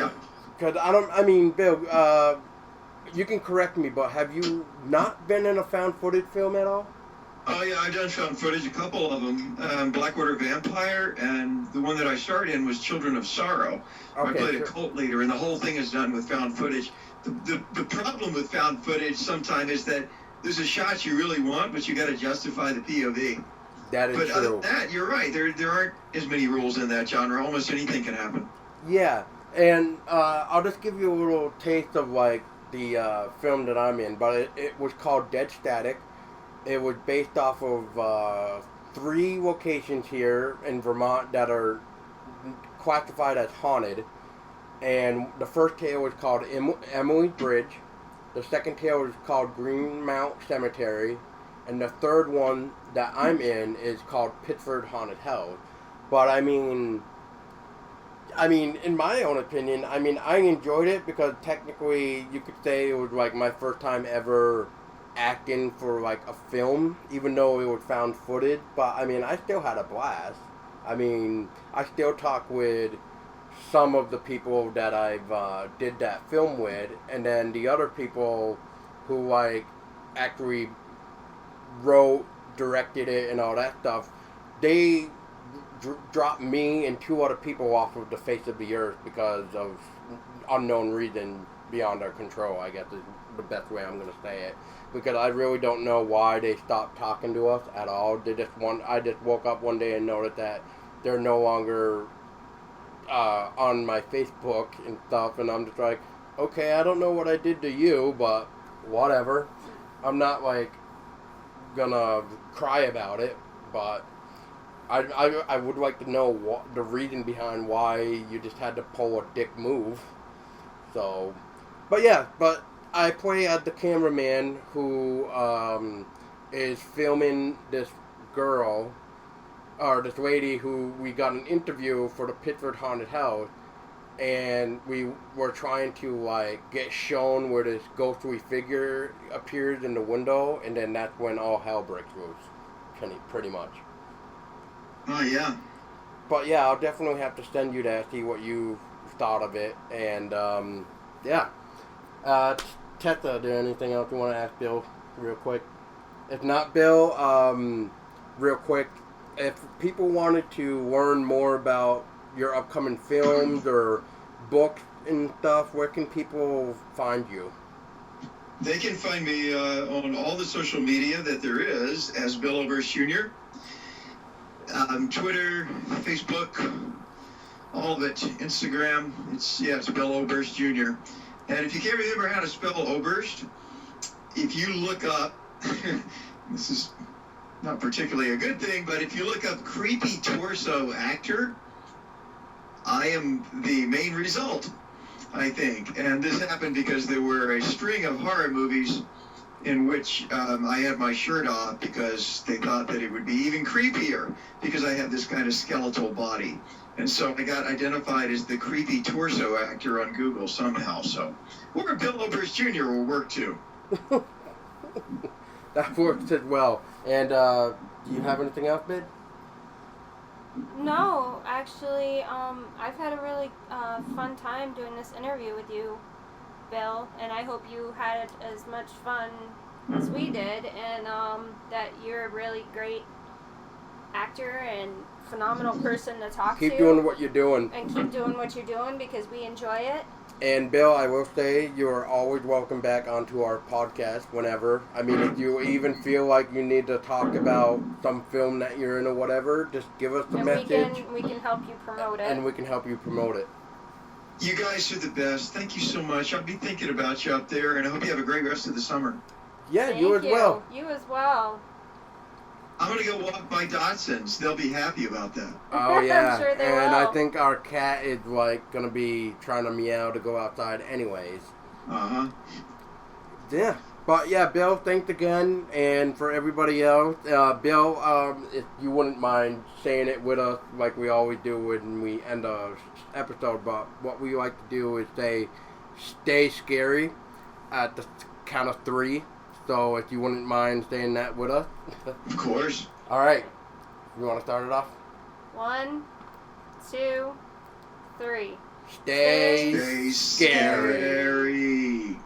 Bill, you can correct me, but have you not been in a found footage film at all? Oh, yeah, I've done found footage, a couple of them. Blackwater Vampire, and the one that I starred in was Children of Sorrow. Okay, I played a cult leader, and the whole thing is done with found footage. The problem with found footage sometimes is that there's a shot you really want, but you got to justify the POV. That is true. But other than that, you're right. There aren't as many rules in that genre. Almost anything can happen. Yeah, and I'll just give you a little taste of, like, the film that I'm in, but it was called Dead Static. It was based off of 3 locations here in Vermont that are classified as haunted. And the first tale was called Emily's Bridge. The second tale was called Greenmount Cemetery. And the third one that I'm in is called Pittsford Haunted Hell. But I mean, in my own opinion, I enjoyed it because technically you could say it was like my first time ever acting for like a film, even though it was found footage. But I still had a blast. I still talk with some of the people that I've did that film with, and then the other people who like actually wrote, directed it, and all that stuff. They dropped me and 2 other people off of the face of the earth because of unknown reason beyond our control, I guess is the best way I'm going to say it. Because I really don't know why they stopped talking to us at all. I just woke up one day and noticed that they're no longer on my Facebook and stuff, and I'm just like, okay, I don't know what I did to you, but whatever. I'm not like gonna cry about it, but I would like to know what the reason behind why you just had to pull a dick move. So, but I play as the cameraman who is filming this girl, or this lady who we got an interview for the Pittsford Haunted House, and we were trying to like get shown where this ghostly figure appears in the window, and then that's when all hell breaks loose, pretty much. Oh, yeah. But yeah, I'll definitely have to send you that, see what you thought of it, and yeah. Tessa, is there anything else you want to ask Bill real quick? If not, Bill, real quick, if people wanted to learn more about your upcoming films or books and stuff, where can people find you? They can find me on all the social media that there is as Bill Oberst Jr. Twitter, Facebook, all of it, Instagram. It's Bill Oberst Jr. And if you can't remember how to spell Oberst, if you look up, this is not particularly a good thing, but if you look up creepy torso actor, I am the main result, I think. And this happened because there were a string of horror movies in which I had my shirt off because they thought that it would be even creepier because I had this kind of skeletal body. And so I got identified as the creepy torso actor on Google somehow. So, or Bill Oberst Jr. will work too. That works as well. And do you have anything else, Bid? No, actually, I've had a really fun time doing this interview with you, Bill, and I hope you had as much fun as we did, and that you're a really great actor and phenomenal person to talk to. Keep doing what you're doing. And keep doing what you're doing because we enjoy it. And Bill, I will say you are always welcome back onto our podcast whenever. If you even feel like you need to talk about some film that you're in or whatever, just give us a message. We can help you promote it. And we can help you promote it. You guys are the best. Thank you so much. I'll be thinking about you up there, and I hope you have a great rest of the summer. Yeah, you as well. You as well. I'm going to go walk my Dachshunds. They'll be happy about that. Oh, yeah. I'm sure they and will. I think our cat is, going to be trying to meow to go outside anyways. Uh-huh. Yeah. But yeah, Bill, thanks again, and for everybody else, Bill, if you wouldn't mind saying it with us like we always do when we end a episode, but what we like to do is say, stay scary at the count of 3. So if you wouldn't mind saying that with us. Of course. All right. You want to start it off? 1, 2, 3. Stay Stay scary. scary.